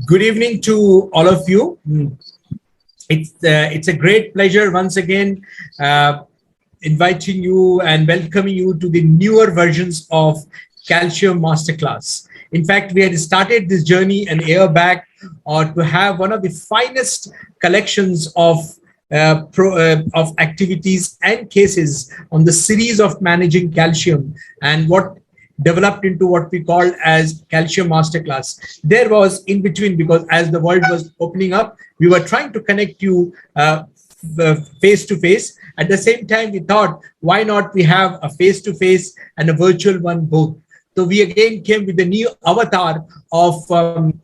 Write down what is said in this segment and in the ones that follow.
Good evening to all of you. It's a great pleasure once again inviting you and welcoming you to the newer versions of Calcium Masterclass. In fact, we had started this journey an year back to have one of the finest collections of activities and cases on the series of managing calcium and what developed into what we call as Calcium Masterclass. There was in between, because as the world was opening up, we were trying to connect you face to face. At the same time, we thought, why not we have a face to face and a virtual one both? So we again came with the new avatar of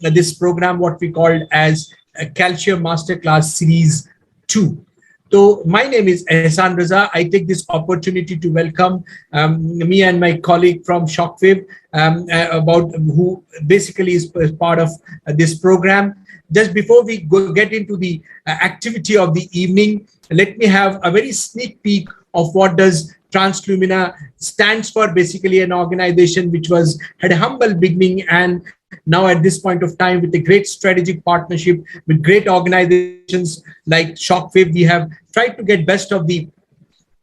this program, what we called as Calcium Masterclass Series 2. So my name is Ehsan Raza. I take this opportunity to welcome me and my colleague from Shockwave, about who basically is part of this program. Just before we get into the activity of the evening, let me have a very sneak peek of what does Translumina stands for. Basically an organization which had a humble beginning, and now at this point of time, with a great strategic partnership with great organizations like Shockwave, we have tried to get best of the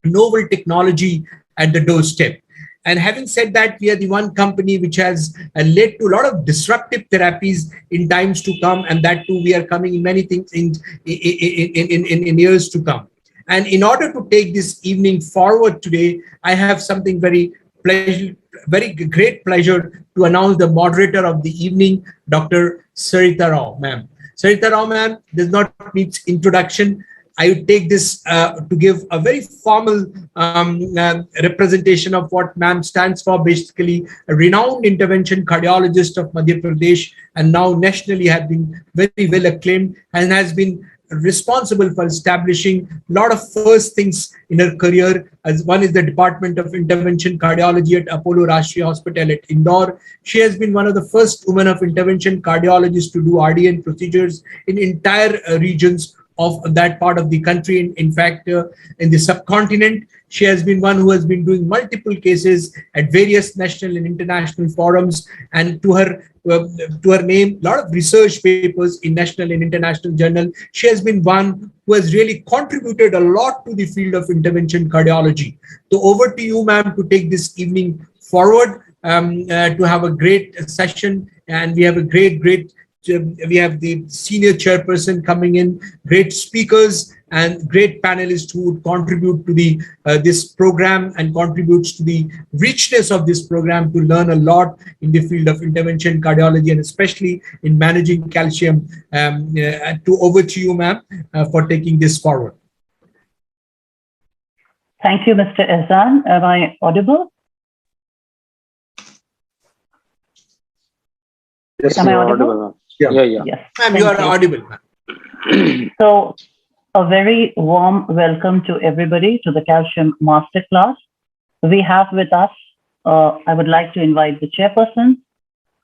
novel technology at the doorstep. And having said that, we are the one company which has led to a lot of disruptive therapies in times to come, and that too we are coming in many things in years to come. And in order to take this evening forward today, I have something very great pleasure to announce the moderator of the evening, Dr. Sarita Rao, ma'am. Sarita Rao, ma'am, does not need introduction. I would take this to give a very formal representation of what ma'am stands for. Basically, a renowned intervention cardiologist of Madhya Pradesh, and now nationally has been very well acclaimed and has been responsible for establishing a lot of first things in her career. As one is the Department of Intervention Cardiology at Apollo Rashtriya Hospital at Indore. She has been one of the first women of intervention cardiologists to do RDN procedures in entire regions of that part of the country. In fact, in the subcontinent, she has been one who has been doing multiple cases at various national and international forums, and to her name, a lot of research papers in national and international journal. She has been one who has really contributed a lot to the field of intervention cardiology. So over to you, ma'am, to take this evening forward, to have a great session. And we have a great we have the senior chairperson coming in, great speakers and great panelists who would contribute to the this program and contributes to the richness of this program to learn a lot in the field of intervention cardiology and especially in managing calcium. Over to you, ma'am, for taking this forward. Thank you, Mr. Ehsan. Am I audible? Yes, am I audible? Yeah. Yes. Ma'am, you are audible, ma'am. So, a very warm welcome to everybody to the Calcium Masterclass. We have with us, I would like to invite the chairperson,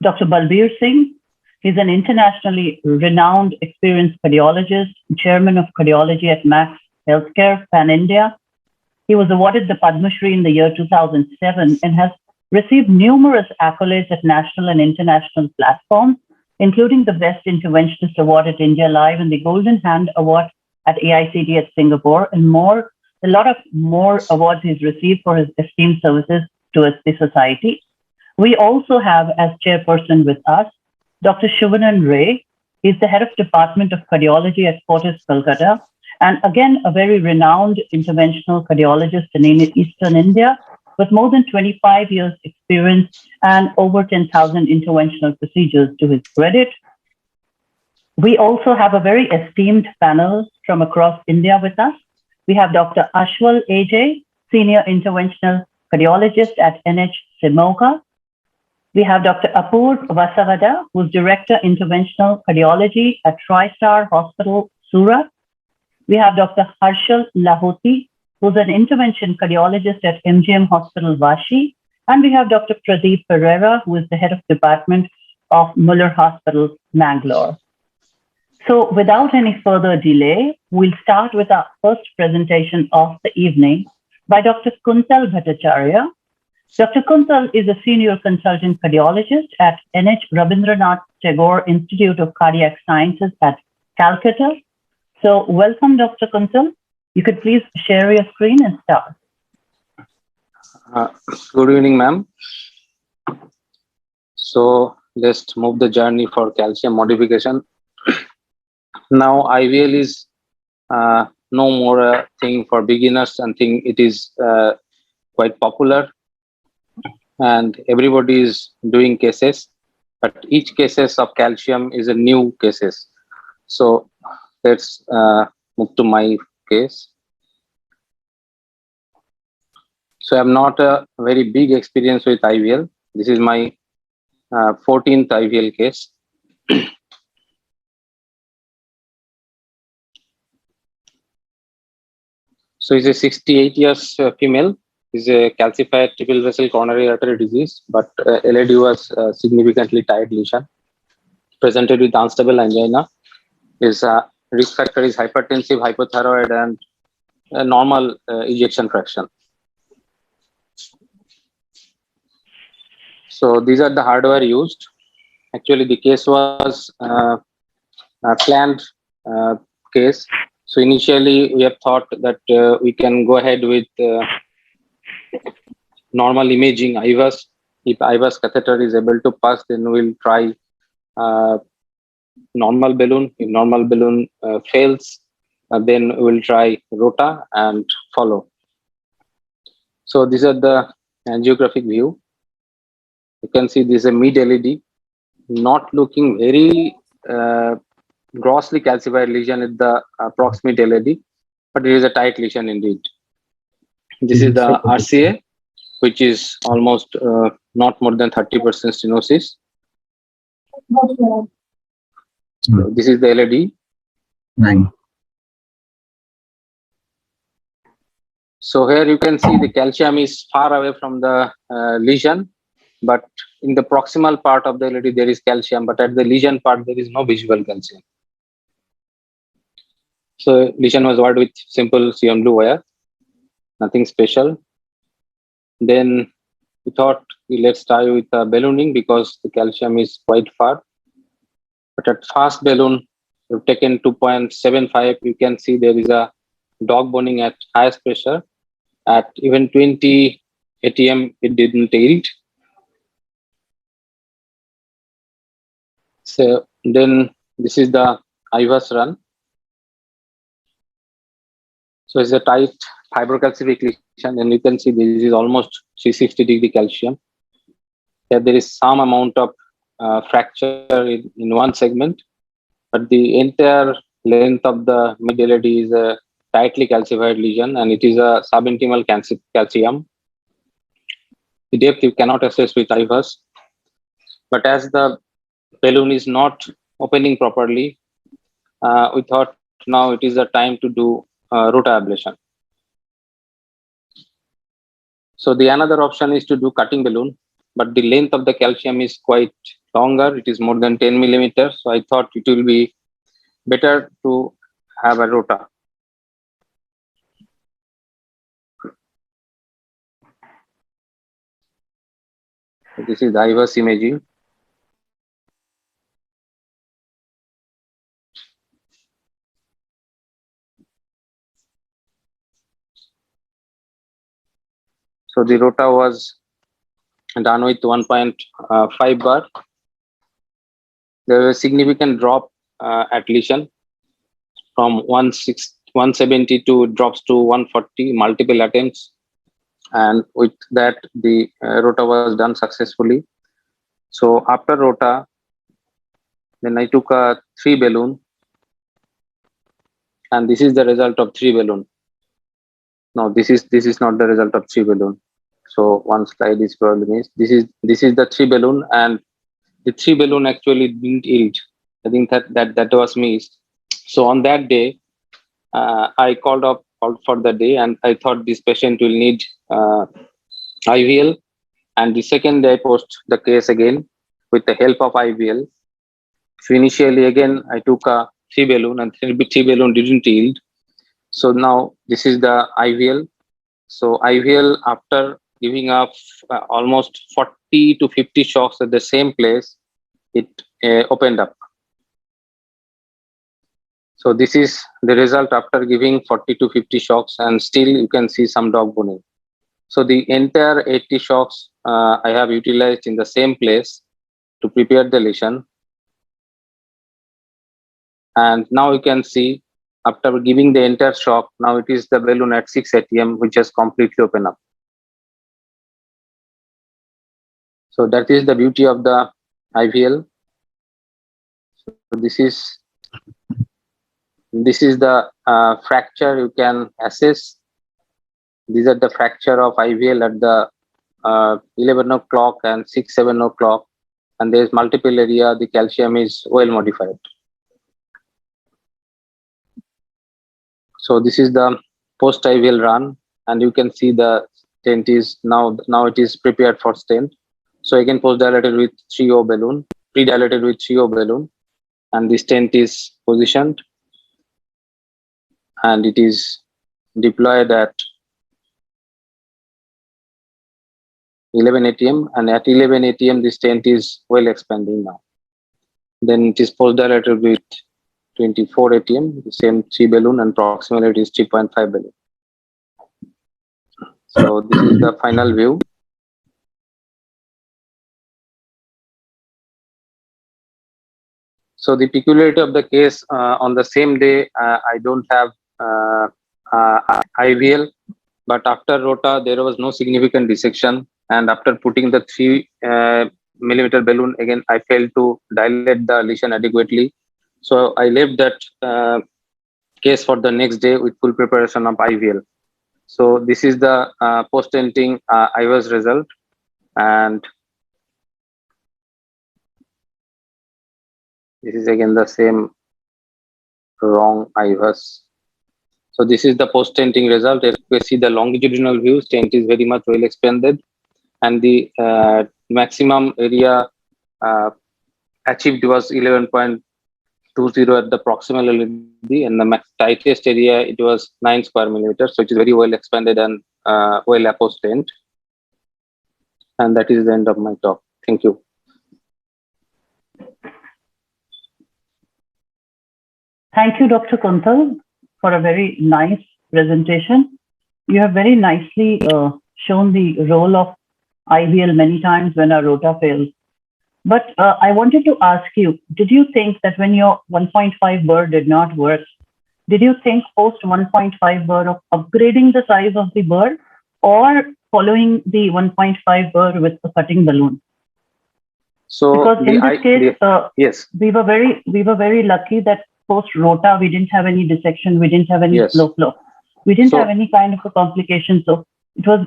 Dr. Balbir Singh. He's an internationally renowned, experienced cardiologist, chairman of cardiology at Max Healthcare, Pan India. He was awarded the Padma Shri in the year 2007 and has received numerous accolades at national and international platforms, including the Best Interventionist Award at India Live and the Golden Hand Award at AICD at Singapore, and a lot of more awards he's received for his esteemed services to the society. We also have as chairperson with us, Dr. Shivanan Ray. He's the head of Department of Cardiology at Fortis, Kolkata, and again, a very renowned interventional cardiologist in Eastern India, with more than 25 years experience and over 10,000 interventional procedures to his credit. We also have a very esteemed panel from across India with us. We have Dr. Ashwal AJ, Senior Interventional Cardiologist at NH Shimoga. We have Dr. Apurv Vasavada, who's Director Interventional Cardiology at TriStar Hospital, Surat. We have Dr. Harshal Lahoti, who's an intervention cardiologist at MGM Hospital, Vashi. And we have Dr. Pradeep Pereira, who is the head of department of Muller Hospital, Mangalore. So without any further delay, we'll start with our first presentation of the evening by Dr. Kuntal Bhattacharya. Dr. Kuntal is a senior consultant cardiologist at NH Rabindranath Tagore Institute of Cardiac Sciences at Calcutta. So welcome, Dr. Kuntal. You could please share your screen and start. Good evening, ma'am. So let's move the journey for calcium modification. Now, IVL is no more a thing for beginners. I think it is quite popular, and everybody is doing cases. But each cases of calcium is a new cases. So let's move to my case. So I'm not a very big experience with IVL. This is my 14th IVL case. So he's a 68 years female. Is a calcified triple vessel coronary artery disease, but LAD was significantly tight lesion. Presented with unstable angina. His risk factor is hypertensive, hypothyroid, and a normal ejection fraction. So these are the hardware used. Actually, the case was a planned case. So initially, we have thought that we can go ahead with normal imaging IVAS. If IVAS catheter is able to pass, then we'll try normal balloon. If normal balloon fails, then we'll try rota and follow. So these are the angiographic view. You can see this is a mid LED, not looking very grossly calcified lesion at the proximate LED, but it is a tight lesion indeed. This is the RCA, which is almost not more than 30% stenosis. So this is the LED. So here you can see the calcium is far away from the lesion, but in the proximal part of the LED there is calcium, but at the lesion part there is no visual calcium. So lesion was wired with simple CM blue wire, nothing special. Then we thought let's try with ballooning because the calcium is quite far. But at fast balloon, we've taken 2.75. You can see there is a dog boning at highest pressure. At even 20 ATM, it didn't yield. So then this is the IVAS run. So it's a tight fibrocalcific lesion, and you can see this is almost 360-degree calcium. There is some amount of fracture in one segment, but the entire length of the mid LED is a tightly calcified lesion, and it is a subintimal calcium. The depth you cannot assess with IVAS, but as the balloon is not opening properly, we thought now it is the time to do rota ablation. So the another option is to do cutting balloon, but the length of the calcium is quite longer. It is more than 10 millimeters. So I thought it will be better to have a rota. This is the IVAS imaging. So the rota was done with 1.5 bar. There was a significant drop at lesion from 170 to drops to 140, multiple attempts. And with that, the rota was done successfully. So after rota, then I took a 3 balloon, and this is the result of 3 balloon. No, this is not the result of 3 balloon. So one slide is probably missed. This is the 3 balloon, and the 3 balloon actually didn't yield. I think that was missed. So on that day, I called for the day, and I thought this patient will need IVL. And the second day I post the case again with the help of IVL. So initially again I took a 3 balloon, and 3 balloon didn't yield. So now this is the IVL. So IVL after giving up almost 40 to 50 shocks at the same place, it opened up. So this is the result after giving 40 to 50 shocks, and still you can see some dog boning. So the entire 80 shocks I have utilized in the same place to prepare the lesion. And now you can see after giving the entire shock, now it is the balloon at 6 atm which has completely opened up. So that is the beauty of the IVL. So this is the fracture you can assess. These are the fracture of IVL at the 11 o'clock and 7 o'clock, and there is multiple area. The calcium is well modified. So this is the post IVL run, and you can see the stent is now it is prepared for stent. So again, post dilated with 3O balloon, pre-dilated with 3O balloon, and the stent is positioned, and it is deployed at 11 atm, and at 11 atm the stent is well expanding now. Then it is post dilated with 24 atm, the same 3 balloon, and proximal it is 3.5 balloon. So this is the final view. So the peculiarity of the case, on the same day, I don't have IVL, but after rota, there was no significant dissection. And after putting the 3 millimeter balloon, again, I failed to dilate the lesion adequately. So I left that case for the next day with full preparation of IVL. So this is the post-stenting IVAS result. And this is again the same wrong IVAS. So this is the post-stenting result. As we see the longitudinal view, stent is very much well expanded, and the maximum area achieved was 11.20 at the proximal LED, and the tightest area it was 9 square millimeters. So it is very well expanded and well apposed stent. And that is the end of my talk. Thank you. Thank you, Dr. Kuntal, for a very nice presentation. You have very nicely shown the role of IVL many times when our rota fails. But I wanted to ask you, did you think that when your 1.5 burr did not work, did you think post 1.5 burr of upgrading the size of the burr or following the 1.5 burr with a cutting balloon? So because in this case, yes, we were very lucky that post rota we didn't have any dissection, we didn't have any slow flow, we didn't have any kind of a complication. So it was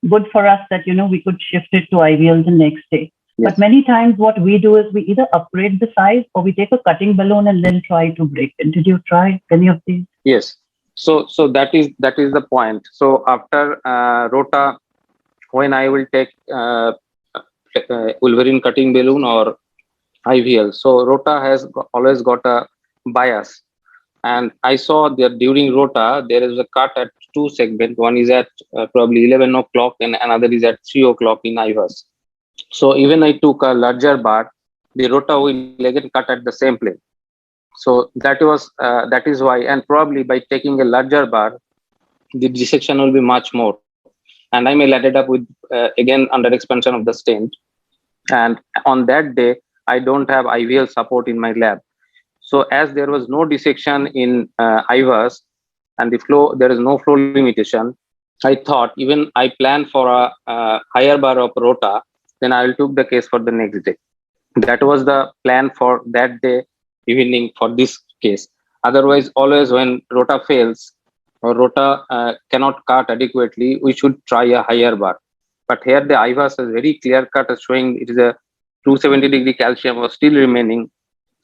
good for us that we could shift it to IVL the next day. Yes. But many times what we do is we either upgrade the size or we take a cutting balloon and then try to break it. Did you try any of these? Yes. So that is the point. So after rota, when I will take Wolverine cutting balloon or IVL, so rota has always got a bias, and I saw that during rota there is a cut at 2 segments. One is at probably 11 o'clock and another is at 3 o'clock in IVAS. So even I took a larger bar, the rota will again cut at the same plane. So that is why, and probably by taking a larger bar, the dissection will be much more, and I may let it up with again under expansion of the stent. And on that day, I don't have IVL support in my lab. So as there was no dissection in IVAS and the flow, there is no flow limitation, I thought even I plan for a higher bar of rota, then I will took the case for the next day. That was the plan for that day evening for this case. Otherwise, always when rota fails or rota cannot cut adequately, we should try a higher bar. But here the IVAS is very clear cut, showing it is a 270-degree calcium was still remaining,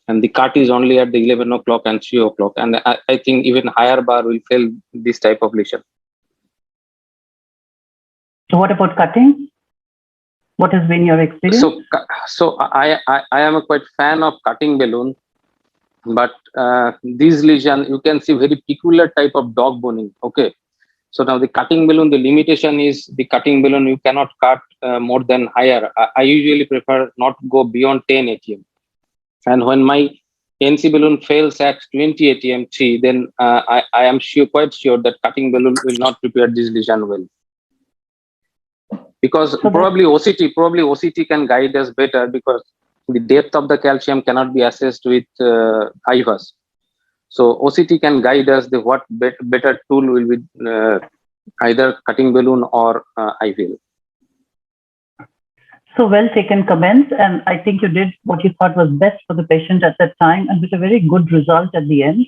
and the cut is only at the 11 o'clock and 3 o'clock. And I think even higher bar will fail this type of lesion. So what about cutting? What has been your experience? So I am a quite fan of cutting balloon, but these lesion you can see very peculiar type of dog boning. Okay, So now the cutting balloon, the limitation is the cutting balloon, you cannot cut more than higher. I usually prefer not go beyond 10 atm. And when my NC balloon fails at 20 atm3, then I am quite sure that cutting balloon will not prepare this lesion well. Because probably OCT can guide us better, because the depth of the calcium cannot be assessed with IVAS. So OCT can guide us the what better tool will be, either cutting balloon or IVL. So well taken comments, and I think you did what you thought was best for the patient at that time, and with a very good result at the end.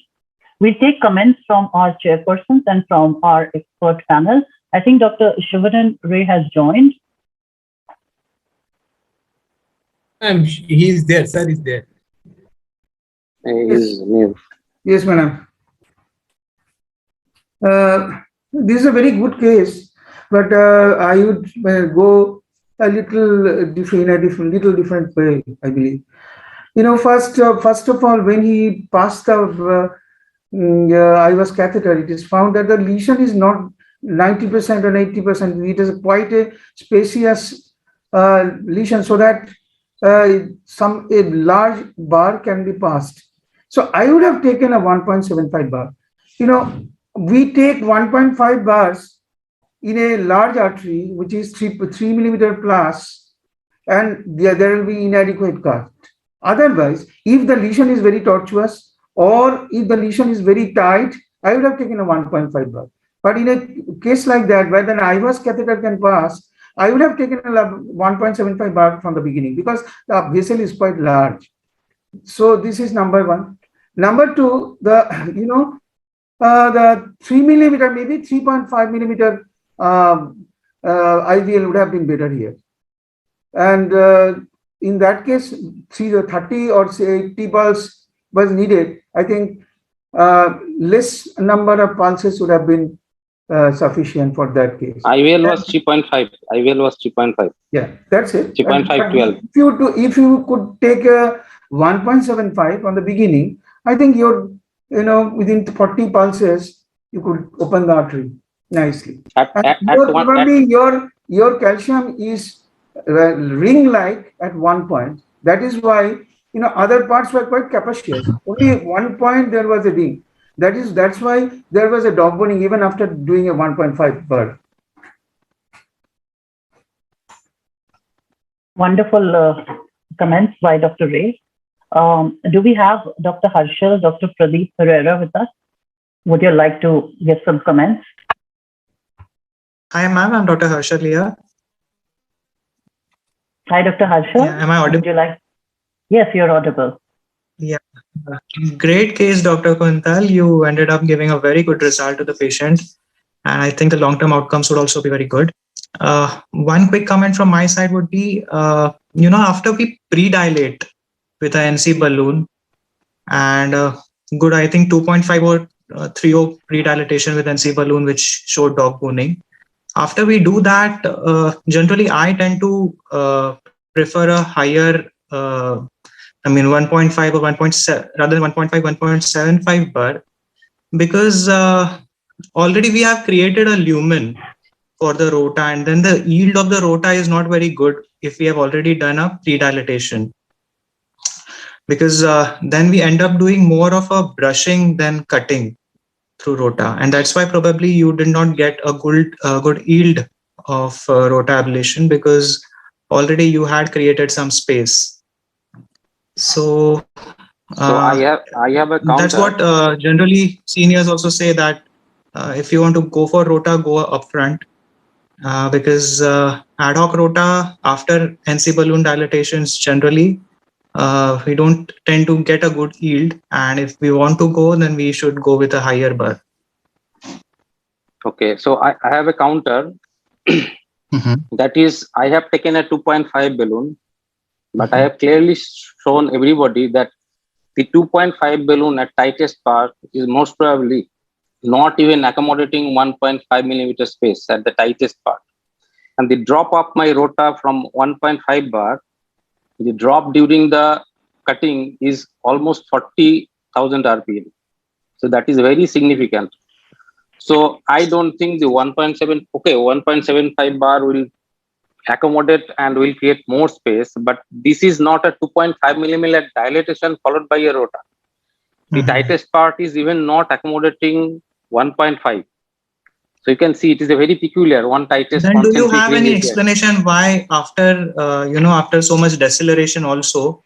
We'll take comments from our chairpersons and from our expert panel. I think Dr. Shivanan Ray has joined. He's there, sir, is there. Yes, madam. This is a very good case, but I would go a little different way, I believe. You know, first of all, when he passed out IVAS catheter, it is found that the lesion is not 90% or 80%. It is quite a spacious lesion, so that a large bar can be passed. So I would have taken a 1.75 bar. You know, we take 1.5 bars in a large artery, which is 3 millimeter plus, and there will be inadequate cut. Otherwise, if the lesion is very tortuous or if the lesion is very tight, I would have taken a 1.5 bar. But in a case like that, where the IVAS catheter can pass, I would have taken a 1.75 bar from the beginning, because the vessel is quite large. So this is number one. Number two, the 3 millimeter, maybe 3.5 millimeter IVL would have been better here. And in that case, 30 or say 80 pulse was needed. I think less number of pulses would have been sufficient for that case. IVL was 3.5. IVL was 3.5. Yeah, that's it. 3.5, 12. If you could take a 1.75 on the beginning, I think within 40 pulses, you could open the artery nicely. Your calcium is ring-like at one point. That is why other parts were quite capacious. Only at one point there was a ring. That's why there was a dog boning even after doing a 1.5 bar. Wonderful comments by Dr. Ray. Do we have Dr. Harshal, Dr. Pradeep Pereira with us? Would you like to give some comments? Hi, ma'am. I'm Dr. Harshal here. Hi, Dr. Harshal. Yeah, am I audible? Would you like? Yes, you're audible. Yeah. Great case, Dr. Kuntal. You ended up giving a very good result to the patient. And I think the long-term outcomes would also be very good. One quick comment from my side would be, after we pre-dilate with an NC balloon and good, I think 2.5 or 3 pre-dilatation with NC balloon, which showed dog boning. After we do that, generally I tend to prefer a higher, 1.5 or 1.7 rather than 1.5, 1.75 bar, because already we have created a lumen for the rota, and then the yield of the rota is not very good if we have already done a pre-dilatation, because then we end up doing more of a brushing than cutting through rota, and that's why probably you did not get a good yield of rota ablation, because already you had created some space. So I have a counter. That's what generally seniors also say, that if you want to go for rota, go upfront, because ad hoc rota after NC balloon dilatations generally we don't tend to get a good yield, and if we want to go, then we should go with a higher bar. Okay, so I have a counter. That is, I have taken a 2.5 balloon, but I have clearly shown everybody that the 2.5 balloon at tightest part is most probably not even accommodating 1.5 millimeter space at the tightest part. And the drop of my rota from 1.5 bar, the drop during the cutting is almost 40,000 RPM. So that is very significant. So I don't think the 1.7, okay, 1.75 bar will accommodate and will create more space, but this is not a 2.5 millimeter dilatation followed by a rota. The tightest part is even not accommodating 1.5. So you can see it is a very peculiar one tightest Then do you concentric have ring any is there. explanation why after, after so much deceleration also,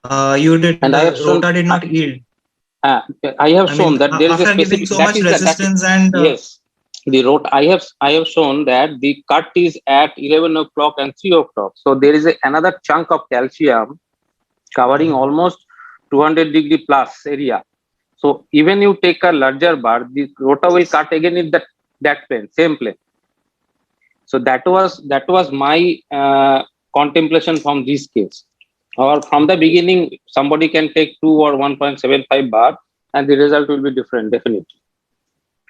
And I have the shown, rota did not yield? I have I shown mean, that there is a after giving specific, so that much is that resistance and yes, the road I have shown that the cut is at 11 o'clock and 3 o'clock. So there is another chunk of calcium covering almost 200-degree plus area. So even you take a larger bar, the rota will cut again in that plane, same plane. So that was my contemplation from this case. Or from the beginning, somebody can take 2 or 1.75 bar, and the result will be different, definitely.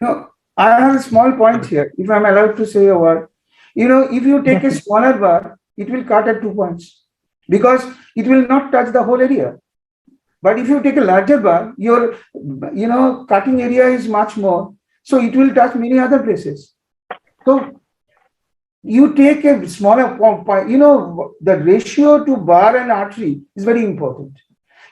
No, I have a small point here, if I'm allowed to say a word. If you take a smaller bar, it will cut at 2 points because it will not touch the whole area. But if you take a larger bar, your cutting area is much more, so it will touch many other places. So you take a smaller, the ratio to bar and artery is very important.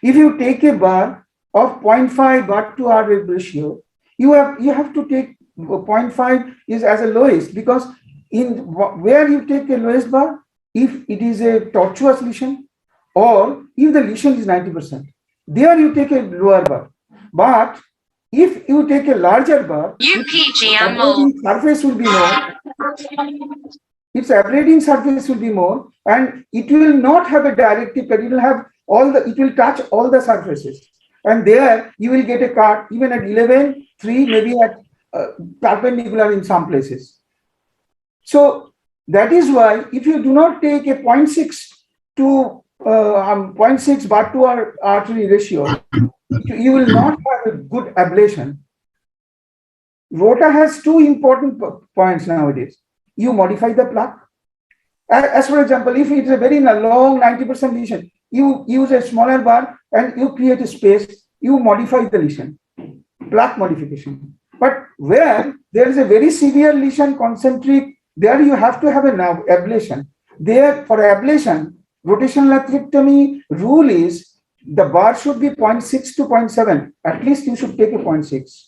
If you take a bar of 0.5 bar to artery ratio, you have to take 0.5 is as a lowest, because in where you take a lowest bar, if it is a tortuous lesion or if the lesion is 90%, there you take a lower bar. But if you take a larger bar, its surface will be more. Its abrading surface will be more, and it will not have a directive cut. It will have it will touch all the surfaces, and there you will get a cut even at 11, 3, maybe at perpendicular in some places. So that is why if you do not take a 0.6 to 0.6 bar to artery ratio, you will not have a good ablation. Rota has two important points nowadays. You modify the plaque. As for example, if it's a very long 90% lesion, you use a smaller bar and you create a space, you modify the lesion, plaque modification. But where there is a very severe lesion, concentric, there you have to have an ablation. There, for ablation, rotational atherectomy rule is the bar should be 0.6 to 0.7. At least you should take a 0.6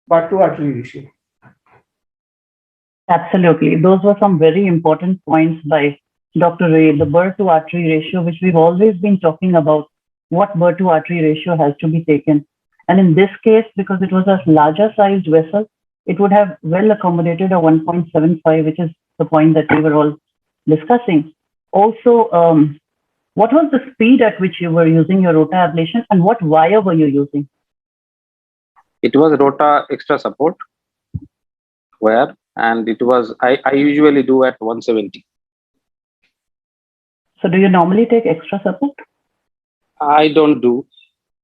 bar to artery ratio. Absolutely. Those were some very important points by Dr. Ray. The burr to artery ratio, which we've always been talking about, what burr to artery ratio has to be taken. And in this case, because it was a larger sized vessel, it would have well accommodated a 1.75, which is the point that we were all discussing. Also, what was the speed at which you were using your rota ablation, and what wire were you using? It was rota extra support wire, and it was I usually do at 170. So do you normally take extra support? I don't do,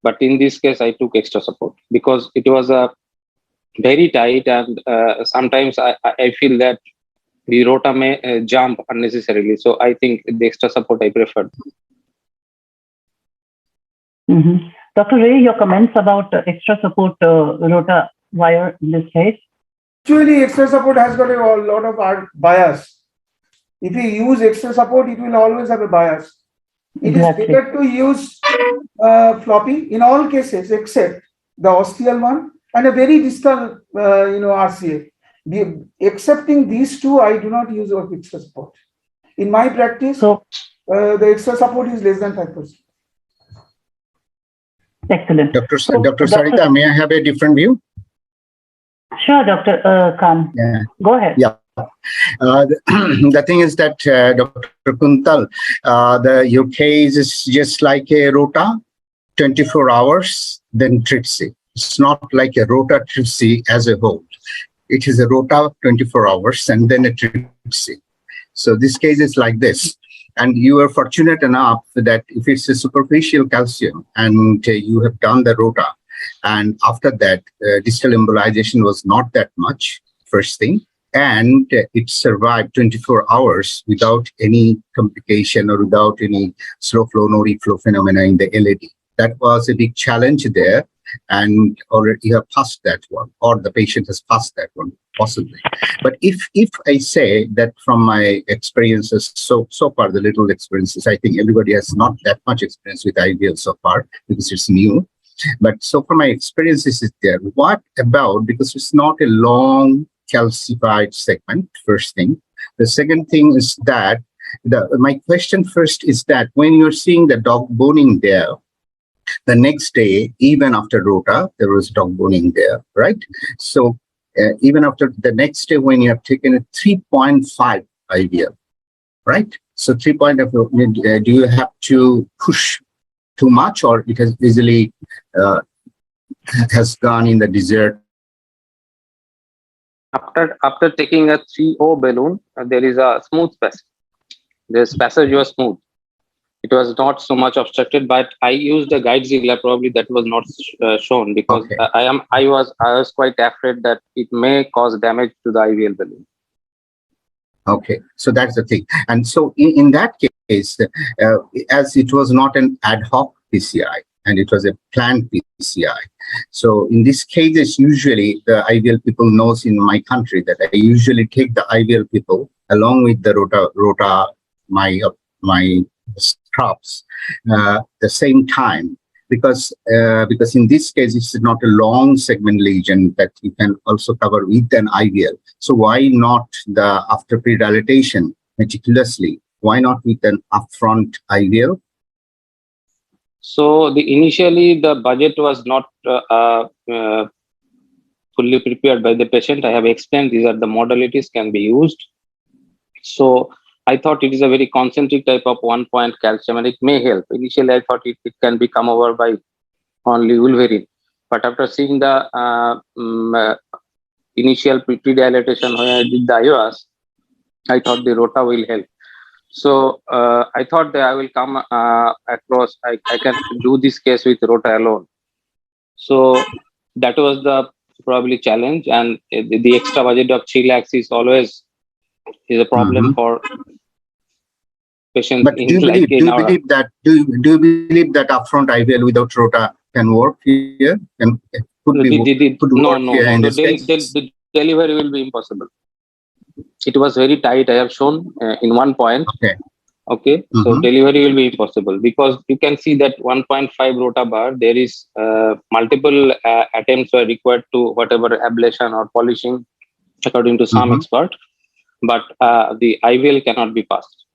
but in this case I took extra support because it was very tight, and sometimes I feel that the rota may jump unnecessarily. So I think the extra support I preferred. Mm-hmm. Dr. Ray, your comments about extra support rota wire in this case? Actually, extra support has got a lot of bias. If you use extra support, it will always have a bias. It is better to use floppy in all cases except the ostial one and a very distal, RCA. Excepting these two, I do not use extra support. In my practice, the extra support is less than 5%. Excellent. Dr. Sarita, may I have a different view? Sure, Dr. Khan. Yeah. Go ahead. Yeah. The thing is that, Dr. Kuntal, your case is just like a rota, 24 hours, then TRIPSY. It's not like a rota TRIPSY as a whole. It is a rota 24 hours and then a TRIPSY. So this case is like this. And you are fortunate enough that if it's a superficial calcium and you have done the rota, and after that, distal embolization was not that much, first thing, and it survived 24 hours without any complication or without any slow flow, no reflow phenomena in the LAD. That was a big challenge there. and already you have passed that one, or the patient has passed that one, possibly. But if I say that from my experiences so far, the little experiences, I think everybody has not that much experience with IVL so far because it's new. But so far my experiences is there. What about, because it's not a long calcified segment, first thing. The second thing is that my question first is that when you're seeing the dog boning there, the next day, even after rota, there was dog boning there, right? So even after the next day, when you have taken a 3.5 IVL, right? So 3.5, do you have to push too much, or it has easily has gone in the desert? After taking a 3O balloon, there is a smooth passage. This passage was smooth. It was not so much obstructed, but I used a guide ziegler. Probably that was not shown because Okay. I was quite afraid that it may cause damage to the IVL balloon. Okay, so that's the thing. And so in that case, as it was not an ad hoc PCI and it was a planned PCI, so in this case, it's usually the IVL people knows in my country that I usually take the IVL people along with the rota my crops the same time, because in this case it's not a long segment lesion that you can also cover with an IVL. So why not the after pre-dilatation meticulously? Why not with an upfront IVL? So initially the budget was not fully prepared by the patient. I have explained these are the modalities can be used. So I thought it is a very concentric type of 1-point calcium and it may help. Initially, I thought it can be come over by only Wolverine. But after seeing the initial pre-dilatation when I did the IOS, I thought the rota will help. So I thought that I will come across, I can do this case with rota alone. So that was the probably challenge, and the extra budget of 3 lakhs is always a problem for patients. But do you believe that upfront IVL without rota can work here? And could work here in this case? The delivery will be impossible. It was very tight. I have shown in 1 point. Okay. So delivery will be impossible because you can see that 1.5 rota bar. There is multiple attempts were required to whatever ablation or polishing, according to some expert. But the IVL cannot be passed.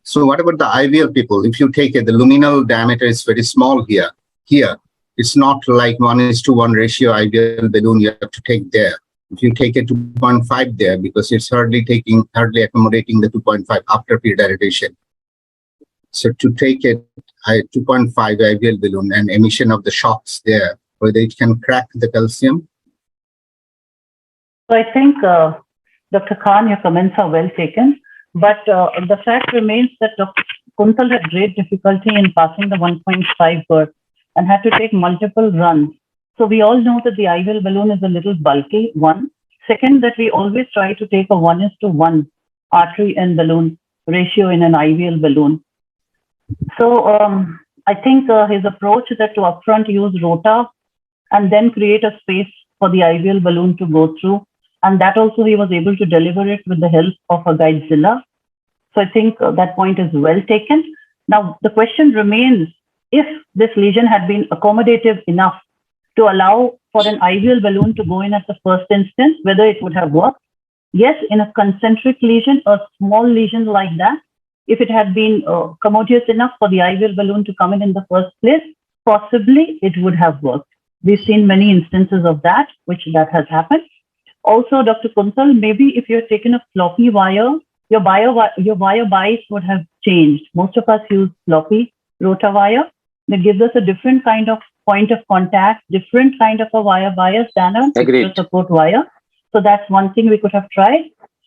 So what about the IVL people? If you take it, the luminal diameter is very small here. Here, it's not like 1:1 ratio IVL balloon you have to take there. If you take a 2.5 there, because it's hardly accommodating the 2.5 after pre-dilatation. So to take a 2.5 IVL balloon and emission of the shocks there, whether it can crack the calcium? So I think, Dr. Khan, your comments are well taken. But the fact remains that Dr. Kuntal had great difficulty in passing the 1.5 birth and had to take multiple runs. So we all know that the IVL balloon is a little bulky, one. Second, that we always try to take a 1:1 artery and balloon ratio in an IVL balloon. So I think his approach that to upfront use rota and then create a space for the IVL balloon to go through, and that also he was able to deliver it with the help of a guidezilla. So I think that point is well taken. Now, the question remains, if this lesion had been accommodative enough to allow for an IVL balloon to go in at the first instance, whether it would have worked. Yes, in a concentric lesion, a small lesion like that, if it had been commodious enough for the IVL balloon to come in the first place, possibly it would have worked. We've seen many instances of that, that has happened. Also, Dr. Kuntal, maybe if you're taken a floppy wire, your wire bias would have changed. Most of us use floppy rota wire. That gives us a different kind of point of contact, different kind of a wire bias than a support wire. So that's one thing we could have tried.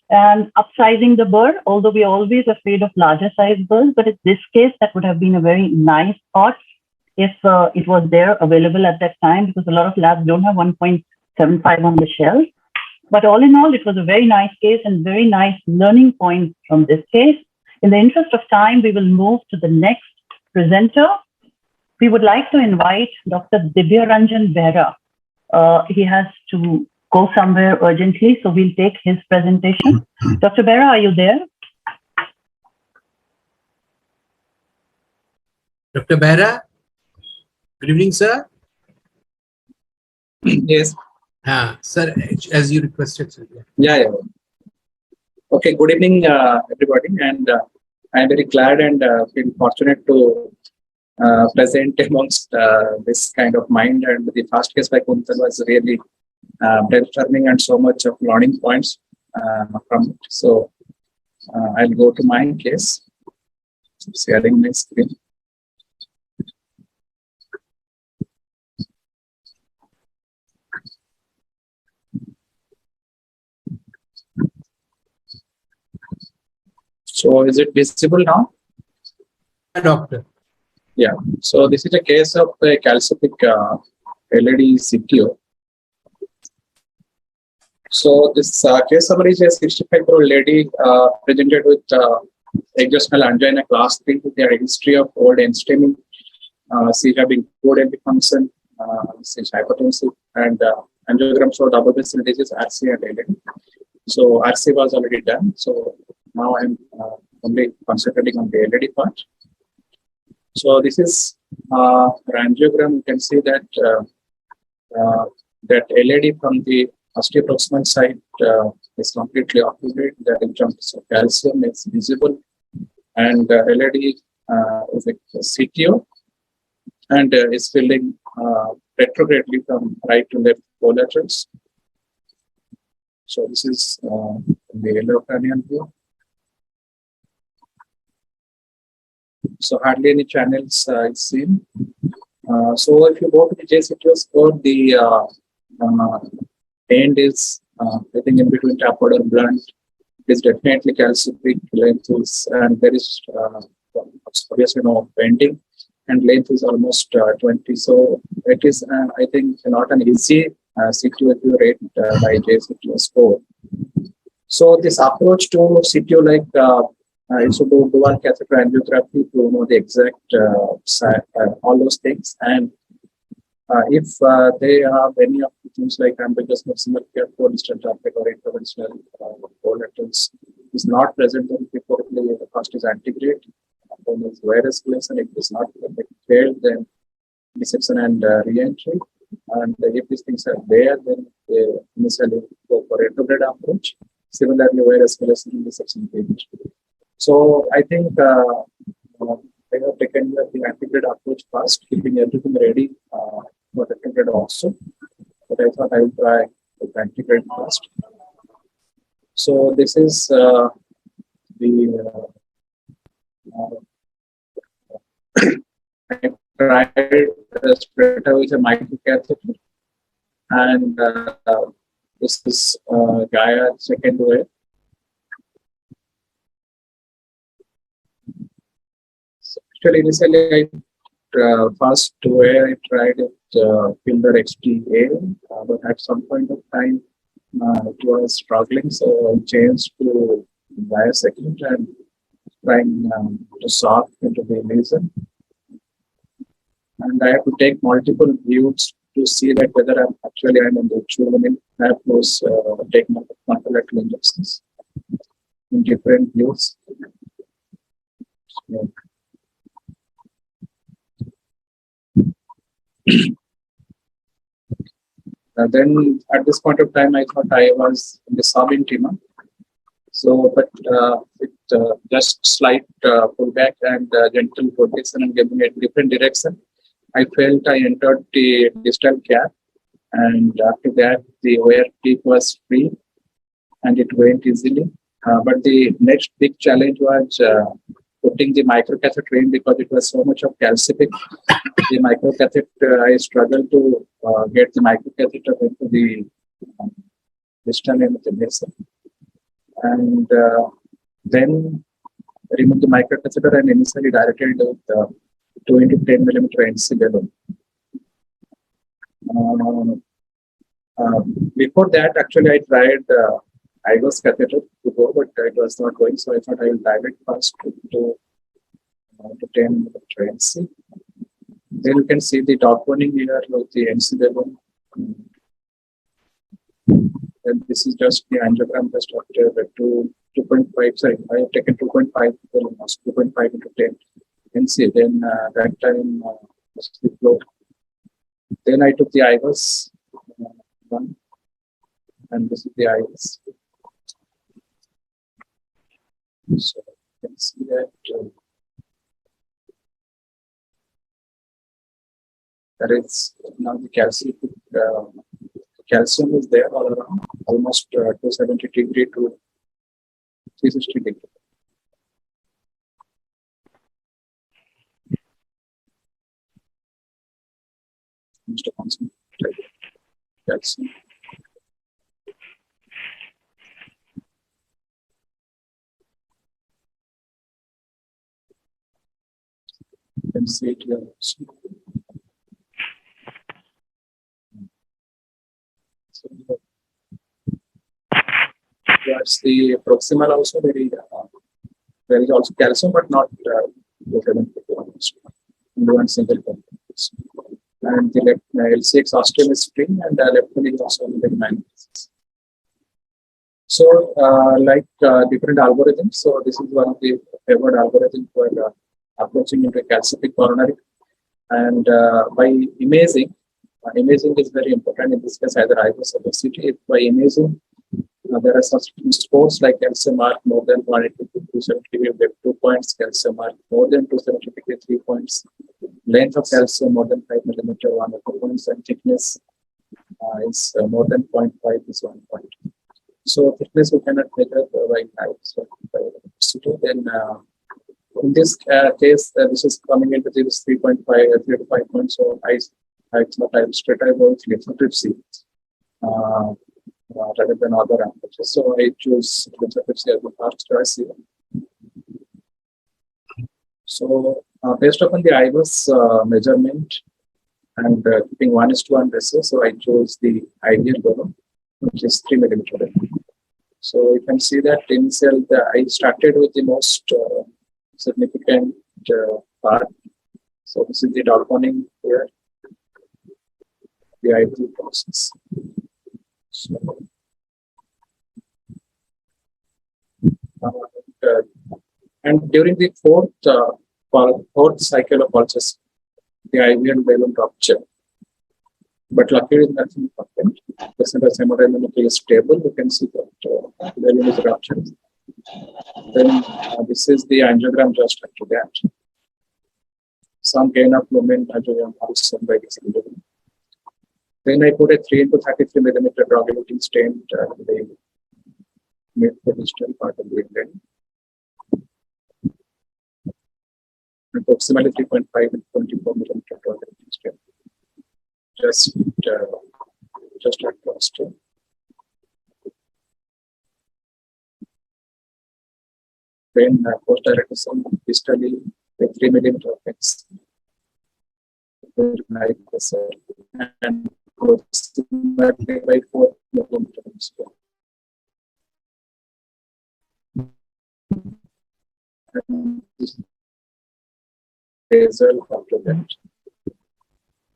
And upsizing the bird, although we're always afraid of larger size birds, but in this case, that would have been a very nice thought if it was there available at that time, because a lot of labs don't have 1.75 on the shelf. But all in all, it was a very nice case and very nice learning point from this case. In the interest of time, we will move to the next presenter. we would like to invite Dr. Divya Ranjan Behra. He has to go somewhere urgently, so we'll take his presentation. Dr. Behra, are you there? Dr. Behra, good evening, sir. Yes. Sir, as you requested, sir. Yeah. Okay, good evening, everybody. And I am very glad and feel fortunate to present amongst this kind of mind. And the first case by Kuntal was really brainstorming and so much of learning points from it. So I'll go to my case, sharing my screen. So is it visible now? Doctor. Yeah. So this is a case of a calcific LED CTO. So this case summary is a 65-year-old lady presented with exhaustional angina class 3 with a history of old end-stemming. She having good LV function, she's hypertensive, and angiogram showed double vessel disease, RC and LED. So RC was already done. So now I'm only concentrating on the LED part. So this is angiogram. You can see that that LED from the osteoproximal side is completely occluded. That in terms of calcium is visible, and LED is a CTO and is filling retrogradely from right to left collaterals. So this is the yellow cranial view. So hardly any channels is seen. So if you go to the JCTO score, the end is I think in between tapered and blunt. It is definitely calcific. Length is, and there is obviously no bending, and length is almost 20. So it is I think not an easy CTO rate by JCTO score. So this approach to CTO is to do dual catheter angiography to know the exact all those things, and if they have any of the things like ambiguous maximal care, distant traffic or interventional collaterals is not present, then preferably the first is antigrade, then is virus place, and if it is not failed, then dissection and re-entry. And if these things are there, then they initially go for retrograde approach. Similarly, virus place and dissection page. So I think they have taken the antigrade approach first, keeping everything ready for retrograde also. But I thought I would try the antigrade first. So this is the I tried straight away with a microcatheter, and this is Gaia second wave. Actually, initially, first where I tried it, Fielder XTA, but at some point of time, it was struggling, so I changed to Gaia second and trying to solve into the lesion. And I have to take multiple views to see that whether I'm in the tube. I have to take multiple injections in different views. Yeah. Then at this point of time, I thought I was in the sub-intima. So, but with just slight pullback and gentle rotation and giving a different direction, I felt I entered the distal cap. And after that, the OR peak was free and it went easily. But the next big challenge was putting the microcatheter in, because it was so much of calcific. The microcatheter, I struggled to get the microcatheter into the distal end of the vessel. And then remove the microcatheter and initially directed with 2 into 10 millimeter NC balloon. Before that, actually, I tried IGOS catheter to go, but it was not going. So I thought I will dilate first to 10 millimeter NC. Then you can see the top warning here with the NC level. And this is just the angiogram just after the 2.5. Sorry, I have taken 2.5 almost 2.5 into 10. You can see then that time the flow. Then I took the IVUS one, and this is the IVUS. So you can see that there is now the calcium is there all around, almost 270 degree to 360 degree. Mr. Concentrate calcium. You can see it here also. So that's the proximal also very there is also calcium, but not only one single component. And the left L6 ostium is free, and the left one is also the magnesis. So, different algorithms. So, this is one of the favored algorithms for approaching into a calcific coronary. And by imaging, imaging is very important. In this case, either IVUS or CT. If by imaging, there are such scores like calcium mark more than 180 to 270 degree, we have 2 points, calcium mark more than 270 degree, 3 points, length of calcium more than 5 millimeter, 1 or 2 points, and thickness is more than 0.5 is 1 point. So thickness we cannot measure by electricity. Then in this case, this is coming into this 3.5, 3 to 5 points. So I straight away go with lithotripsy rather than other approaches. So I choose lithotripsy as the first choice here. So based upon the IVUS measurement and keeping 1:1 ratio, so I chose the ideal balloon, which is 3 millimeter. So you can see that initial I started with the most significant part. So this is the daltoning here, the ideal process. So, and during the fourth cycle of pulses, the IVN balloon rupture. But luckily, nothing happened. The center hemodynamically is stable. You can see that the balloon is ruptured. Then this is the angiogram just after that. Some gain of movement angiogram also by this angiogram. Then I put a 3 into 33 millimeter drug-eluting stent in the mid-distal part of the brain. Approximately 3.5 and 24 millimeter drug-eluting stent. Just across to. Then post-direction distally with 3 millimeter of X. And approximately by 4 millimeters. Result after that.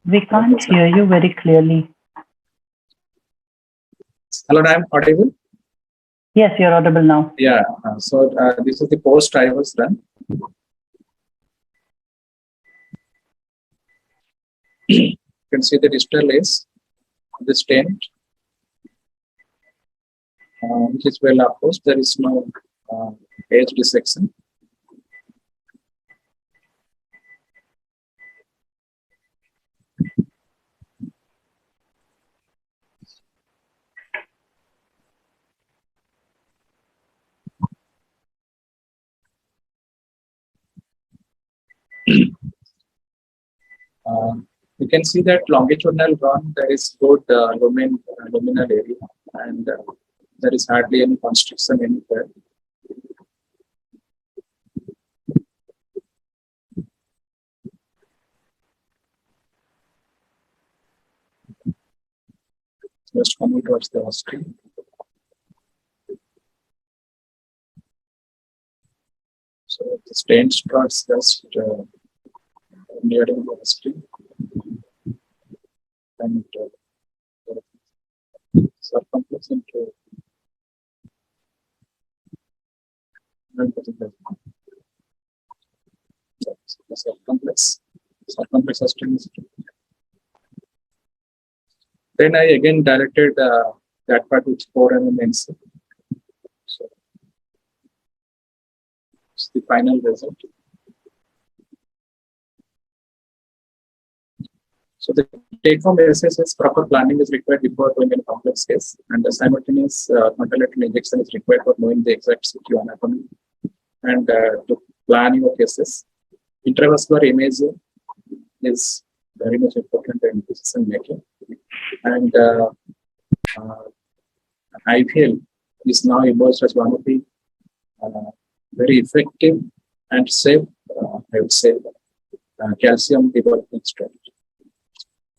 We can't hear you very clearly. Hello, I am audible? Yes, you're audible now. Yeah, so this is the post I was done. You can see the distal lace, the stent, which is well approached. There is no edge dissection. You can see that longitudinal run, there is good luminal area, and there is hardly any constriction anywhere. Just coming towards the osteo. So the stent starts just nearing the osteo. and circumflex into circumflex strings. Then I again directed that part with 4 mm NC. So it's the final result. So the take-home SSS proper planning is required before doing any complex case, and the simultaneous concomitant injection is required for knowing the exact CTO anatomy and to plan your cases. Intravascular imaging is very much important in decision making, and IVL is now emerged as one of the very effective and safe, I would say, calcium development strategy.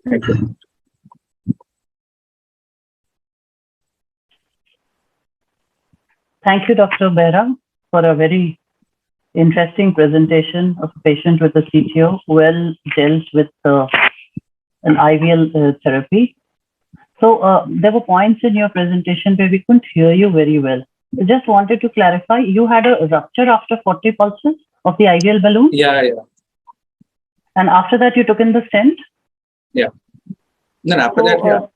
Thank you. Thank you, Dr. Behra, for a very interesting presentation of a patient with a CTO well dealt with an IVL therapy. So there were points in your presentation where we couldn't hear you very well. I just wanted to clarify, you had a rupture after 40 pulses of the IVL balloon? Yeah. And after that, you took in the stent? Yeah. Then after that, yeah.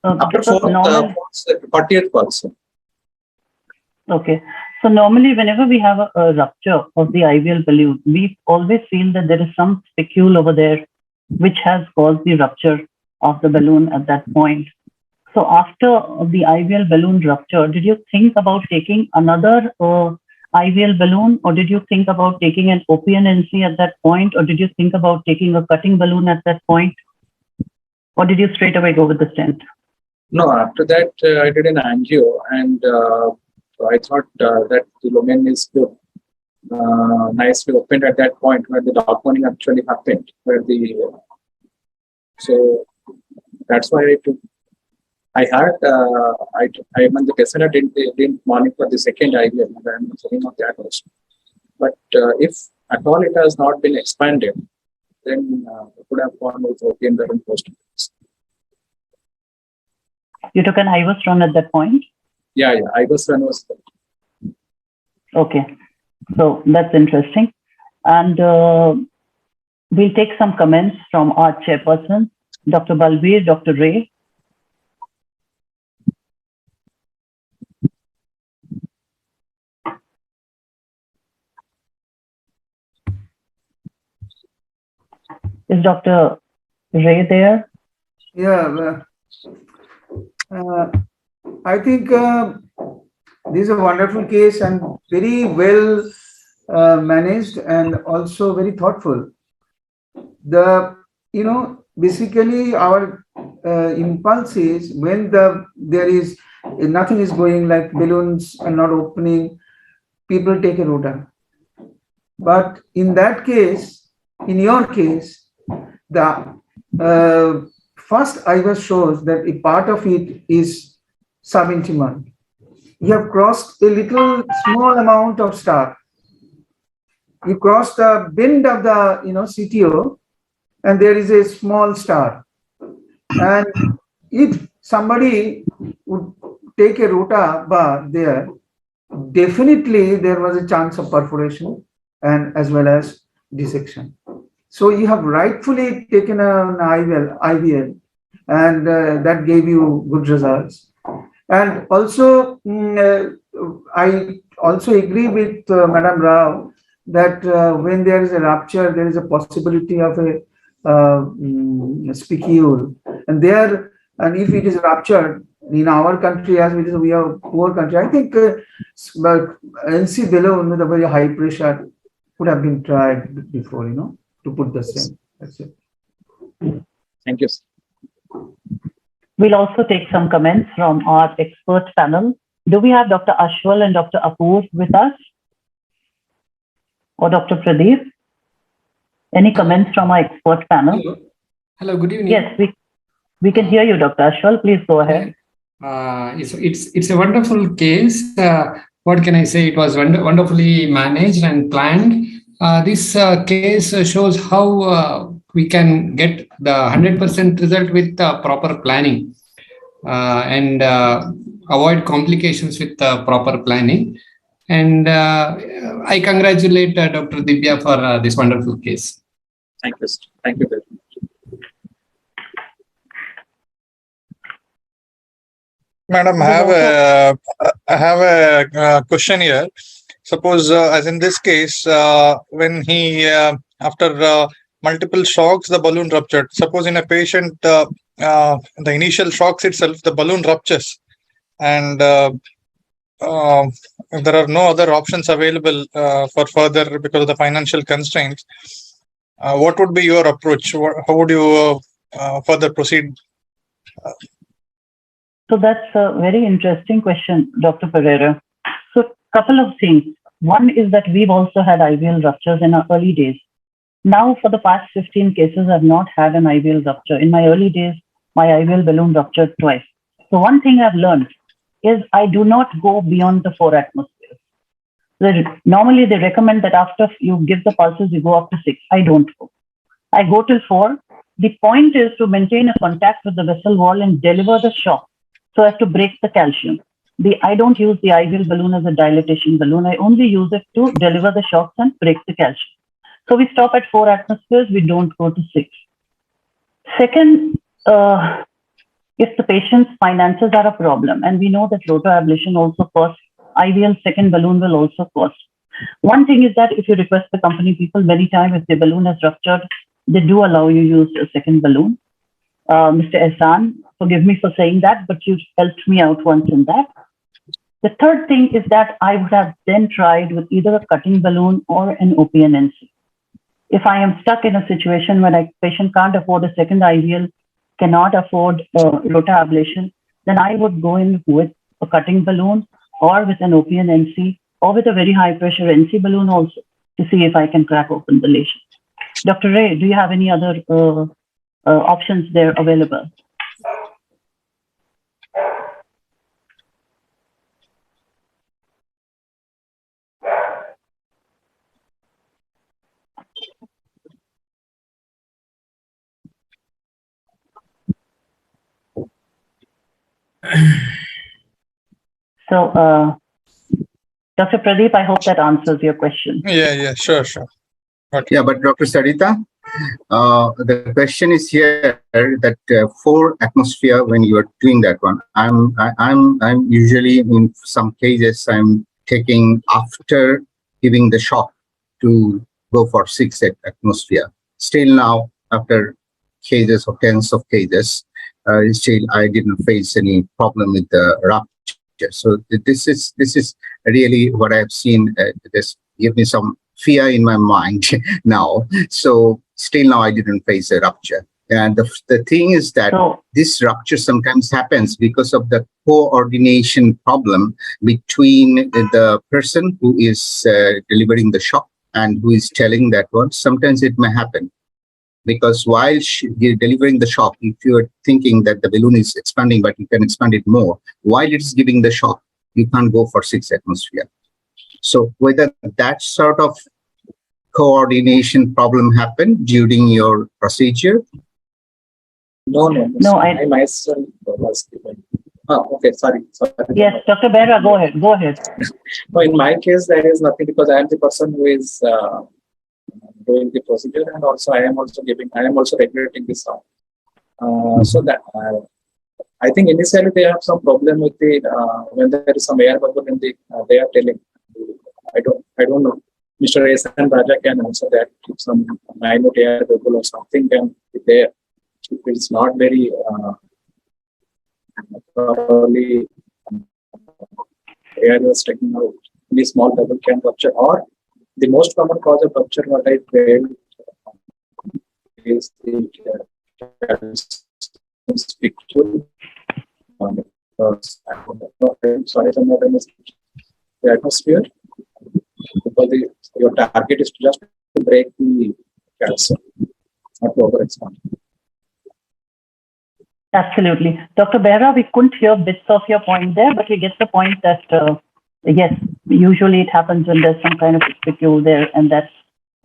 After 40th pulse. Okay. So normally, whenever we have a rupture of the IVL balloon, we always feel that there is some spicule over there which has caused the rupture of the balloon at that point. So after the IVL balloon rupture, did you think about taking another IVL balloon, or did you think about taking an OPNNC at that point, or did you think about taking a cutting balloon at that point, or did you straight away go with the stent? No, after that I did an angio, and I thought that the lumen is good, nicely opened at that point where the dogmoning actually happened, where the so that's why I took. I had when the patient didn't monitor the second IVL, and I'm saying of that also. But if at all it has not been expanded, then I could have gone with OPN balloon post. You took an Ivostron at that point? Yeah, Ivostron was good. Okay, so that's interesting. And we'll take some comments from our chairperson, Dr. Balbir, Dr. Ray. Is Dr. Ray there? Yeah, I think this is a wonderful case and very well managed and also very thoughtful. Basically our impulse is when there is nothing is going, like balloons are not opening, people take a rota. But in that case, in your case, the first IVUS shows that a part of it is subintimal. You have crossed a little small amount of star. You cross the bend of the CTO, and there is a small star. And if somebody would take a rota bar there, definitely there was a chance of perforation and as well as dissection. So you have rightfully taken an IVL, and that gave you good results. And also, I also agree with Madam Rao that when there is a rupture, there is a possibility of a spicule. And if it is ruptured in our country, as we are a poor country, I think NC balloon with a very high pressure would have been tried before, to put the same. That's it. Thank you. We'll also take some comments from our expert panel. Do we have Dr. Ashwal and Dr. Apoor with us? Or Dr. Pradeep? Any comments from our expert panel? Hello, good evening. Yes, we can hear you, Dr. Ashwal. Please go ahead. It's a wonderful case. What can I say? It was wonderfully managed and planned. This case shows how we can get the 100% result with proper planning and avoid complications with proper planning. And I congratulate Dr. Divya for this wonderful case. Thank you. Thank you very much. Madam, I have a question here. Suppose, as in this case, when he after multiple shocks, the balloon ruptured. Suppose in a patient, the initial shocks itself, the balloon ruptures, and there are no other options available for further because of the financial constraints. What would be your approach? How would you further proceed? So that's a very interesting question, Dr. Pereira. So couple of things. One is that we've also had IVL ruptures in our early days. Now, for the past 15 cases, I've not had an IVL rupture. In my early days, my IVL balloon ruptured twice. So one thing I've learned is I do not go beyond the 4 atmospheres. Normally, they recommend that after you give the pulses, you go up to 6. I don't go. I go till 4. The point is to maintain a contact with the vessel wall and deliver the shock so as to break the calcium. I don't use the IVL balloon as a dilatation balloon. I only use it to deliver the shocks and break the calcium. So we stop at 4 atmospheres. We don't go to 6. Second, if the patient's finances are a problem, and we know that rotoablation also costs, IVL second balloon will also cost. One thing is that if you request the company people, many times if the balloon has ruptured, they do allow you use a second balloon. Mr. Ehsan, forgive me for saying that, but you helped me out once in that. The third thing is that I would have then tried with either a cutting balloon or an OPNNC. If I am stuck in a situation where a patient can't afford a second IVL, cannot afford rotoablation, then I would go in with a cutting balloon or with an OPNNC or with a very high pressure NC balloon also to see if I can crack open the lesion. Dr. Ray, do you have any other options there available? So, Dr. Pradeep, I hope that answers your question. Yeah, sure. Yeah, but Dr. Sarita, the question is here that 4 atmosphere when you are doing that one. I'm usually in some cases I'm taking after giving the shock to go for 6 atmosphere. Still now, after cases or tens of cases, still I didn't face any problem with the rupture. So this is really what I've seen. This give me some fear in my mind now. So still now I didn't face a rupture. And the thing is that this rupture sometimes happens because of the coordination problem between the person who is delivering the shock and who is telling that one. Sometimes it may happen because while you're delivering the shock, if you're thinking that the balloon is expanding, but you can expand it more, while it is giving the shock, you can't go for 6 atmosphere. So whether that sort of coordination problem happened during your procedure? No, I myself was given. Okay, sorry. Yes, Dr. Behra, go ahead. No, in my case, there is nothing because I am the person who is doing the procedure, and also I am also regulating the sound. So that I think initially they have some problem with the when there is some air bubble in the they are telling. I don't know. Mr. Ehsan Raja can answer that. If some minute air bubble or something can be there. If it's not very thoroughly air is taken out, any small bubble can rupture. Or the most common cause of rupture, what I felt, is the picture. Sorry, I'm not in the atmosphere. Because your target is just to break the calcium, not to overexpand. Absolutely. Dr. Behra, we couldn't hear bits of your point there, but we get the point that, yes, usually it happens when there's some kind of spicule there, and that's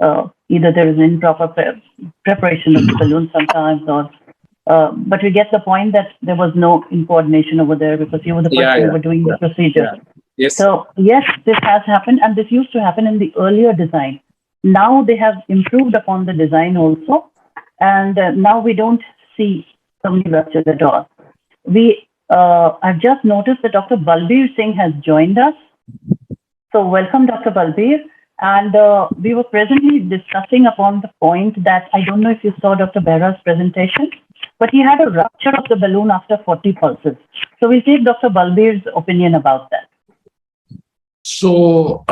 either there is improper preparation of the balloon sometimes, or but we get the point that there was no coordination over there because you were the person who were doing the procedure. Yes. So yes, this has happened, and this used to happen in the earlier design. Now they have improved upon the design also, and now we don't see so many ruptures at all. I've just noticed that Dr. Balbir Singh has joined us. So welcome, Dr. Balbir. And we were presently discussing upon the point that I don't know if you saw Dr. Behra's presentation, but he had a rupture of the balloon after 40 pulses. So we'll take Dr. Balbir's opinion about that. So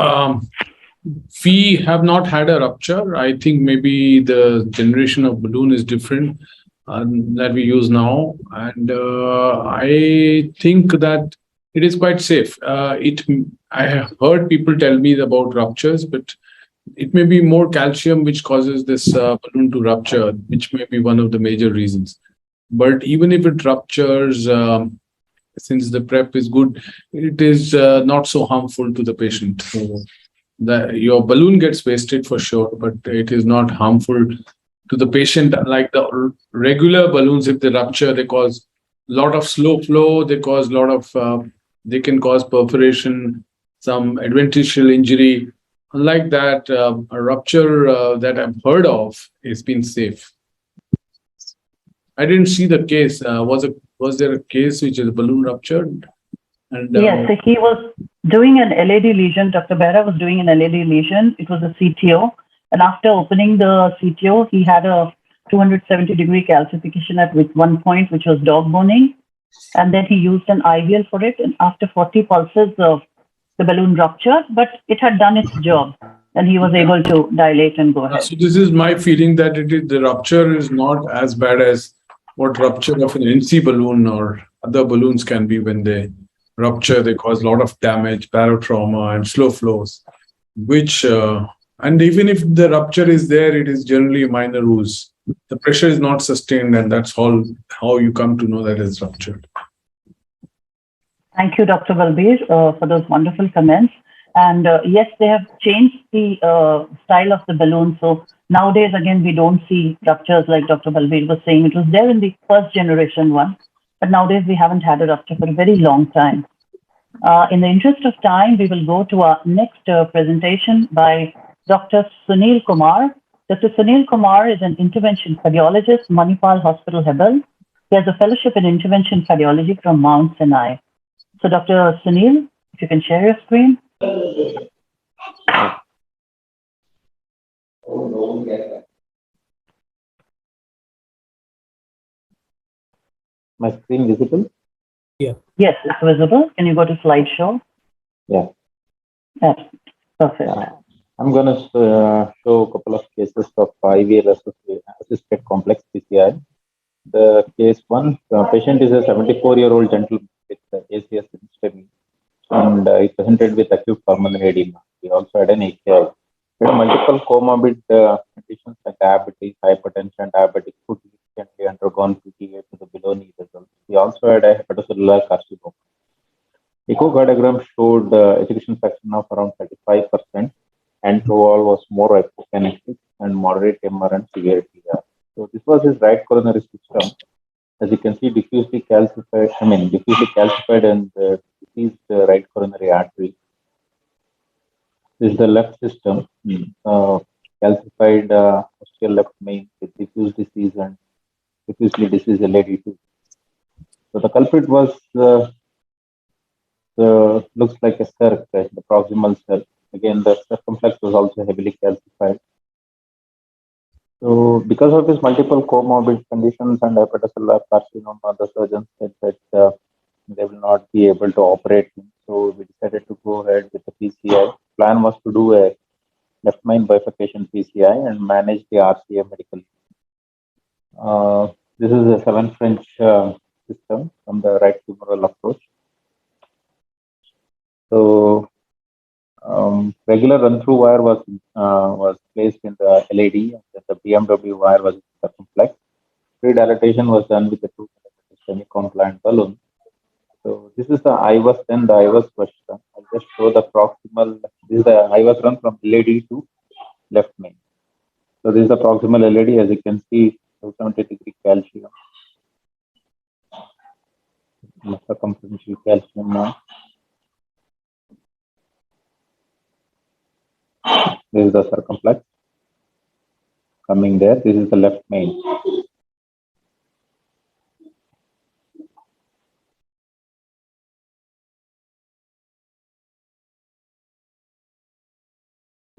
we have not had a rupture. I think maybe the generation of balloon is different that we use now. And I think that it is quite safe. I have heard people tell me about ruptures, but it may be more calcium which causes this balloon to rupture, which may be one of the major reasons. But even if it ruptures, since the prep is good, it is not so harmful to the patient. So your balloon gets wasted for sure, but it is not harmful to the patient. Like the regular balloons, if they rupture, they cause a lot of slow flow. They cause a lot of, they can cause perforation, some adventitial injury. Unlike that, a rupture that I've heard of has been safe. I didn't see the case. Was there a case which is a balloon ruptured? And yes, so he was doing an LAD lesion. Dr. Behra was doing an LAD lesion. It was a CTO. And after opening the CTO, he had a 270-degree calcification at one point, which was dog boning. And then he used an IVL for it. And after 40 pulses, the balloon ruptured, but it had done its job. And he was able to dilate and go ahead. So this is my feeling that the rupture is not as bad as what rupture of an NC balloon or other balloons can be. When they rupture, they cause a lot of damage, barotrauma, and slow flows, which, and even if the rupture is there, it is generally a minor ooze. The pressure is not sustained, and that's all how you come to know that it's ruptured. Thank you, Dr. Balbir, for those wonderful comments. And yes, they have changed the style of the balloon. So nowadays, again, we don't see ruptures like Dr. Balbir was saying. It was there in the first generation one, but nowadays we haven't had a rupture for a very long time. In the interest of time, we will go to our next presentation by Dr. Sunil Kumar. Dr. Sunil Kumar is an intervention cardiologist, Manipal Hospital, Hebel. He has a fellowship in intervention cardiology from Mount Sinai. So Dr. Sunil, if you can share your screen. My screen visible? Yeah. Yes, it's visible. Can you go to slideshow? Yeah. Yes, perfect. I'm going to show a couple of cases of IVL assisted complex PCI. The case one, the patient is a 74-year-old gentleman with ACS instability, and he presented with acute pulmonary edema. He also had an AKI. He had multiple comorbid conditions like diabetes, hypertension, diabetic foot, recently undergone PTA to the below knee results. He also had a hepatocellular carcinoma. Echocardiogram showed ejection fraction of around 35%, and overall was more hypokinetic and moderate MR and severe TR. So this was his right coronary system. As you can see, diffusely calcified and diseased right coronary artery. This is the left system, calcified ostial left main with diffuse disease and diffusely diseased LAD2. So the culprit was looks like a circ, the proximal circ. Again, the circumflex was also heavily calcified. So, because of his multiple comorbid conditions and hepatocellular carcinoma, the surgeons said that they will not be able to operate him. So, we decided to go ahead with the PCI. Plan was to do a left main bifurcation PCI and manage the RCA medically. This is a 7 French system from the right femoral approach. So, regular run-through wire was placed in the LAD, and then the BMW wire was in the circumflex. Pre-dilatation was done with the 2 mm semi-compliant balloon. So this is the IVUS, then the IVUS was done. I'll just show the proximal. This is the IVUS run from LAD to left main. So this is the proximal LED, as you can see, 270-degree calcium, circumferential calcium now. This is the circumflex coming there. This is the left main.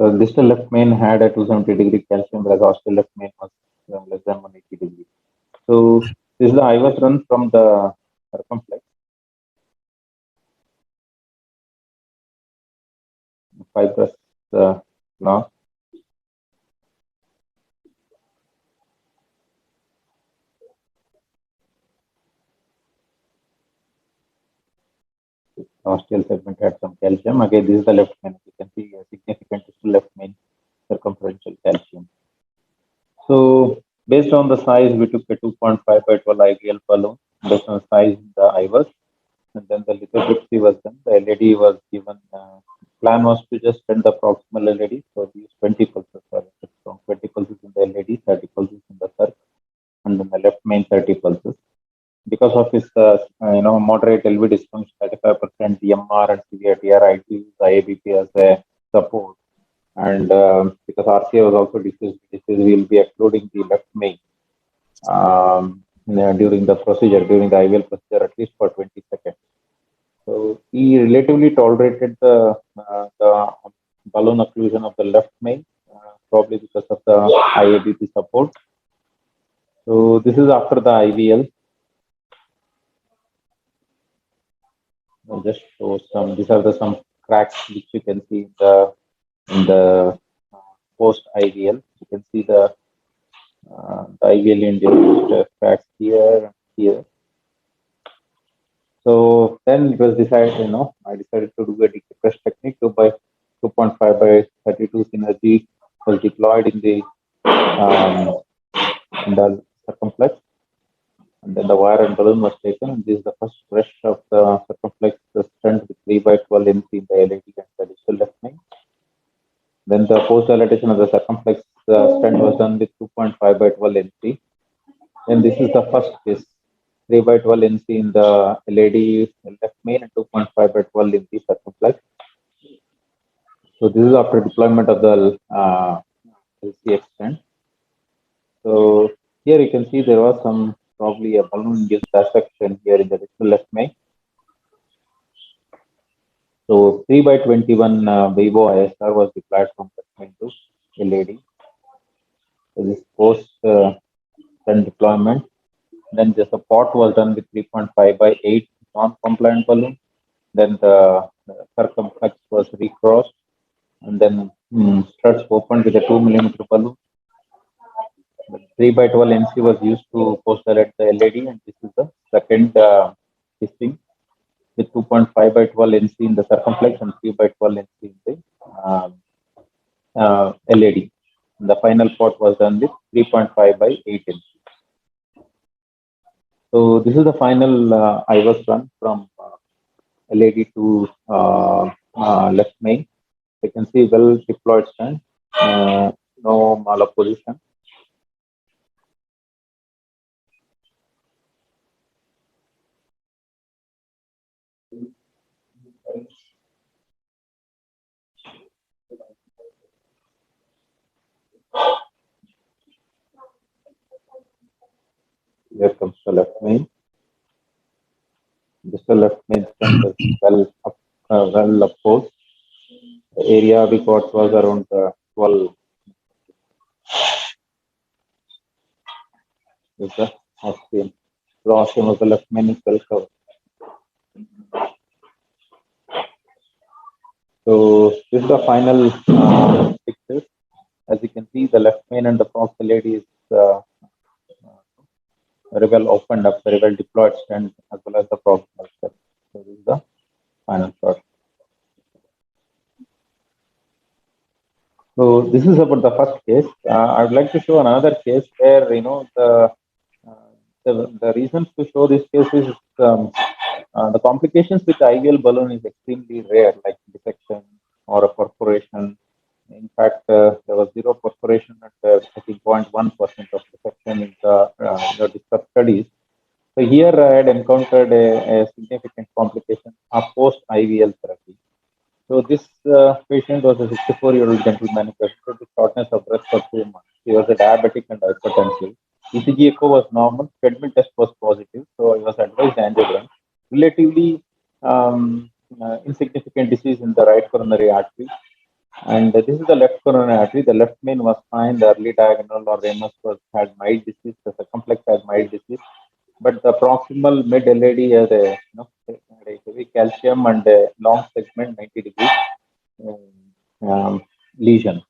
So distal left main had a 270-degree calcium, whereas ostal left main was less than 180 degrees. So this is the IVUS run from the circumflex. Fibrous block. Ostial segment had some calcium. Again, this is the left main. You can see a significant left main circumferential calcium. So based on the size, we took a 2.5 by 12 IVL balloon based on size in the IVUS, and then the lithotripsy was done. The LED was given. Plan was to just send the proximal LED. So these 20 pulses are 20 pulses in the LED, 30 pulses in the circ, and then the left main 30 pulses. Because of his moderate LV dysfunction, 35% MR and severe TR, IABP as a support. And because RCA was also decreased, we will be excluding the left main during the procedure, during the IVL procedure, at least for 20 seconds. So he relatively tolerated the balloon occlusion of the left main, probably because of the IABP support. So this is after the IVL. I'll just show some. These are some cracks which you can see in the post IVL. You can see the IVL induced cracks here and here. So then it was decided, I decided to do a decompress technique. 2.5 by 32 synergy was deployed in the circumflex, and then the wire and balloon was taken. And this is the first brush of the circumflex stent with 3 by 12 NC in the LED and the distal left main. Then the post dilatation of the circumflex stent was done with 2.5 by 12 NC. And this is the first case. 3 by 12 NC in the LED left main and 2.5 by 12 in the circumflex. So this is after deployment of the LC extent. So here you can see there was probably a balloon-induced dissection here in the distal left main. So 3 by 21 Vivo ISR was deployed from left main to LED. So this post deployment. Then just a pot was done with 3.5 by 8 non-compliant balloon. Then the circumflex was recrossed, and then struts opened with a 2 millimeter balloon. The 3 by 12 NC was used to post dilate the LED, and this is the second testing with 2.5 by 12 NC in the circumflex and 3 by 12 NC in the LED. And the final pot was done with 3.5 by 8 NC. So this is the final IVUS run from LED to left main. You can see well deployed stand, no malopposition. Here comes the left main. This is the left main stand is well opposed. The area we got was around 12. This is the ostium. The ostium of the left main is well covered. So this is the final picture. As you can see, the left main and the prox LED is very well opened up, very well deployed stand, as well as the proximal step. So this is the final shot. So this is about the first case. I would like to show another case where the reasons to show this case is the complications with the IVL balloon is extremely rare, like dissection or a perforation In fact, there was zero perforation at I think 0.1% of dissection in the disturbed studies. So here I had encountered a significant complication of post-IVL therapy. So this patient was a 64-year-old gentleman who presented with shortness of breath for 2 months. He was a diabetic and hypertensive. ECG echo was normal. Treadmill test was positive. So I was advised angiogram. Relatively insignificant disease in the right coronary artery. And this is the left coronary artery. The left main was fine. The early diagonal or ramus had mild disease. The circumflex had mild disease. But the proximal mid LAD had had a heavy calcium and a long segment 90 degrees lesion.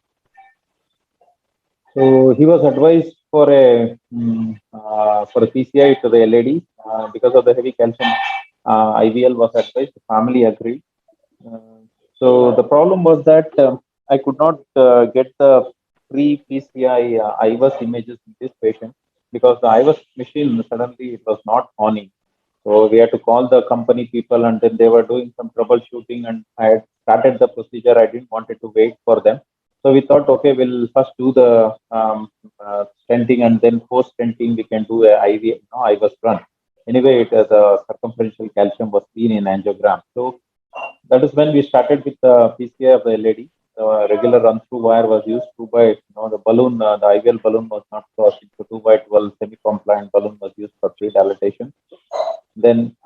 So he was advised for a PCI to the LAD because of the heavy calcium. IVL was advised. The family agreed. So the problem was that I could not get the pre-PCI IVUS images in this patient because the IVUS machine suddenly it was not on. So we had to call the company people, and then they were doing some troubleshooting, and I had started the procedure. I didn't wanted to wait for them. So we thought, okay, we'll first do the stenting, and then post stenting we can do a IVUS run. Anyway, the circumferential calcium was seen in angiogram. So that is when we started with the PCI of the LAD. The regular run-through wire was used. 2 by the balloon, the IVL balloon was not crossing. So 2 by 12 semi-compliant balloon was used for pre-dilatation. Then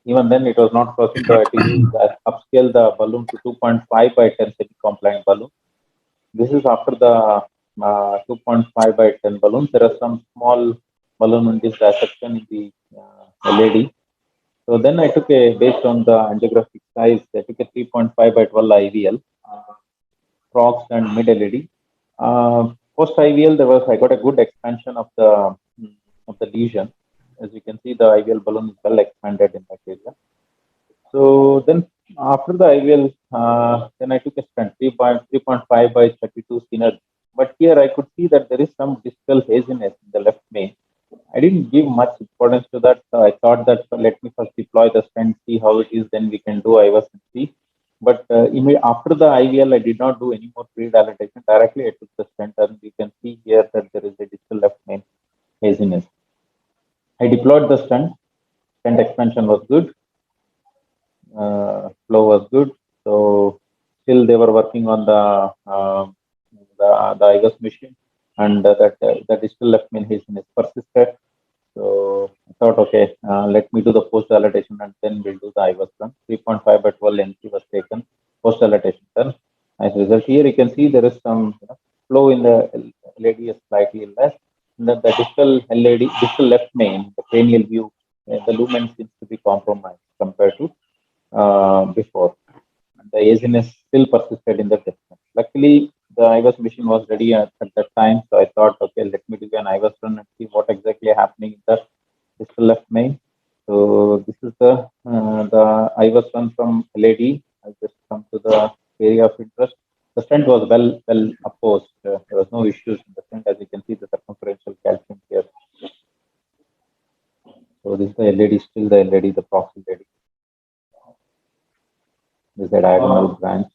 even then it was not crossing. So I had to use upscale the balloon to 2.5 by 10 semi-compliant balloon. This is after the 2.5 by 10 balloons. There are some small balloon in this dissection in the LAD. So then I took based on the angiographic size, I took a 3.5 by 12 IVL, prox and mid LED. Post IVL, I got a good expansion of the lesion. As you can see, the IVL balloon is well expanded in that area. So then after the IVL, then I took a stent 3.5 by 32 synergy. But here I could see that there is some distal haziness in the left main. I didn't give much importance to that. I thought that let me first deploy the stent, see how it is, then we can do IVUS and see. But after the IVL, I did not do any more pre-dilatation. Directly, I took the stent, and you can see here that there is a distal left main haziness. I deployed the stent. Stent expansion was good. Flow was good. So still they were working on the IVUS machine, and that distal left main haziness persisted. So I thought, okay, let me do the post dilatation, and then we'll do the IVUS run. 3.5 by 12 NC was taken post dilatation. Then, as a result, here you can see there is some flow in the LAD is slightly less. And then the distal left main, the cranial view, the lumen seems to be compromised compared to before. And the haziness still persisted in the distance. Luckily, the IVUS machine was ready at that time, so I thought, okay, let me do an IVUS run and see what exactly happening in the distal left main. So this is the IVUS run from LAD. I just come to the area of interest. The stent was well opposed. There was no issues in the stent, as you can see the circumferential calcium here. So this is the LAD, still the LAD, the proxy LAD. This is the diagonal branch.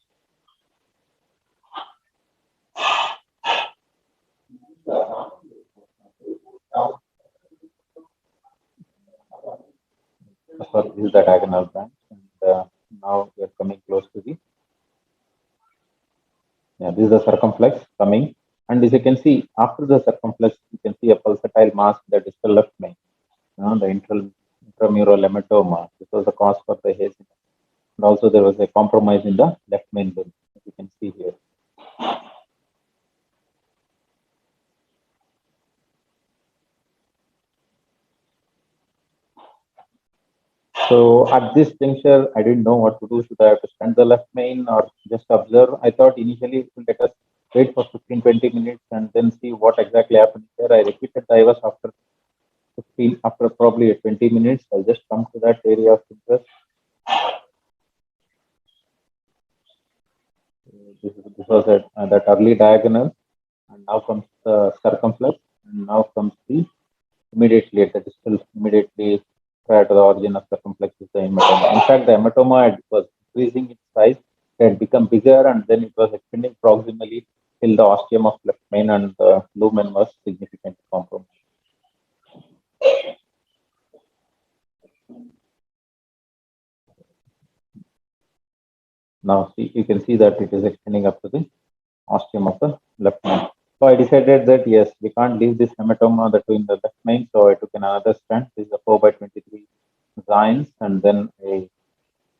Sorry, this is the diagonal branch, and now we are coming close to the. Yeah, this is the circumflex coming, and as you can see, after the circumflex, you can see a pulsatile mass that is the left main. The intramural hematoma. This was the cause for the haziness. And also there was a compromise in the left main limb, as you can see here. So at this juncture, I didn't know what to do. Should I have to stent the left main or just observe? I thought initially it will let us wait for 15-20 minutes and then see what exactly happened here. I repeated the IVUS after probably 20 minutes. I'll just come to that area of interest. This was that early diagonal, and now comes the circumflex, and now comes the immediately at the distal, immediately prior to the origin of circumflex is the hematoma. In fact, the hematoma was increasing its size had become bigger, and then it was extending proximally till the ostium of left main, and the lumen was significantly compromised. Now see, you can see that it is extending up to the ostium of the left main. So I decided that yes, we can't leave this hematoma between the left main. So I took another stent. This is a 4x23 Zions, and then I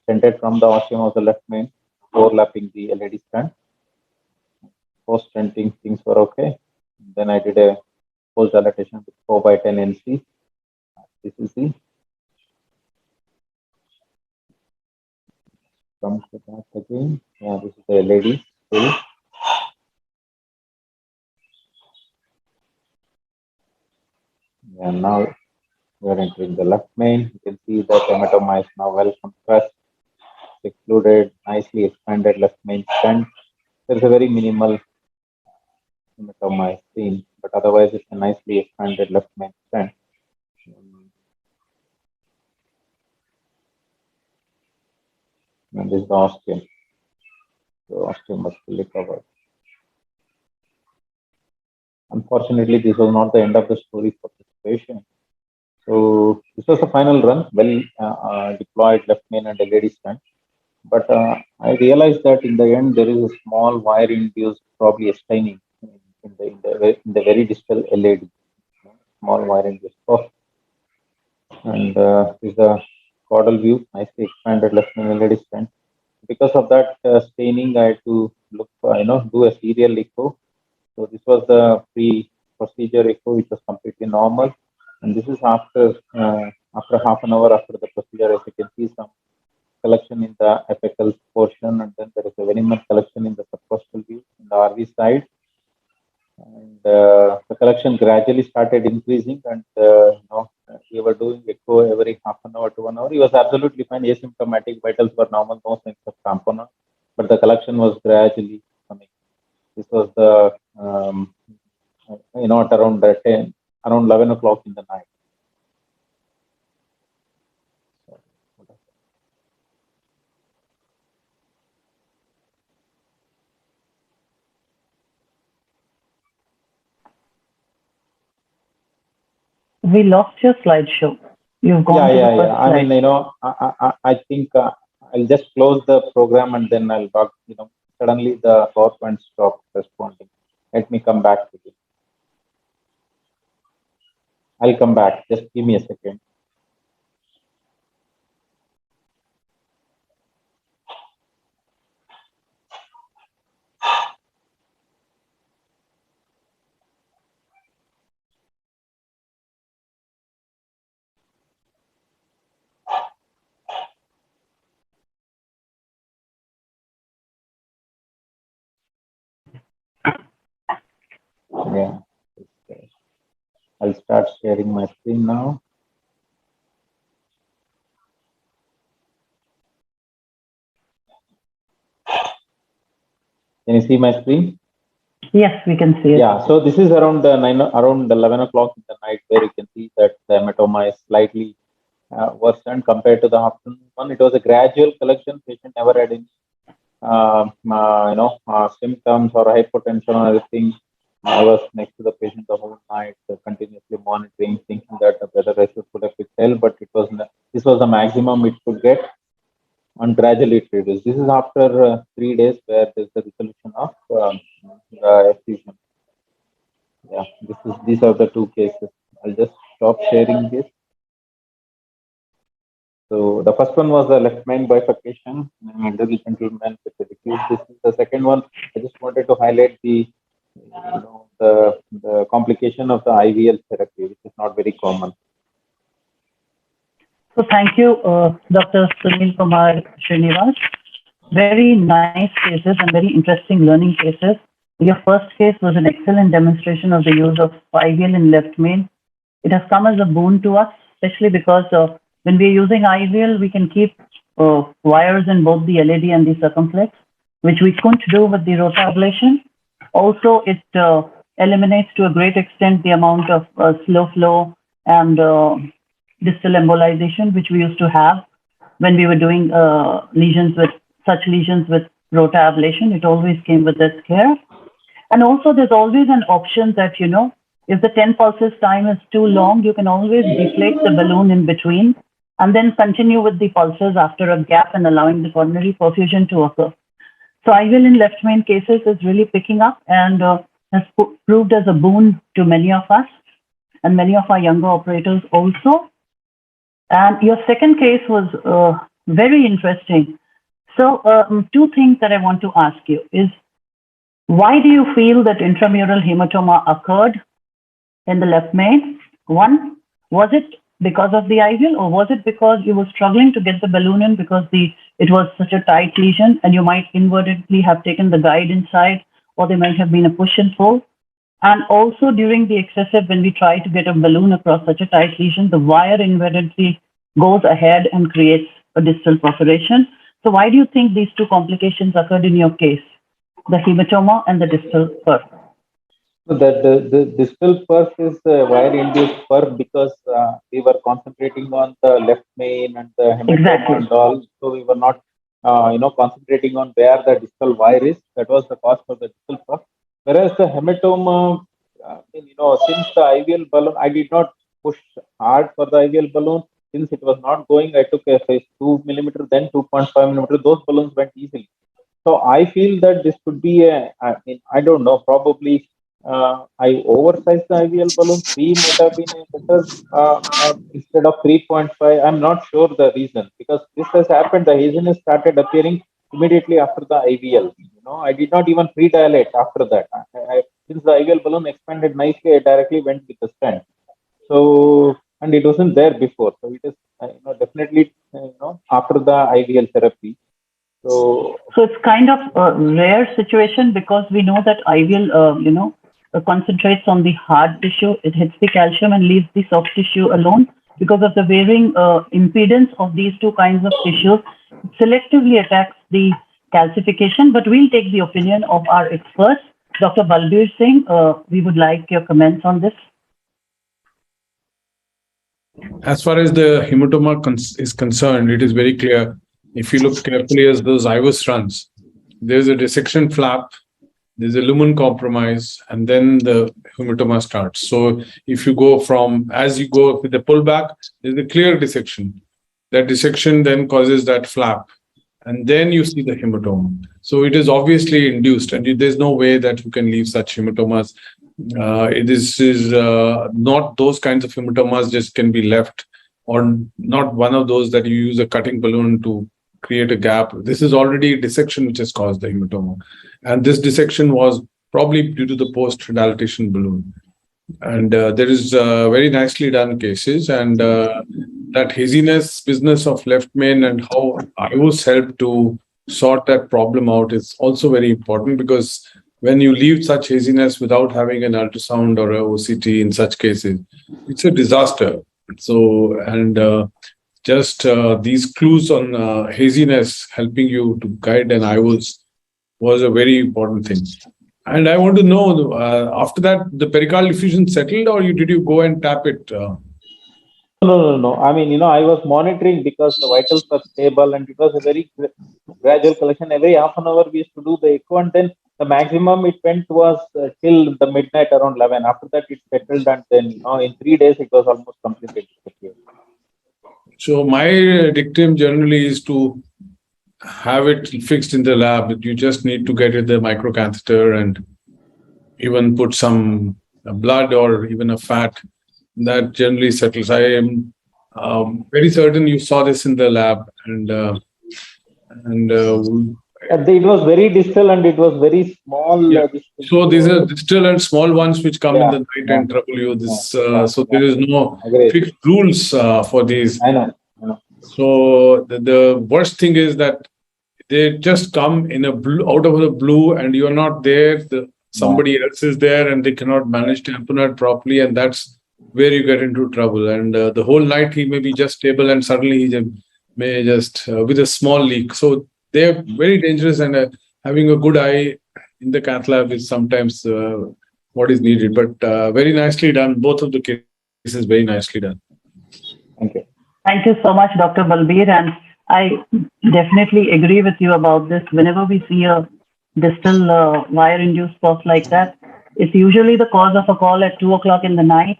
stented from the ostium of the left main, overlapping the LED stent. Post stenting, things were okay. Then I did a post dilatation with 4x10 NC. This is the come to that again. Yeah, this is the LED still. And now we are entering the left main. You can see that hematoma is now well compressed, excluded, nicely expanded left main stent. There's a very minimal hematoma is seen, but otherwise it's a nicely expanded left main stent. And this is the ostium. The ostium was fully covered. Unfortunately, this was not the end of the story for this patient. So this was the final run, well deployed left main and LED stent. But I realized that in the end there is a small wire-induced probably staining in the very distal LED, small wire-induced. And this is the caudal view, nicely expanded left main LED stent. Because of that staining, I had to look, do a serial echo. So this was the pre-procedure echo, which was completely normal. And this is after half an hour after the procedure, as you can see some collection in the apical portion, and then there is a very much collection in the subcostal view in the RV side. And the collection gradually started increasing, and we were doing echo every half an hour to 1 hour. He was absolutely fine, asymptomatic, vitals were normal, no signs of tamponade, but the collection was gradually coming. This was the at around 11 o'clock in the night. We lost your slideshow. You've gone to the first slide. I mean, I think I'll just close the program and then I'll talk. Suddenly the PowerPoint stopped responding. Let me come back to it. I'll come back. Just give me a second. Yeah. I'll start sharing my screen now. Can you see my screen? Yes, we can see it. Yeah, so this is around 11 o'clock in the night, where you can see that the hematoma is slightly worsened compared to the afternoon one. It was a gradual collection. Patient never had any symptoms or hypotension or anything. I was next to the patient the whole night, continuously monitoring, thinking that the better result could have tell, but this was the maximum it could get, and gradually it reduced. This is after 3 days where there's the resolution of the effusion. Yeah, these are the two cases. I'll just stop sharing this. So the first one was the left main bifurcation, elderly gentleman with the diffuse. This is the second one. I just wanted to highlight the complication of the IVL therapy, which is not very common. So thank you, Dr. Sunil Kumar Srinivas. Very nice cases and very interesting learning cases. Your first case was an excellent demonstration of the use of IVL in left main. It has come as a boon to us, especially because when we're using IVL, we can keep wires in both the LED and the circumflex, which we couldn't do with the rotablation. Also, it eliminates to a great extent the amount of slow flow and distal embolization, which we used to have when we were doing lesions with rota ablation. It always came with that scare. And also, there's always an option that, if the 10 pulses time is too long, you can always deflate the balloon in between and then continue with the pulses after a gap and allowing the coronary perfusion to occur. So IVL in left main cases is really picking up and has proved as a boon to many of us and many of our younger operators also. And your second case was very interesting. So two things that I want to ask you is, why do you feel that intramural hematoma occurred in the left main? One, was it because of the IVL, or was it because you were struggling to get the balloon in because it was such a tight lesion and you might inadvertently have taken the guide inside, or there might have been a push and pull? And also during the excessive, when we try to get a balloon across such a tight lesion, the wire inadvertently goes ahead and creates a distal perforation. So why do you think these two complications occurred in your case, the hematoma and the distal perf? So the distal perf is wire-induced perf because we were concentrating on the left main and the hematoma and all. So we were not, concentrating on where the distal wire is. That was the cause for the distal perf. Whereas the hematoma, since the IVL balloon, I did not push hard for the IVL balloon. Since it was not going, I took a 2 millimeter, then 2.5 millimeter. Those balloons went easily. So I feel that this could be I don't know, probably I oversized the IVL balloon. 3 might have been better instead of 3.5. I'm not sure the reason, because this has happened. The haziness started appearing immediately after the IVL. I did not even pre-dilate after that. Since the IVL balloon expanded nicely, I directly went with the stent. So, and it wasn't there before. So it is definitely after the IVL therapy. So it's kind of a rare situation because we know that IVL, concentrates on the hard tissue. It hits the calcium and leaves the soft tissue alone. Because of the varying impedance of these two kinds of tissues, it selectively attacks the calcification. But we'll take the opinion of our experts. Dr. Balbir Singh, we would like your comments on this. As far as the hematoma is concerned, it is very clear. If you look carefully at those IVUS runs, there's a dissection flap, there's a lumen compromise, and then the hematoma starts. So if you go as you go with the pullback, there's a clear dissection. That dissection then causes that flap, and then you see the hematoma. So it is obviously induced, and there's no way that you can leave such hematomas. This is not those kinds of hematomas just can be left, or not one of those that you use a cutting balloon to create a gap. This is already a dissection which has caused the hematoma. And this dissection was probably due to the post-dilatation balloon. And there is very nicely done cases. And that haziness business of left main and how IVUS helped to sort that problem out is also very important, because when you leave such haziness without having an ultrasound or a OCT in such cases, it's a disaster. So, and just these clues on haziness helping you to guide an IVUS was a very important thing. And I want to know, after that, the pericardial effusion settled, or did you go and tap it? No. I mean, I was monitoring because the vitals were stable and it was a very gradual collection. Every half an hour we used to do the echo, and then the maximum it went was till the midnight around 11. After that, it settled, and then in 3 days it was almost completely disappeared. So my dictum generally is to have it fixed in the lab. You just need to get it the microcatheter and even put some blood or even a fat. That generally settles. I am very certain you saw this in the lab, and it was very distal and it was very small. Yeah. So these are distal and small ones which come in the night and trouble you. So there is no fixed rules for these. I know. So the worst thing is that they just come in out of the blue, and you're not there. Somebody else is there, and they cannot manage tamponade properly, and that's where you get into trouble. And the whole night he may be just stable, and suddenly he may just with a small leak. So they're very dangerous, and having a good eye in the cath lab is sometimes what is needed. But very nicely done. Both of the cases very nicely done. Thank you. Thank you so much, Dr. Balbir. And I definitely agree with you about this. Whenever we see a distal wire-induced cough like that, it's usually the cause of a call at 2 o'clock in the night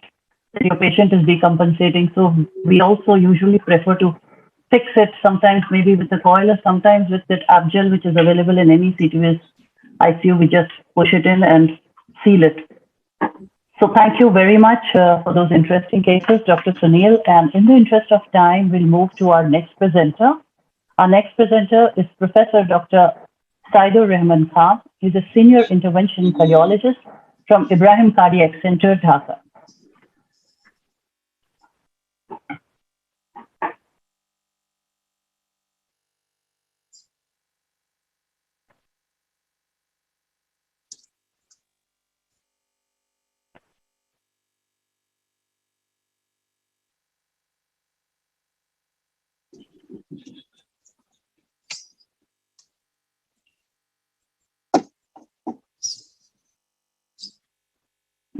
that your patient is decompensating. So we also usually prefer to fix it, sometimes maybe with a coil or sometimes with that Abgel, which is available in any CTS ICU. We just push it in and seal it. So thank you very much for those interesting cases, Dr. Sunil. And in the interest of time, we'll move to our next presenter. Our next presenter is Professor Dr. Saidur Rahman Khan. He's a senior intervention cardiologist from Ibrahim Cardiac Center, Dhaka.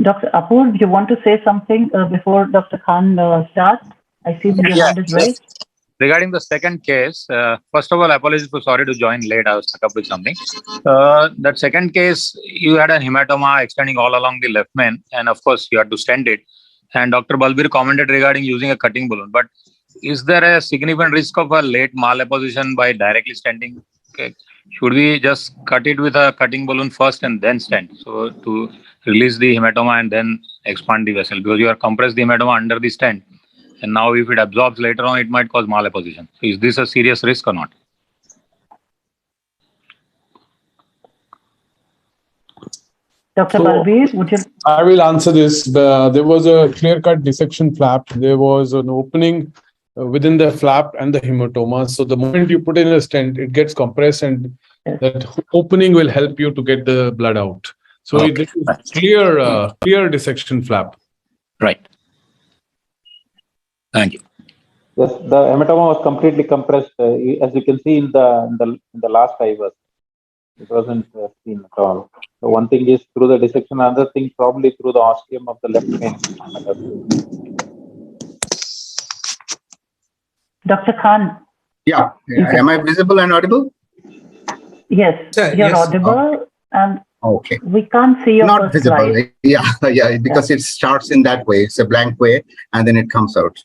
Dr. Apoor, you want to say something before Dr. Khan starts? I see that your hand is raised. Regarding the second case, first of all, apologies for sorry to join late. I was stuck up with something. That second case, you had a hematoma extending all along the left main, and of course, you had to stent it. And Dr. Balbir commented regarding using a cutting balloon. But is there a significant risk of a late malapposition by directly stenting? Okay. Should we just cut it with a cutting balloon first and then stent? So to release the hematoma and then expand the vessel, because you are compressed the hematoma under the stent. And now if it absorbs later on, it might cause malapposition. So is this a serious risk or not? Dr. Balbir, would you? I will answer this. There was a clear-cut dissection flap. There was an opening within the flap and the hematoma. So the moment you put in a stent, it gets compressed and that opening will help you to get the blood out. So Okay. this is clear dissection flap. Right. Thank you. Yes, the hematoma was completely compressed, as you can see in the last fibers. It wasn't seen at all. So one thing is through the dissection, another thing probably through the ostium of the left main. Dr. Khan. Yeah. Am I visible and audible? Yes, Sir, you're yes. audible and Okay. we can't see your Not first visible. slide. Yeah, because it starts in that way. It's a blank way, and then it comes out.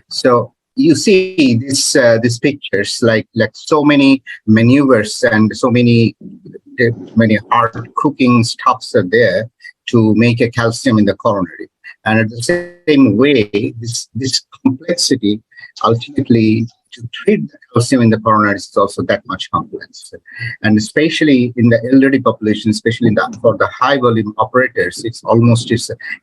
So you see these pictures, like so many maneuvers and so many hard cooking stuffs are there to make a calcium in the coronary. And at the same way, this complexity ultimately to treat the calcium in the coronary is also that much complex. And especially in the elderly population, especially for the high volume operators, it's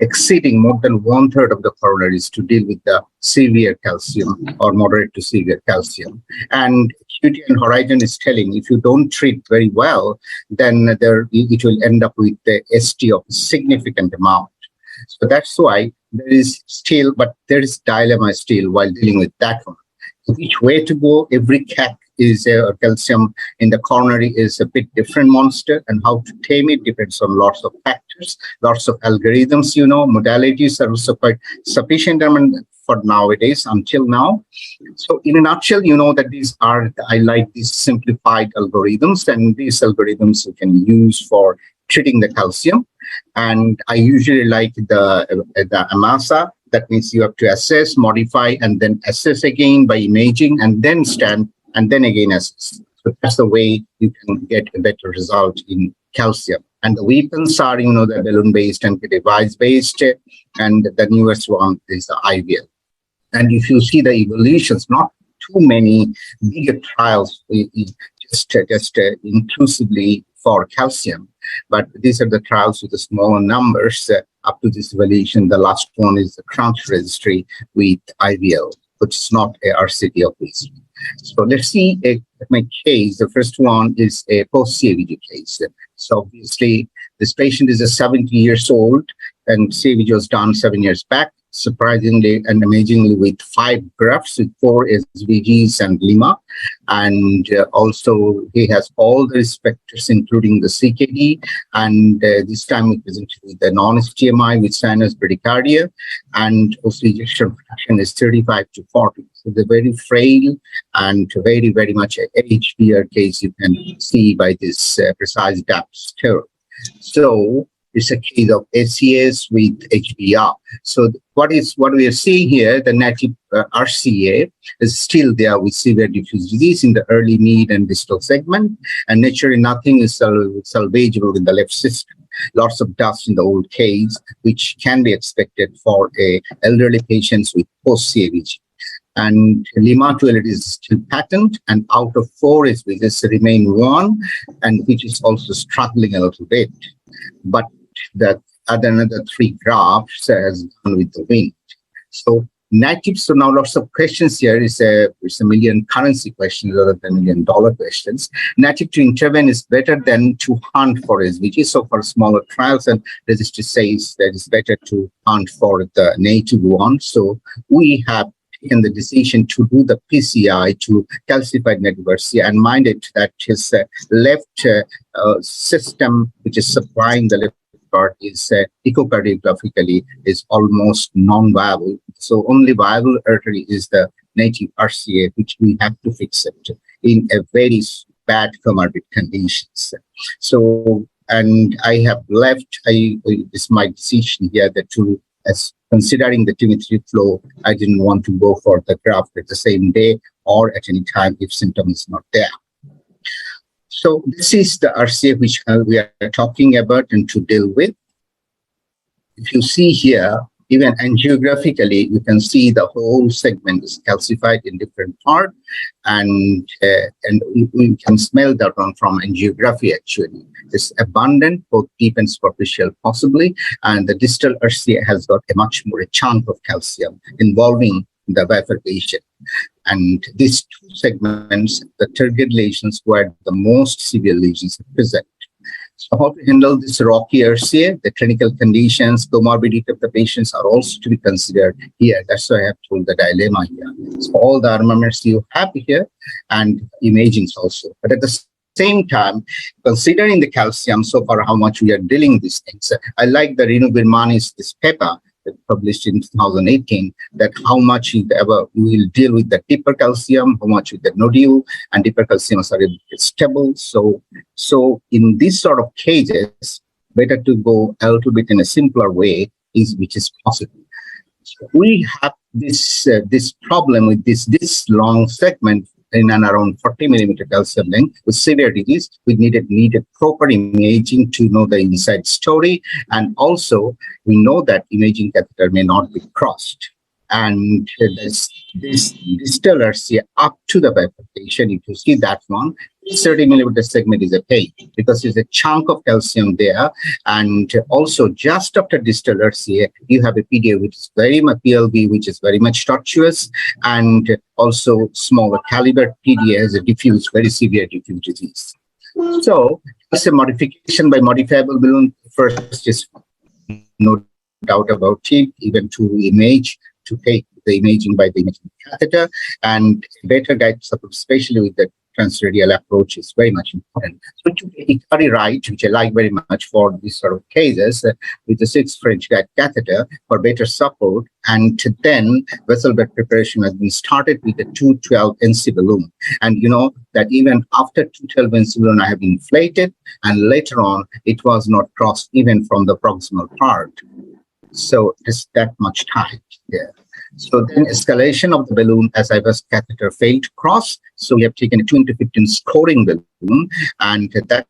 exceeding more than 1/3 of the coronaries to deal with the severe calcium or moderate to severe calcium. And QT and Horizon is telling if you don't treat very well, then it will end up with the ST of a significant amount. So that's why there is dilemma still while dealing with that one. Which way to go? Every cat is calcium in the coronary is a bit different monster, and how to tame it depends on lots of factors, lots of algorithms. Modalities are also quite sufficient for nowadays until now. So in a nutshell, that I like these simplified algorithms, and these algorithms you can use for treating the calcium. And I usually like the AMASA. That means you have to assess, modify, and then assess again by imaging, and then stent, and then again assess. So that's the way you can get a better result in calcium. And the weapons are, the balloon-based and device-based, and the newest one is the IVL. And if you see the evolutions, not too many bigger trials, just inclusively for calcium, but these are the trials with the smaller numbers up to this evaluation. The last one is the crunch registry with IVL, which is not a RCT obviously. So let's see my case. The first one is a post-CAVG case. So obviously this patient is 70 years old and CAVG was done 7 years back. surprisingly and amazingly, with 5 grafts with 4 SVGs and Lima. And also he has all the respectors, including the CKD. And this time we presented with the non-STMI with sinus bradycardia, and also ejection fraction is 35 to 40. So they're very frail and very, very much a HBR case you can see by this precise depth stir. So it's a case of ACS with HBR. So what we are seeing here, the native RCA is still there with severe diffuse disease in the early, mid, and distal segment, and naturally nothing is salvageable in the left system. Lots of dust in the old case, which can be expected for elderly patients with post-CABG. And Lima 12 is still patent, and out of 4 SVGs remain 1, and which is also struggling a little bit. But that another 3 grafts has gone with the wind. So native. So now lots of questions here. It's a million currency questions rather than $1 million questions. Native to intervene is better than to hunt for SVG. So for smaller trials, and registry says that it's better to hunt for the native one. So we have taken the decision to do the PCI to calcified network RCA, and minded that his left system, which is supplying the left part, is echocardiographically is almost non-viable. So only viable artery is the native RCA, which we have to fix it in a very bad comorbid conditions. So, and I have left, it's my decision here that to, as considering the telemetry flow, I didn't want to go for the graft at the same day or at any time if symptom is not there. So this is the RCA which we are talking about and to deal with. If you see here, even angiographically, you can see the whole segment is calcified in different parts, and we can smell that one from angiography actually. It's abundant, both deep and superficial possibly, and the distal RCA has got a much more a chunk of calcium involving the bifurcation. And these 2 segments, the target lesions where the most severe lesions are present. So how to handle this rocky RCA? The clinical conditions, comorbidity of the patients are also to be considered here. That's why I have told the dilemma here. So all the armaments you have here and imagings also. But at the same time, considering the calcium, so far how much we are dealing with these things. I like the Renu Birmani's this paper published in 2018, that how much we will deal with the deeper calcium, how much with the nodule, and deeper calcium are stable. So in these sort of cases, better to go a little bit in a simpler way, which is possible. So we have this problem with this long segment in and around 40 millimeter calcium length with severe disease. We needed proper imaging to know the inside story, and also we know that imaging catheter may not be crossed. And this distal RCA up to the bifurcation, if you see that one, 30 millimeter segment is a pain because there's a chunk of calcium there. And also just after distal RCA, you have a PDA which is very much PLV, which is very much tortuous, and also smaller caliber PDA has a diffuse, very severe diffuse disease. So it's a modification by modifiable balloon. First is no doubt about it, even to image, to take the imaging by the imaging catheter, and better guide support, especially with the transradial approach, is very much important. So to get Ikari right, which I like very much for these sort of cases, with the 6 French guide catheter for better support, and then vessel bed preparation has been started with the 212 NC balloon. And you know that even after 212 NC balloon, I have inflated, and later on it was not crossed even from the proximal part. So it's that much tight there. So then escalation of the balloon as IVUS catheter failed to cross. So we have taken a 2x15 scoring balloon, and that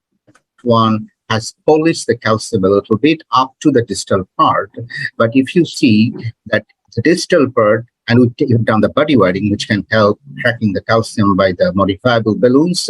one has polished the calcium a little bit up to the distal part. But if you see that the distal part, and we take down the body wiring, which can help tracking the calcium by the modifiable balloons,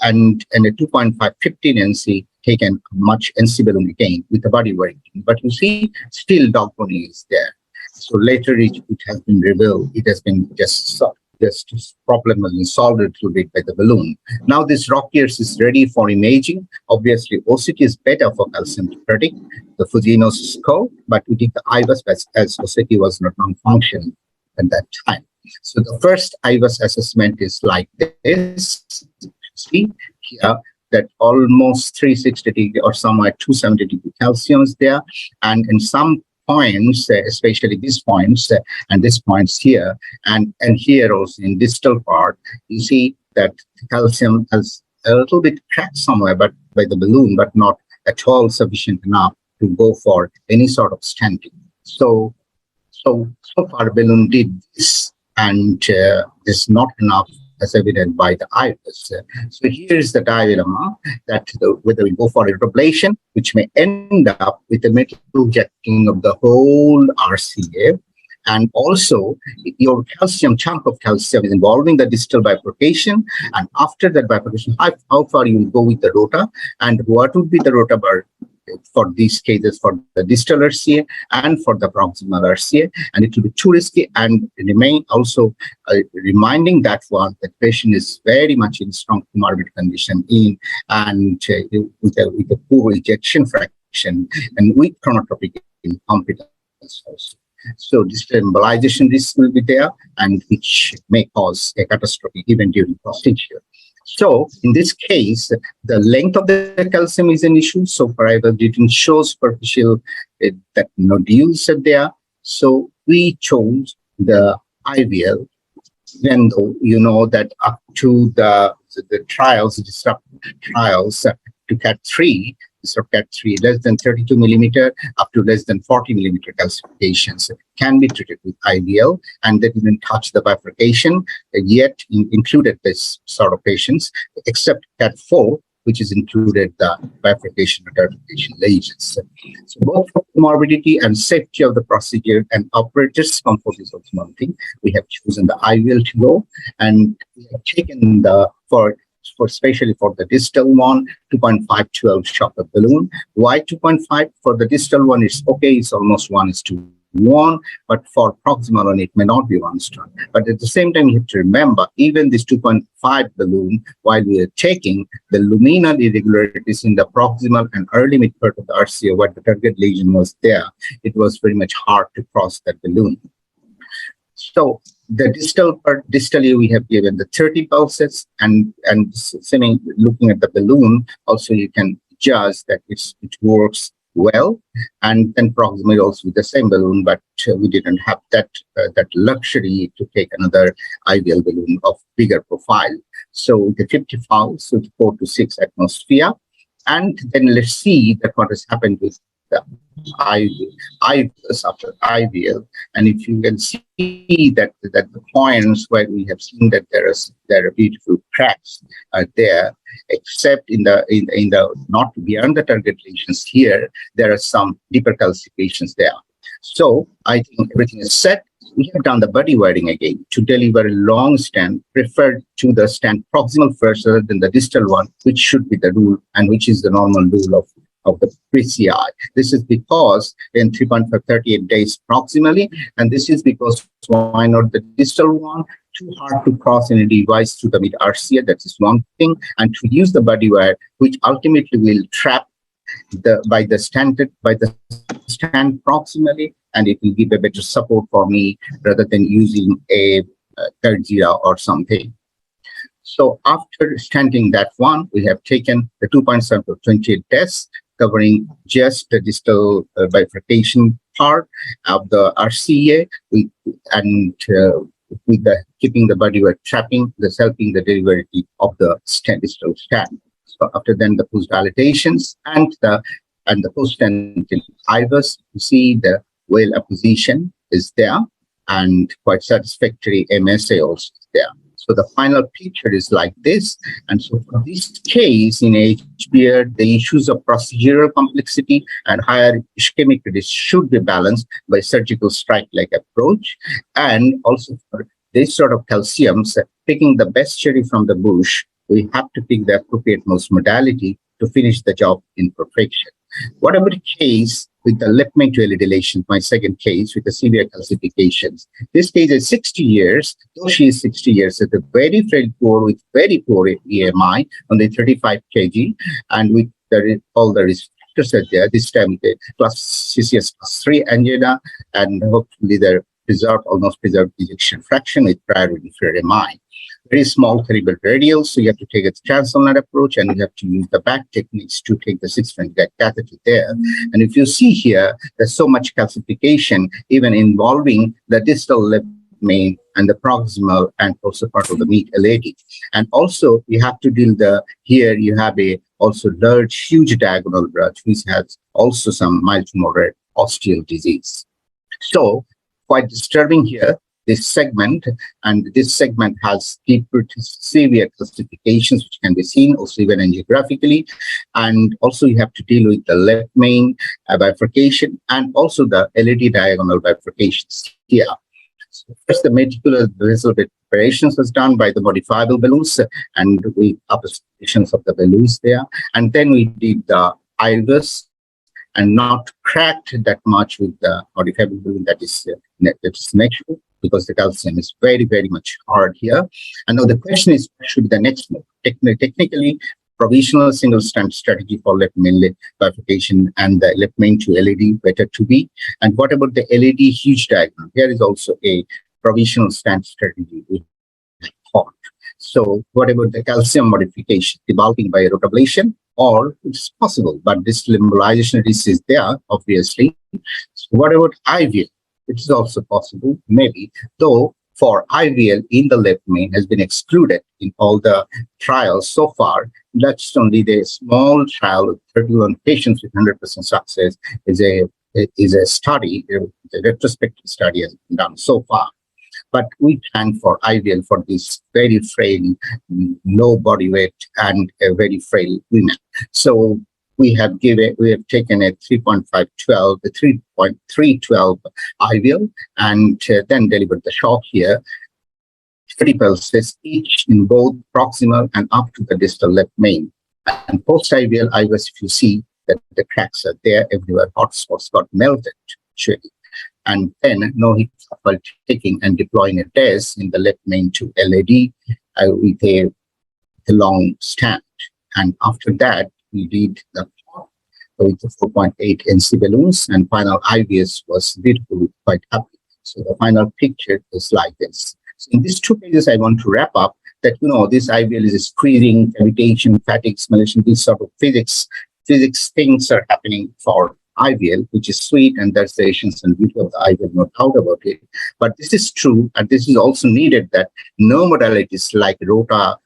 and a 2.5 15 NC taken much NC balloon again with the body wiring. But you see, still dog bony is there. So later it has been revealed, it has been just this problem has been solved a little bit by the balloon. Now this rock ears is ready for imaging. Obviously, OCT is better for calcium to predict the Fujino's score, but we did the IVUS as OCT was not non-functioning at that time. So the first IVUS assessment is like this. See here that almost 360 degree or somewhere 270 degree calcium is there, and in some points, especially these points and these points here, and here also in distal part, you see that calcium has a little bit cracked somewhere, but by the balloon, but not at all sufficient enough to go for any sort of stenting. So far balloon did this, and this is not enough as evident by the IVUS. So here is the dilemma that whether we go for ablation, which may end up with the metal jetting of the whole RCA, and also your calcium, chunk of calcium is involving the distal bifurcation, and after that bifurcation, how far you will go with the rota, and what would be the rota bar for these cases for the distal RCA and for the proximal RCA, and it will be too risky, and remain also reminding that one that patient is very much in strong comorbid condition and with a poor ejection fraction and with chronotropic incompetence also. So distal embolization risk will be there, and which may cause a catastrophic event during procedure. So in this case, the length of the calcium is an issue. So far, I didn't show superficial that nodules are there. So we chose the IVL, even though you know that up to the trials, disruptive trials to CAT3, CAT3 less than 32 millimeter up to less than 40 millimeter calcifications can be treated with IVL, and they didn't touch the bifurcation yet included this sort of patients, except CAT4, which is included the bifurcation and derivation lesions. So both for morbidity and safety of the procedure and operator's comfort is also one thing. We have chosen the IVL to go, and we have taken the for especially for the distal one, 2.512 shock of balloon. Why 2.5? For the distal one, it's okay, it's almost 1:1, but for proximal one, it may not be 1:1. But at the same time, you have to remember, even this 2.5 balloon, while we are taking the luminal irregularities in the proximal and early mid part of the RCA, where the target lesion was there, it was very much hard to cross that balloon. So the distal part, distally, we have given the 30 pulses, and looking at the balloon, also you can judge that it works well, and then proximally also with the same balloon, but we didn't have that luxury to take another IVL balloon of bigger profile. So the 50 fouls with 4 to 6 atmosphere, and then let's see that what has happened with the IVS after IVL, and if you can see that the points where we have seen that there are beautiful cracks there, except in the not beyond the target lesions here, there are some deeper calcifications there. So I think everything is set. We have done the body wiring again to deliver a long stand, preferred to the stand proximal first rather than the distal one, which should be the rule and which is the normal rule of the PCI. This is because in 3.538 days proximally, and this is because why not the distal one? Too hard to cross any device through the mid RCA. That is one thing, and to use the body wire, which ultimately will trap by the stand proximally, and it will give a better support for me rather than using a third zero or something. So after stenting that one, we have taken the 2.7 to 28 tests, covering just the distal bifurcation part of the RCA, with the keeping the body wire trapping, thus helping the delivery of the distal stand. So after then the post dilatations and the post stenting IVUS, you see the well apposition is there, and quite satisfactory MSA also is there. So the final picture is like this. And so for this case in HBR, the issues of procedural complexity and higher ischemic risk should be balanced by surgical strike-like approach. And also for this sort of calciums, picking the best cherry from the bush, we have to pick the appropriate most modality to finish the job in perfection. Whatever the case, with the left main to LED lesion, my second case with the severe calcifications. This case is 60 years, though she is 60 years, at a very, very poor, with very poor EMI, only 35 kg, and with all the risk factors are there. This time with the CCS plus 3 angina, and hopefully the almost preserved ejection fraction with prior inferior MI. Very small cerebral radial, so you have to take a transluminal approach, and you have to use the back techniques to take the 620 catheter there. And if you see here, there's so much calcification, even involving the distal left main and the proximal and also part of the mid LAD. And also you have to deal here you have a also large, huge diagonal branch, which has also some mild to moderate osteal disease. So quite disturbing here, this segment, and this segment has severe calcifications, which can be seen also even angiographically. And also you have to deal with the left main bifurcation and also the LED diagonal bifurcations here. So first, the meticulous vessel preparations was done by the modifiable balloons and with applications of the balloons there. And then we did the IVUS and not cracked that much with the modifiable balloon that is natural, because the calcium is very, very much hard here. And now the question is, what should be the next move? Technically, provisional single strand strategy for left main bifurcation and the left main to LED better to be. And what about the LED huge diagonal? Here is also a provisional stand strategy with hot. So what about the calcium modification, debulking by rotablation? Or it's possible, but this embolization risk is there, obviously. So what about IVL? It is also possible, maybe, though for IVL in the left main has been excluded in all the trials so far. That's only the small trial of 31 patients with 100% success is a study, a retrospective study has been done so far. But we plan for IVL for this very frail, low body weight and a very frail women. So we have taken a 3.512, the 3.312 IVL, and then delivered the shock here. 30 pulses each in both proximal and up to the distal left main. And post IVL IVUS, if you see that the cracks are there everywhere, hotspots got melted, actually. And then no heat while taking and deploying a test in the left main to LED with a long stand. And after that, we did the with the 4.8 NC balloons, and final IVS was beautiful, quite happy. So the final picture is like this. So in these 2 pages, I want to wrap up that, this IVL is squeezing, cavitation, fatigue, simulation, these sort of physics things are happening for IVL, which is sweet, and that's the essence and beauty of the IVL, no doubt about it. But this is true, and this is also needed that no modalities like rota,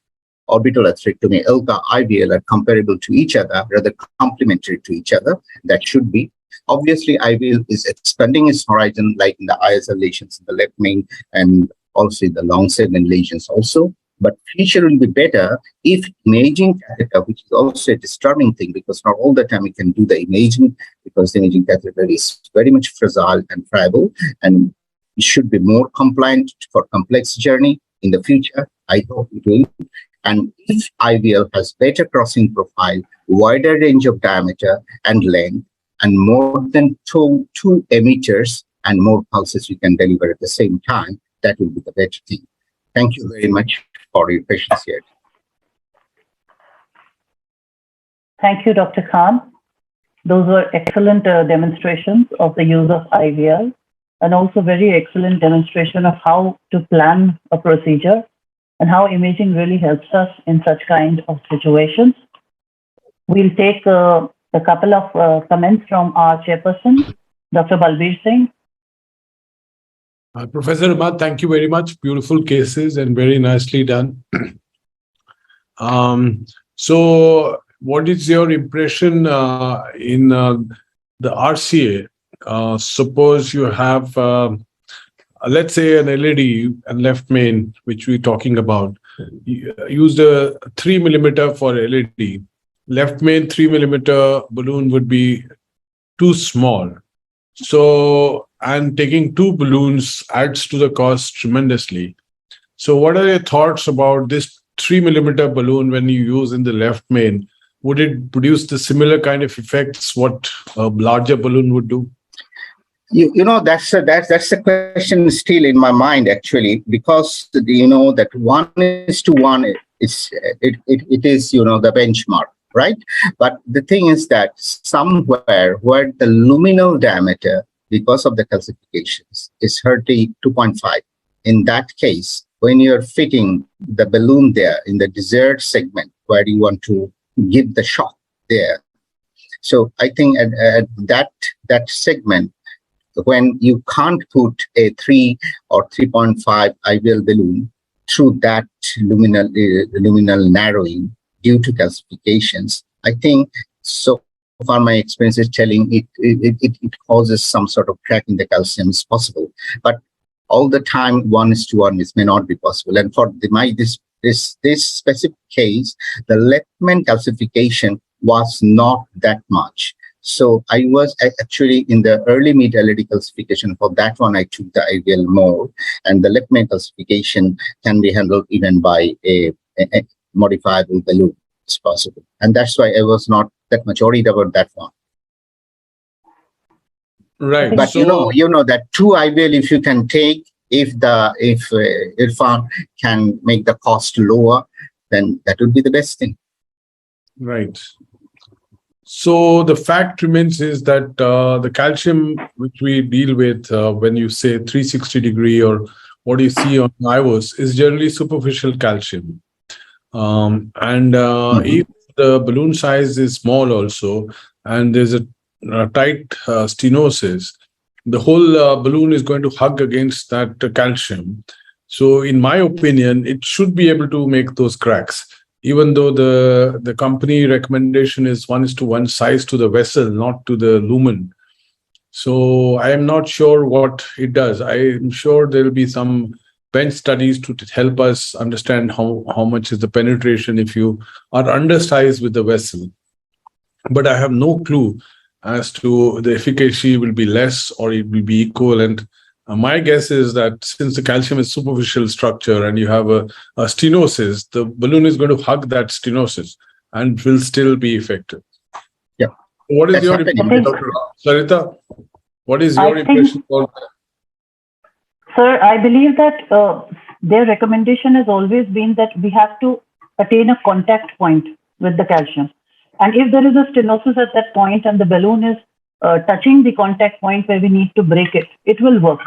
orbital atherectomy, ELCA, IVL are comparable to each other, rather complementary to each other. That should be. Obviously, IVL is expanding its horizon, like in the ISL lesions in the left main and also in the long segment lesions also. But future will be better if imaging catheter, which is also a disturbing thing, because not all the time we can do the imaging, because the imaging catheter is very much fragile and friable, and it should be more compliant for complex journey in the future. I hope it will. And if IVL has better crossing profile, wider range of diameter and length, and more than two emitters and more pulses you can deliver at the same time, that will be the better thing. Thank you very much for your patience here. Thank you, Dr. Khan. Those were excellent demonstrations of the use of IVL, and also very excellent demonstration of how to plan a procedure and how imaging really helps us in such kind of situations. We'll take a couple of comments from our chairperson, Dr. Balbir Singh. Professor Ahmad, thank you very much. Beautiful cases and very nicely done. So what is your impression in the RCA? Suppose you have, let's say, an LED and left main, which we're talking about. Used a 3 millimeter for LED. Left main 3 millimeter balloon would be too small. So, and taking 2 balloons adds to the cost tremendously. So what are your thoughts about this 3 millimeter balloon when you use in the left main would it produce the similar kind of effects what a larger balloon would do? That's the question still in my mind, actually, because that 1:1 it is the benchmark, right? But the thing is that somewhere where the luminal diameter, because of the calcifications, is 32.5, in that case, when you're fitting the balloon there in the desired segment where you want to give the shock there, so I think at that segment, when you can't put a 3 or 3.5 IVL balloon through that luminal narrowing due to calcifications, I think so far my experience is telling it causes some sort of crack in the calcium is possible. But all the time 1:1 this may not be possible. And for this specific case, the Lehman calcification was not that much. So I was actually in the early mid LED calcification. For that one, I took the IVL mode, and the Lehman calcification can be handled even by a modifiable balloon. It's possible, and that's why I was not that much worried about that one. Right. But so, you know that true IVL, if you can take, if Irfan can make the cost lower, then that would be the best thing. right. So the fact remains is that the calcium which we deal with when you say 360-degree or what you see on IVOS is generally superficial calcium. And if the balloon size is small also, and there's a tight stenosis, the whole balloon is going to hug against that calcium. So in my opinion, it should be able to make those cracks, even though the company recommendation is 1:1 size to the vessel, not to the lumen. So I am not sure what it does. I'm sure there will be some bench studies to help us understand how much is the penetration if you are undersized with the vessel. But I have no clue as to the efficacy will be less or it will be equivalent. My guess is that since the calcium is superficial structure and you have a stenosis, the balloon is going to hug that stenosis and will still be effective. Yeah. What is your impression, Dr. Sarita? What is your impression? Sir, I believe that their recommendation has always been that we have to attain a contact point with the calcium. And if there is a stenosis at that point and the balloon is touching the contact point where we need to break it, it will work.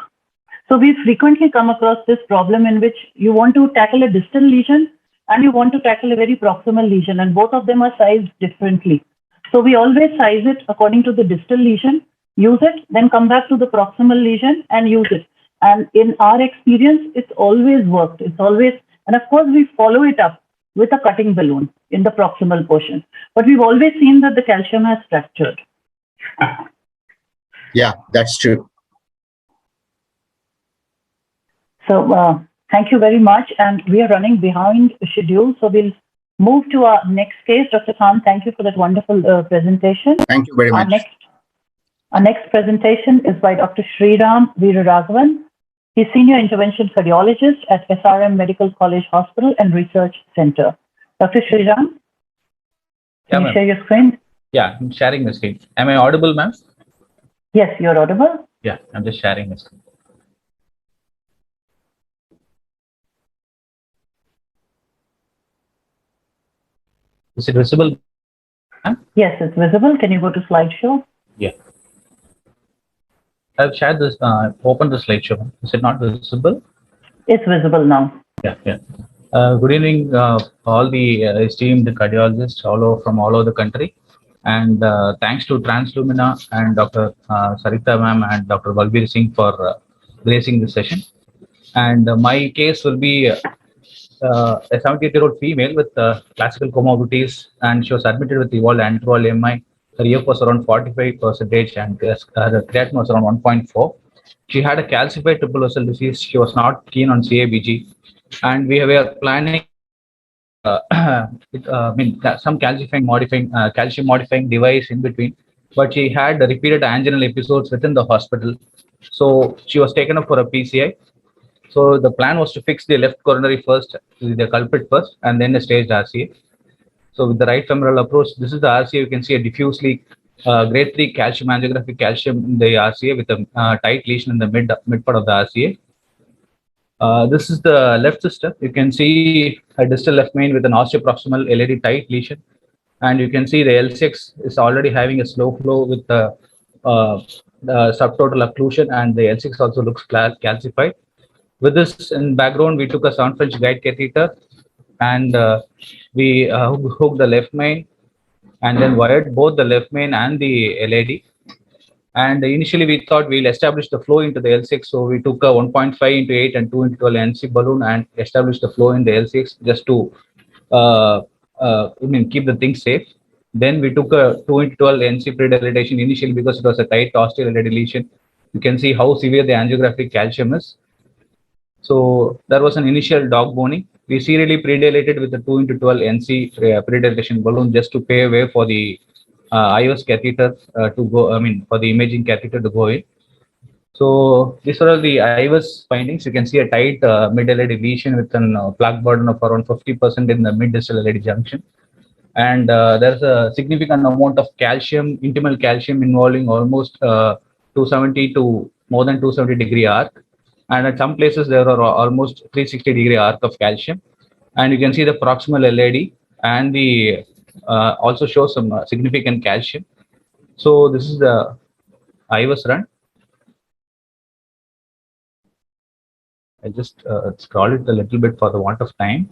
So we frequently come across this problem in which you want to tackle a distal lesion and you want to tackle a very proximal lesion, and both of them are sized differently. So we always size it according to the distal lesion, use it, then come back to the proximal lesion and use it. And in our experience, it's always worked. It's always, and of course, we follow it up with a cutting balloon in the proximal portion. But we've always seen that the calcium has fractured. Yeah, that's true. So thank you very much. And we are running behind schedule. So we'll move to our next case. Dr. Khan, thank you for that wonderful presentation. Thank you very much. Our next presentation is by Dr. Sriram Veeraraghavan. He's Senior Intervention Cardiologist at SRM Medical College Hospital and Research Center. Dr. Sriram, can you share your screen? Yeah, I'm sharing the screen. Am I audible, ma'am? Yes, you're audible. Yeah, I'm just sharing the screen. Is it visible? Yes, it's visible. Can you go to slideshow? Yeah. I've shared this, opened the slideshow. Is it not visible? It's visible now. Yeah, yeah. Good evening, all the esteemed cardiologists from all over the country. And thanks to Translumina and Dr. Sarita ma'am and Dr. Balbir Singh for gracing this session. And my case will be a 78-year-old female with classical comorbidities, and she was admitted with evolved anterol MI. Her EF was around 45% and the creatinine was around 1.4. She had a calcified triple vessel disease. She was not keen on CABG, and we were planning some calcium modifying device in between, but she had repeated anginal episodes within the hospital. So she was taken up for a PCI. So the plan was to fix the left coronary first, the culprit first, and then the staged RCA. So with the right femoral approach, this is the RCA. You can see a diffusely grade 3 calcium angiographic calcium in the RCA with a tight lesion in the mid part of the RCA. This is the left sister. You can see a distal left main with an osteoproximal LAD tight lesion, and you can see the L6 is already having a slow flow with the subtotal occlusion, and the L6 also looks calcified. With this in background, we took a 7 French guide catheter, and we hooked the left main, and then wired both the left main and the LAD. And initially we thought we'll establish the flow into the L6. So we took a 1.5 into 8 and 2 into 12 NC balloon and established the flow in the L6 just to keep the thing safe. Then we took a 2 into 12 NC pre-dilatation initially because it was a tight osteal lesion. You can see how severe the angiographic calcium is. So there was an initial dog boning. We serially pre-dilated with the 2 into 12 NC pre-dilation balloon just to pave way for the IOS catheter to go, for the imaging catheter to go in. So these are all the IOS findings. You can see a tight mid-LAD lesion with a plaque burden of around 50% in the mid-distal LAD junction. And there's a significant amount of calcium, intimal calcium involving almost 270 to more than 270-degree arc. And at some places there are almost 360-degree arc of calcium. And you can see the proximal LAD and the also shows some significant calcium. So this is the IVUS run. I just scroll it a little bit for the want of time.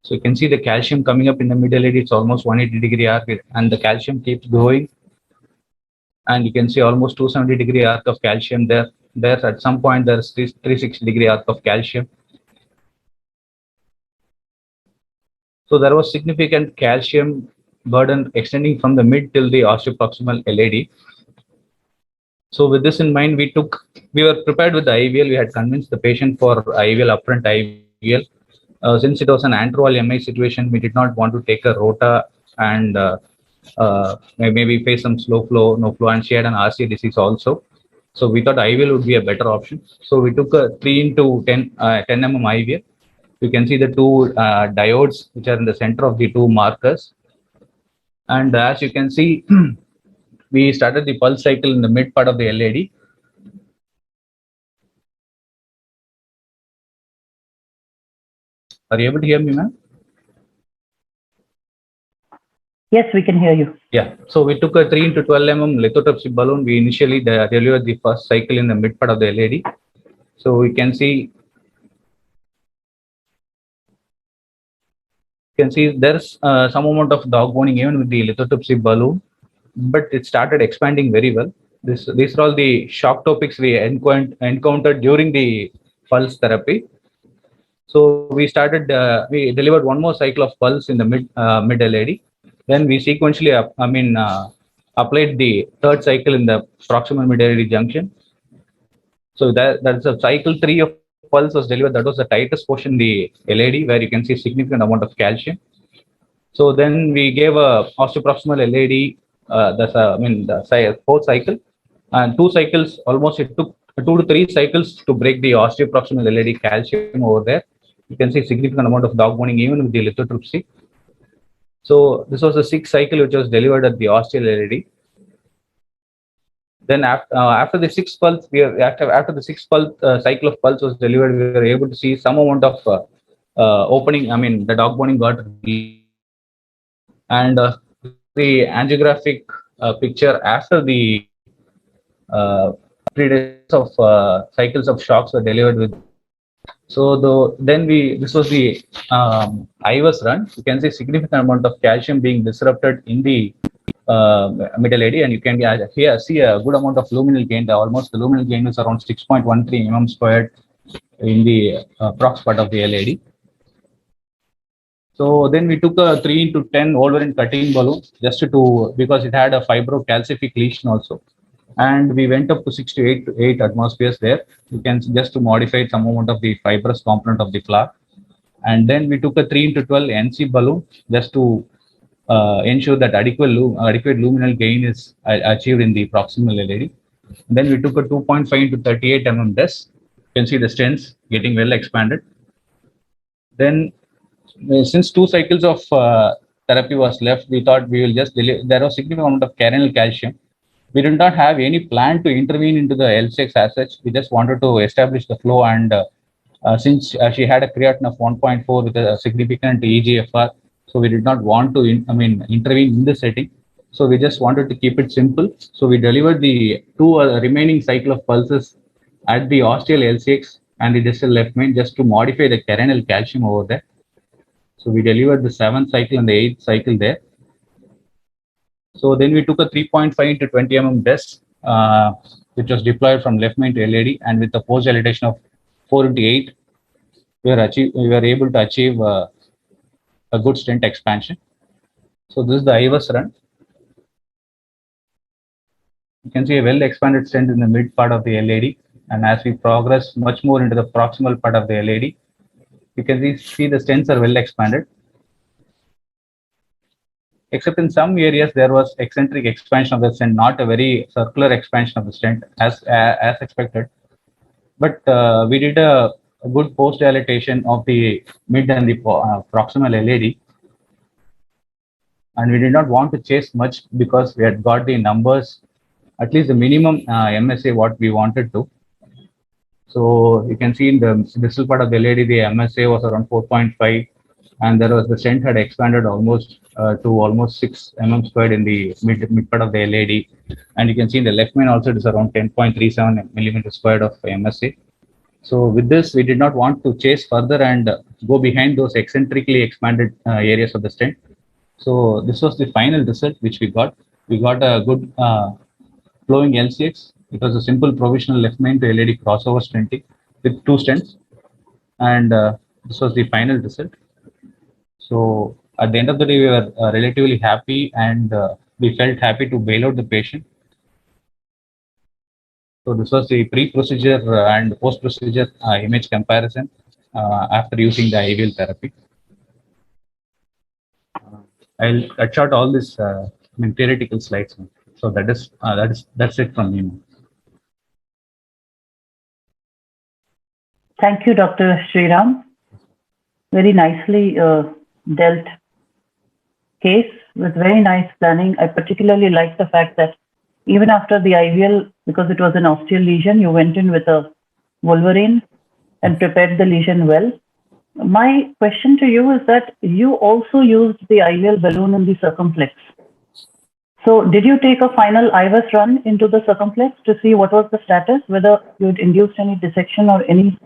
So you can see the calcium coming up in the middle. It's almost 180-degree arc, and the calcium keeps going. And you can see almost 270-degree arc of calcium there. There's at some point there's 360-degree arc of calcium. So there was significant calcium burden extending from the mid till the osteoproximal LAD. So with this in mind, we were prepared with the IVL. We had convinced the patient for IVL, upfront IVL. Since it was an antral MI situation, we did not want to take a rota and maybe face some slow flow, no flow, and she had an RCA disease also. So we thought IVL would be a better option. So we took a 3 into 10 mm IVL. You can see the two diodes which are in the center of the two markers. And as you can see, we started the pulse cycle in the mid part of the LAD. Are you able to hear me, ma'am? Yes, we can hear you. Yeah. So we took a 3 into 12 mm lithotripsy balloon. We initially delivered the first cycle in the mid part of the LAD. So we can see there's some amount of dog boning even with the lithotripsy balloon, but it started expanding very well. These are all the shock topics we encountered during the pulse therapy. So we we delivered one more cycle of pulse in the mid LAD. Then we sequentially applied the third cycle in the proximal mid LAD junction. So that's a cycle 3 of pulse was delivered. That was the tightest portion in the LAD, where you can see significant amount of calcium. So then we gave a osteoproximal LAD, the fourth cycle, and 2 cycles. Almost it took 2 to 3 cycles to break the osteoproximal LAD calcium over there. You can see significant amount of dog boning even with the lithotripsy. So this was the 6th cycle which was delivered at the osteal LAD. Then after the 6th pulse, after the 6th pulse cycle of pulse was delivered, we were able to see some amount of opening. The dog boning got released. And the angiographic picture after the 3 days of cycles of shocks were delivered with. So this was the IVUS run. You can see significant amount of calcium being disrupted in the middle AD, and you can here see a good amount of luminal gain. The luminal gain is around 6.13 mm squared in the prox part of the LAD. So then we took a 3 into 10 Wolverine cutting balloon because it had a fibrocalcific lesion also. And we went up to 6 to 8 atmospheres there. You can just to modify some amount of the fibrous component of the flower. And then we took a 3 into 12 NC balloon just to ensure that adequate luminal gain is achieved in the proximal LAD. Then we took a 2.5 into 38 mm DES. You can see the stents getting well expanded. Then since 2 cycles of therapy was left, we thought we will just there was significant amount of carinal calcium. We did not have any plan to intervene into the L6 as such. We just wanted to establish the flow, and since she had a creatinine of 1.4 with a significant EGFR, so we did not want to intervene in the setting. So we just wanted to keep it simple. So we delivered the two remaining cycle of pulses at the ostial L6 and the distal left main just to modify the carinal calcium over there. So we delivered the 7th cycle and the 8th cycle there. So then we took a 3.5 into 20 disc, which was deployed from left main to LAD, and with a force dilatation of 4 into 8, we were able to achieve a good stent expansion. So this is the IVUS run. You can see a well expanded stent in the mid part of the LAD, and as we progress much more into the proximal part of the LAD, you can see the stents are well expanded. Except in some areas there was eccentric expansion of the stent, not a very circular expansion of the stent as expected. But we did a good post dilatation of the mid and the proximal LAD, and we did not want to chase much because we had got the numbers, at least the minimum MSA what we wanted to. So you can see in the distal part of the LAD, the MSA was around 4.5, and there was the stent had expanded almost to almost 6 squared in the mid part of the LAD, and you can see in the left main also it is around 10.37 millimeter squared of MSA. So with this, we did not want to chase further and go behind those eccentrically expanded areas of the stent. So this was the final result which we got. We got a good flowing LCX. It was a simple provisional left main to LAD crossover stenting with 2 stents, and this was the final result. So at the end of the day, we were relatively happy, and we felt happy to bail out the patient. So this was the pre-procedure and post-procedure image comparison after using the IVL therapy. I'll cut short all this theoretical slides. So that's it from me. Thank you, Dr. Sriram. Very nicely dealt case with very nice planning. I particularly like the fact that even after the IVL, because it was an ostial lesion, you went in with a Wolverine and prepared the lesion well. My question to you is that you also used the IVL balloon in the circumflex. So did you take a final IVUS run into the circumflex to see what was the status, whether you'd induced any dissection or any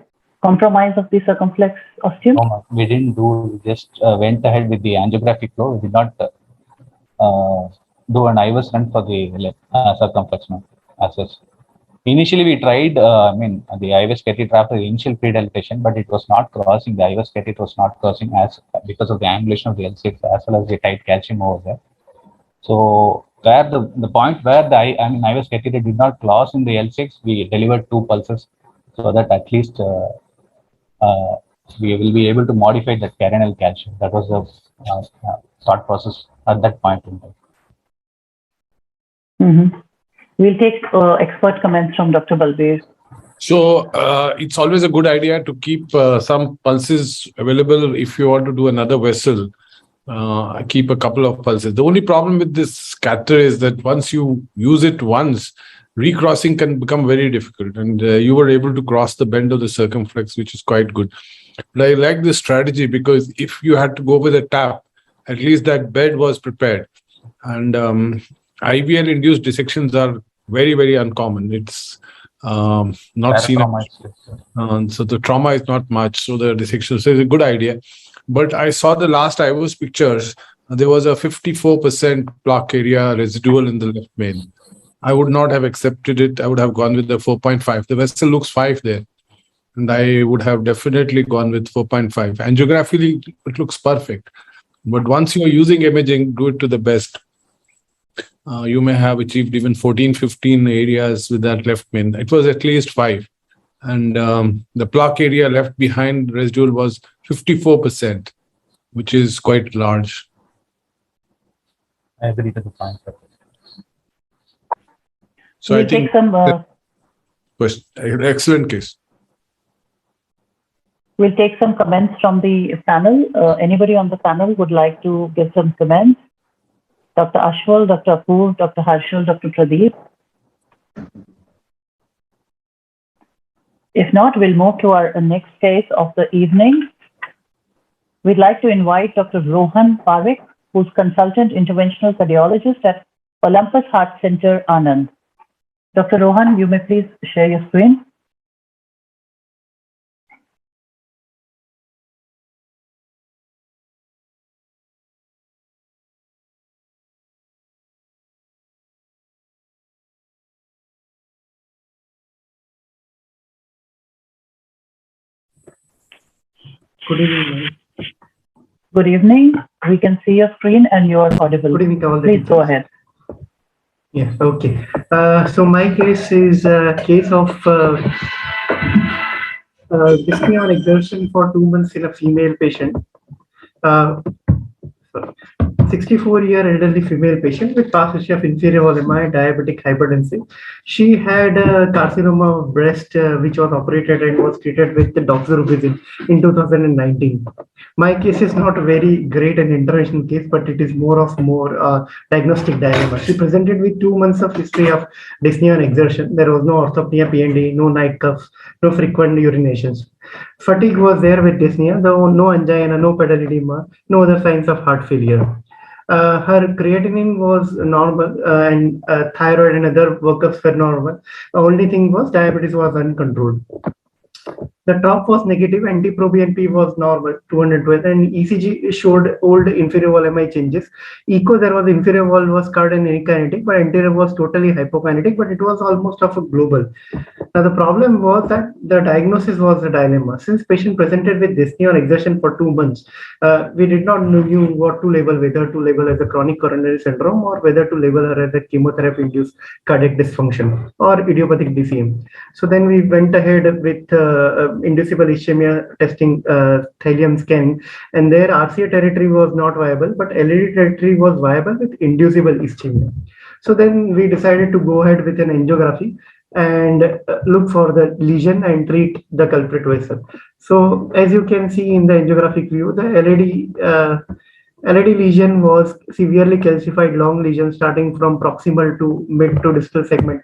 compromise of the circumflex ostium? No, we didn't do, we just went ahead with the angiographic flow. We did not do an IVUS run for the circumflex as such. Initially, we tried, the IVUS catheter after the initial pre-dilatation, but it was not crossing. The IVUS catheter was not crossing because of the angulation of the L6 as well as the tight calcium over there. So where the point where the IVUS catheter did not cross in the L6, we delivered 2 pulses so that at least we will be able to modify that carinal calcium. That was the thought process at that point in time. Mm-hmm. We'll take expert comments from Dr. Balbir. So it's always a good idea to keep some pulses available if you want to do another vessel. Keep a couple of pulses. The only problem with this scatter is that once you use it once, recrossing can become very difficult, and you were able to cross the bend of the circumflex, which is quite good. But I like this strategy because if you had to go with a tap, at least that bed was prepared. And IVL induced dissections are very, very uncommon. It's not seen. So the trauma is not much. So the dissection is a good idea. But I saw the last IVUS pictures. There was a 54% plaque area residual in the left main. I would not have accepted it. I would have gone with the 4.5. The vessel looks 5 there. And I would have definitely gone with 4.5. Angiographically, it looks perfect. But once you're using imaging, do it to the best. You may have achieved even 14, 15 areas with that left main. It was at least 5. And the plaque area left behind residual was 54%, which is quite large. I agree to the point. So I think some excellent case. We'll take some comments from the panel. Anybody on the panel would like to give some comments? Dr. Ashwal, Dr. Apoorv, Dr. Harshal, Dr. Pradeep. If not, we'll move to our next case of the evening. We'd like to invite Dr. Rohan Parekh, who's consultant interventional cardiologist at Olympus Heart Center, Anand. Dr. Rohan, you may please share your screen. Good evening. Good evening. We can see your screen and you are audible. Good evening to all the Please teachers. go ahead. Yeah, okay. So my case is a case of dyspnea on exertion for 2 months in a female patient. 64-year elderly female patient with past history of inferior wall MI, diabetic hypertensive. She had a carcinoma of breast which was operated and was treated with the doxorubicin in 2019. My case is not a very great and international case, but it is more diagnostic dilemma. She presented with 2 months of history of dyspnea on exertion. There was no orthopnea, P&D, no night cuffs, no frequent urinations. Fatigue was there with dyspnea, though no angina, no pedal edema, no other signs of heart failure. Her creatinine was normal and thyroid and other workups were normal. The only thing was diabetes was uncontrolled. The top was negative, NT-proBNP was normal, 212, and ECG showed old inferior wall MI changes. Echo, there was inferior wall was scarred and akinetic, but anterior was totally hypokinetic, but it was almost of a global. Now, the problem was that the diagnosis was a dilemma. Since patient presented with dyspnea on exertion for 2 months, we did not know what to label, whether to label as a chronic coronary syndrome or whether to label her as a chemotherapy-induced cardiac dysfunction or idiopathic DCM. So then we went ahead with inducible ischemia testing, thallium scan, and there RCA territory was not viable, but LAD territory was viable with inducible ischemia. So then we decided to go ahead with an angiography and look for the lesion and treat the culprit vessel. So as you can see in the angiographic view, the LAD lesion was severely calcified long lesion starting from proximal to mid to distal segment.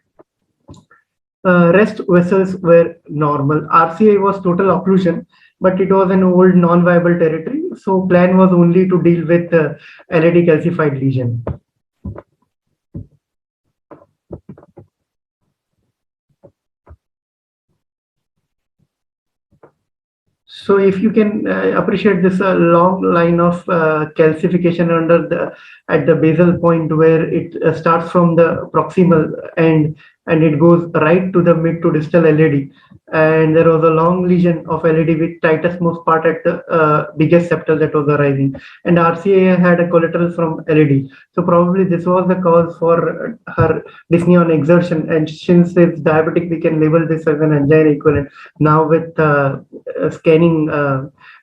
Rest vessels were normal. RCA was total occlusion, but it was an old non-viable territory. So plan was only to deal with the LAD calcified lesion. So if you can appreciate this long line of calcification at the basal point where it starts from the proximal end and it goes right to the mid to distal LAD, and there was a long lesion of LAD with tightest most part at the biggest septal that was arising, and RCA had a collateral from LAD. So probably this was the cause for her dyspnea on exertion, and since it's diabetic, we can label this as an angina equivalent. Now with scanning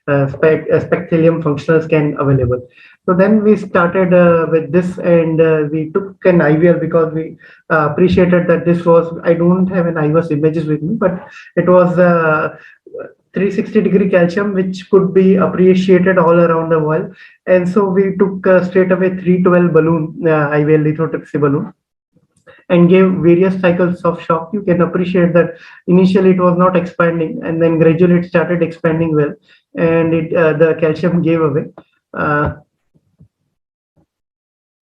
specthallium functional scan available. So then we started with this, and we took an IVL because we appreciated that this was, I don't have an IVS images with me, but it was 360-degree calcium, which could be appreciated all around the world. And so we took straight away 312 balloon, IVL lithotripsy balloon, and gave various cycles of shock. You can appreciate that initially it was not expanding, and then gradually it started expanding well, and the calcium gave away.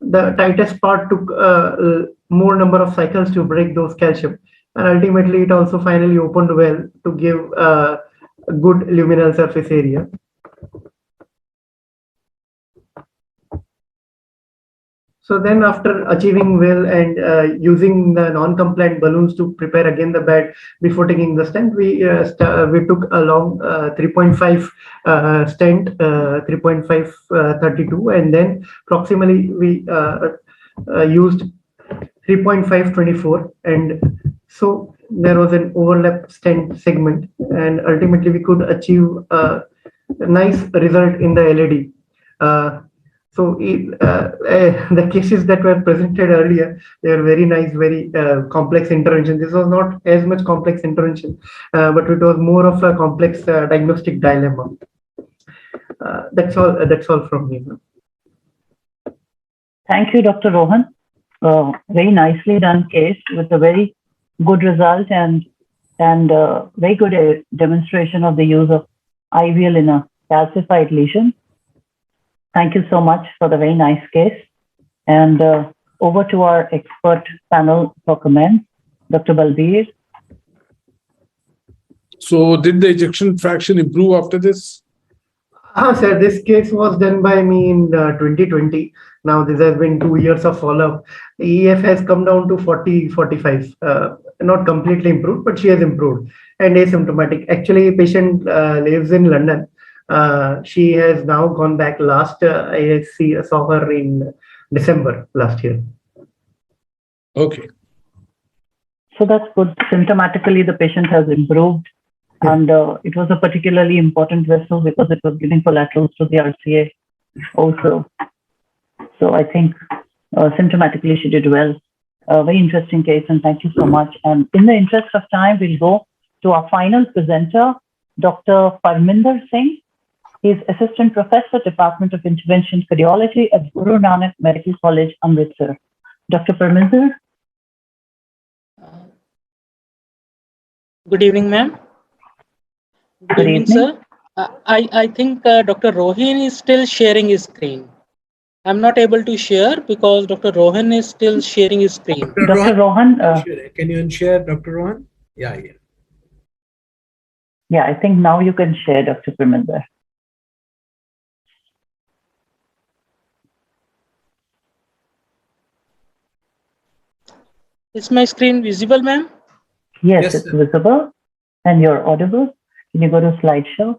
The tightest part took more number of cycles to break those calcium, and ultimately it also finally opened well to give a good luminal surface area. So then after achieving well and using the non-compliant balloons to prepare again the bed before taking the stent, we took a long 3.5 stent, 3.532, and then proximally we used 3.524, and so there was an overlap stent segment, and ultimately we could achieve a nice result in the LAD. The cases that were presented earlier, they were very nice, very complex intervention. This was not as much complex intervention, but it was more of a complex diagnostic dilemma. That's all. That's all from me. Thank you, Dr. Rohan. Very nicely done case with a very good result and very good demonstration of the use of IVL in a calcified lesion. Thank you so much for the very nice case. And over to our expert panel for comments, Dr. Balbir. So did the ejection fraction improve after this? Sir, this case was done by me in 2020. Now this has been 2 years of follow-up. EF has come down to 40, 45. Not completely improved, but she has improved and asymptomatic. Actually, patient lives in London. She has now gone back. Last I saw her in December last year. Okay. So that's good. Symptomatically, the patient has improved. And it was a particularly important vessel because it was giving collaterals to the RCA also. So I think symptomatically she did well. Very interesting case, and thank you so much. And in the interest of time, we'll go to our final presenter, Dr. Parminder Singh. He's Assistant Professor, Department of Intervention Cardiology at Guru Nanak Medical College, Amritsar. Dr. Parminder. Good evening, ma'am. Good evening, sir. I think Dr. Rohan is still sharing his screen. I'm not able to share because Dr. Rohan is still sharing his screen. Dr. Rohan, can you unshare, Dr. Rohan? Yeah. Yeah, I think now you can share, Dr. Parminder. Is my screen visible, ma'am? Yes, it's visible and you're audible. Can you go to slideshow?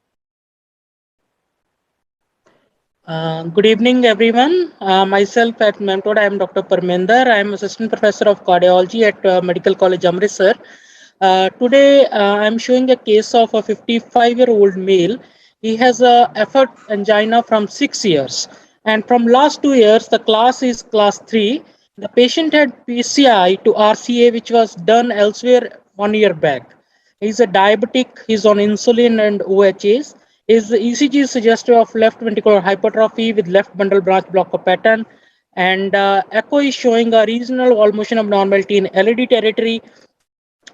Good evening, everyone. Myself at Memtod, I am Dr. Parminder. I am Assistant Professor of Cardiology at Medical College, Amritsar. Today, I am showing a case of a 55-year-old male. He has a effort angina from 6 years. And from last 2 years, the class is class 3. The patient had PCI to RCA, which was done elsewhere 1 year back. He's a diabetic, he's on insulin and OHAs. His ECG is suggestive of left ventricular hypertrophy with left bundle branch blocker pattern. And echo is showing a regional wall motion abnormality in LED territory.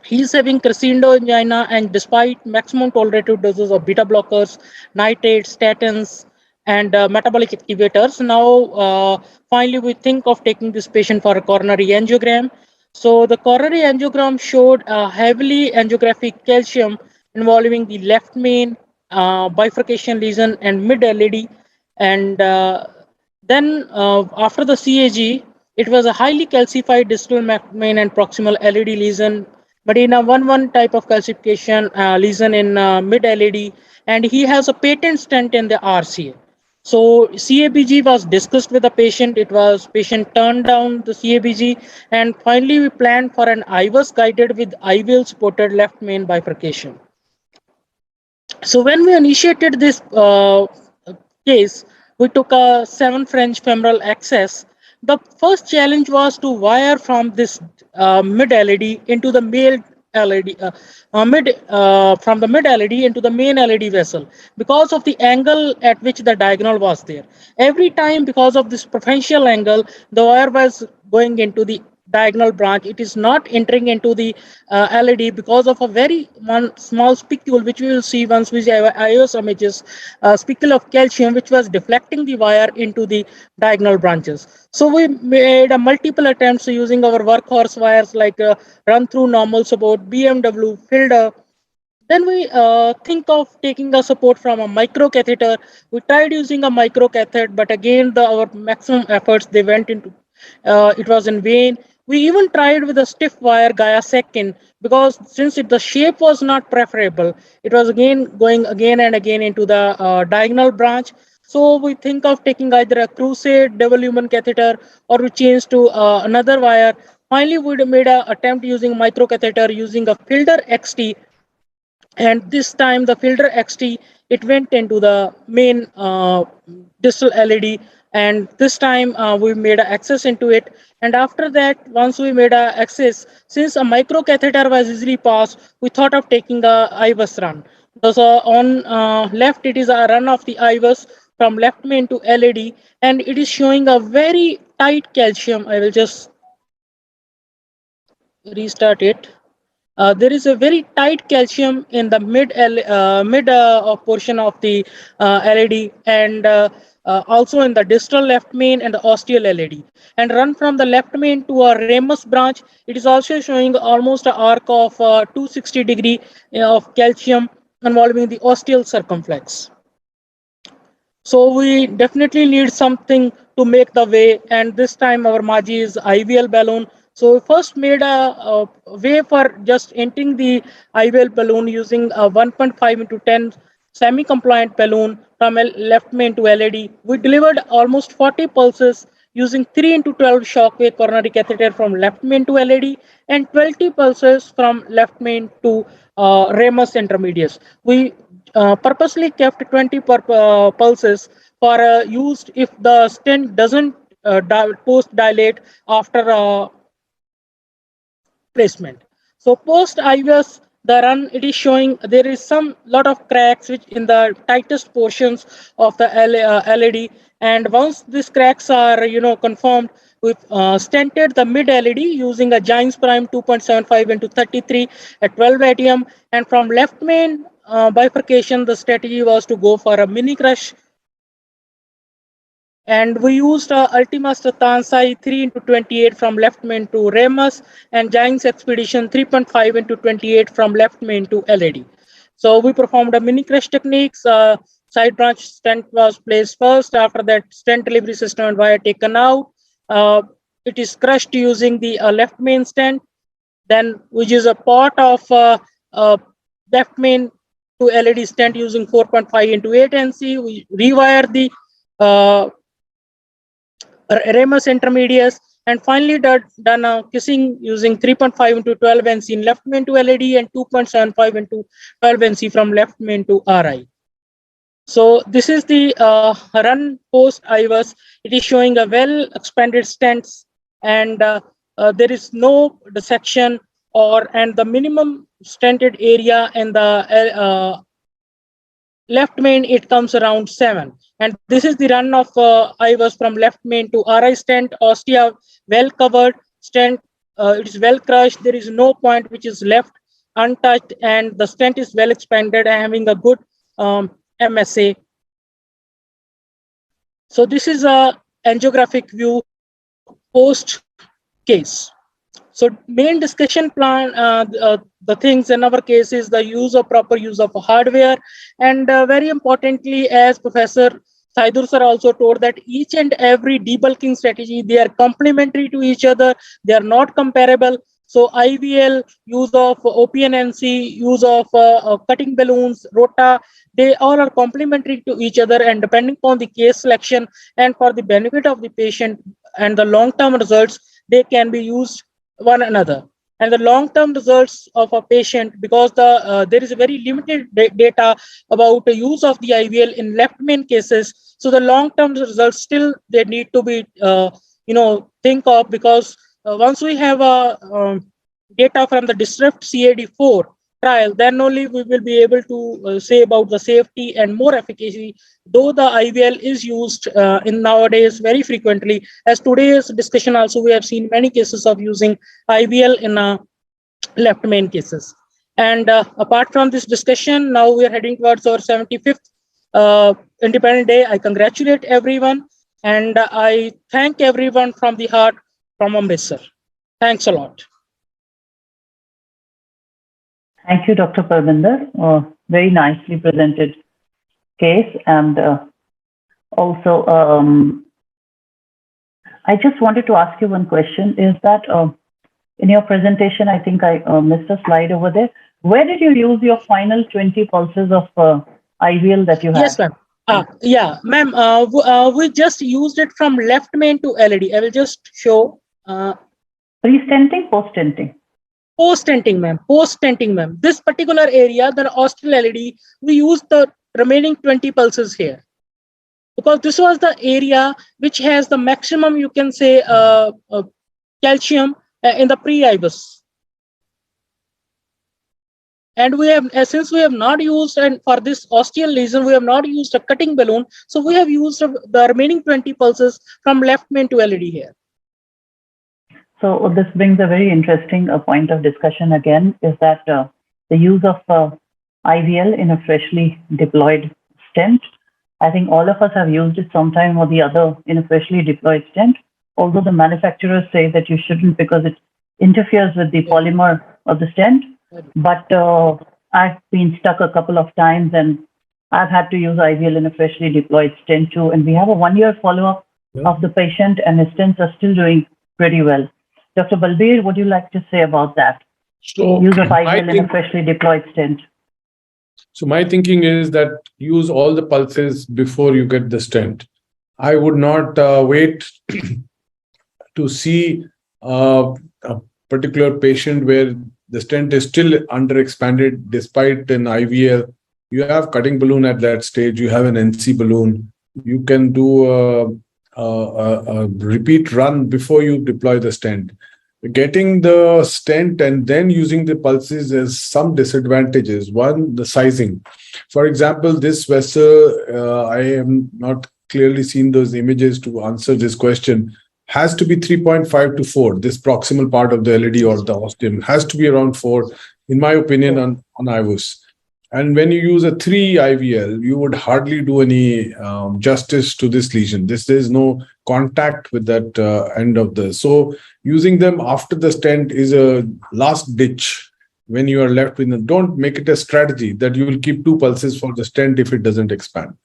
He's having crescendo angina, and despite maximum tolerated doses of beta blockers, nitrates, statins, and metabolic activators, now finally we think of taking this patient for a coronary angiogram. So the coronary angiogram showed a heavily angiographic calcium involving the left main, bifurcation lesion, and mid LED. And then after the CAG, it was a highly calcified distal main and proximal LED lesion, but in a 1-1 type of calcification lesion in mid LED, and he has a patent stent in the RCA. So CABG was discussed with the patient. It was patient turned down the CABG, and finally we planned for an IVUS guided with IVL supported left main bifurcation. So when we initiated this case, we took a 7 French femoral access. The first challenge was to wire from this mid LED into the main LED, from the mid LED into the main LED vessel because of the angle at which the diagonal was there. Every time, because of this preferential angle, the wire was going into the diagonal branch. It is not entering into the LED because of a very small spicule, which we will see once we see IOS images, spicule of calcium, which was deflecting the wire into the diagonal branches. So we made a multiple attempts using our workhorse wires like run through normal support, BMW, filter. Then we think of taking a support from a micro catheter. We tried using a micro catheter, but again, our maximum efforts, they went into, it was in vain. We even tried with a stiff wire Gaia second, because since the shape was not preferable, it was again going again and again into the diagonal branch. So we think of taking either a Crusade double lumen catheter, or we changed to another wire. Finally, we made an attempt using micro catheter using a Filter XT, and this time the Filter XT, it went into the main distal LED, And this time we made a access into it. And after that, once we made a access, since a micro catheter was easily passed, we thought of taking a IVUS run. So on left, it is a run of the IVUS from left main to LED, and it is showing a very tight calcium. I will just restart it. There is a very tight calcium in the mid portion of the LED, and also in the distal left main and the ostial LED. And run from the left main to a ramus branch, it is also showing almost an arc of 260 degree of calcium involving the ostial circumflex. So we definitely need something to make the way, and this time our Maji is IVL balloon. So we first made a way for just entering the IVL balloon using a 1.5 into 10 semi-compliant balloon from left main to LED. We delivered almost 40 pulses using 3 into 12 shockwave coronary catheter from left main to LED and 20 pulses from left main to ramus intermediates. We purposely kept 20 pulses for used if the stent doesn't post dilate after placement. So post IVS, the run, it is showing there is some lot of cracks which in the tightest portions of the LED. And once these cracks are confirmed, we stented the mid LED using a Giants Prime 2.75 into 33 at 12 ATM. And from left main bifurcation, the strategy was to go for a mini crush, and we used Ultima Statanzai 3 into 28 from left main to Remus and Giants Expedition 3.5 into 28 from left main to LED. So we performed a mini crush techniques. Side branch stent was placed first. After that, stent delivery system and wire taken out. It is crushed using the left main stent. Then we use a pot of left main to LED stent using 4.5 into 8 NC. We rewire the Remus intermediates, and finally done kissing using 3.5 into 12 NC in left main to LED and 2.75 into 12 NC from left main to RI. So this is the run post IVUS. It is showing a well expanded stents, and there is no dissection and the minimum stented area in the left main, it comes around 7. And this is the run of IVUS from left main to RI stent, ostia well covered, stent, it is well crushed, there is no point which is left untouched, and the stent is well expanded and having a good MSA. So this is a angiographic view post case. So main discussion plan, the things in our case is the proper use of hardware, and very importantly, as Professor Saidur sir also told, that each and every debulking strategy, they are complementary to each other, they are not comparable. So IVL, use of OPNNC, use of cutting balloons, rota, they all are complementary to each other, and depending on the case selection and for the benefit of the patient and the long-term results, they can be used one another. And the long-term results of a patient, because there is a very limited data about the use of the IVL in left main cases, so the long-term results still they need to be think of, because once we have data from the Disrupt CAD4 trial, then only we will be able to say about the safety and more efficacy, though the IVL is used in nowadays very frequently. As today's discussion also, we have seen many cases of using IVL in left main cases. And apart from this discussion, now we are heading towards our 75th Independent Day. I congratulate everyone, and I thank everyone from the heart from Amritsar. Thanks a lot. Thank you, Dr. Parminder. Very nicely presented case. And also, I just wanted to ask you one question, is that in your presentation, I think I missed a slide over there. Where did you use your final 20 pulses of IVL that you had? Yes, ma'am. Yeah, ma'am, we just used it from left main to LED. I will just show. Pre-stenting, post-stenting? Post-stenting, ma'am. Post-stenting, ma'am. This particular area, the ostial LED, we used the remaining 20 pulses here. because this was the area which has the maximum, you can say, calcium in the pre-IBUS. And we have, since we have not used, and for this osteal lesion, we have not used a cutting balloon. So we have used the remaining 20 pulses from left main to LAD here. So this brings a very interesting point of discussion again, is that the use of IVL in a freshly deployed stent. I think all of us have used it sometime or the other in a freshly deployed stent, although the manufacturers say that you shouldn't because it interferes with the polymer of the stent. But I've been stuck a couple of times and I've had to use IVL in a freshly deployed stent too. And we have a 1-year follow-up of the patient and his stents are still doing pretty well. Dr. Balbir, would you like to say about that? So use of IVL in a freshly deployed stent. So my thinking is that use all the pulses before you get the stent. I would not wait to see a particular patient where the stent is still underexpanded despite an IVL. You have cutting balloon at that stage. You have an NC balloon. You can do a repeat run before you deploy the stent. Getting the stent and then using the pulses has some disadvantages. One, the sizing. For example, this vessel, I am not clearly seen those images to answer this question, has to be 3.5 to 4. This proximal part of the LAD or the ostium has to be around 4, in my opinion, on IVUS. And when you use a 3 IVL, you would hardly do any justice to this lesion. There's no contact with that end of the. So using them after the stent is a last ditch when you are left with them. Don't make it a strategy that you will keep 2 pulses for the stent if it doesn't expand.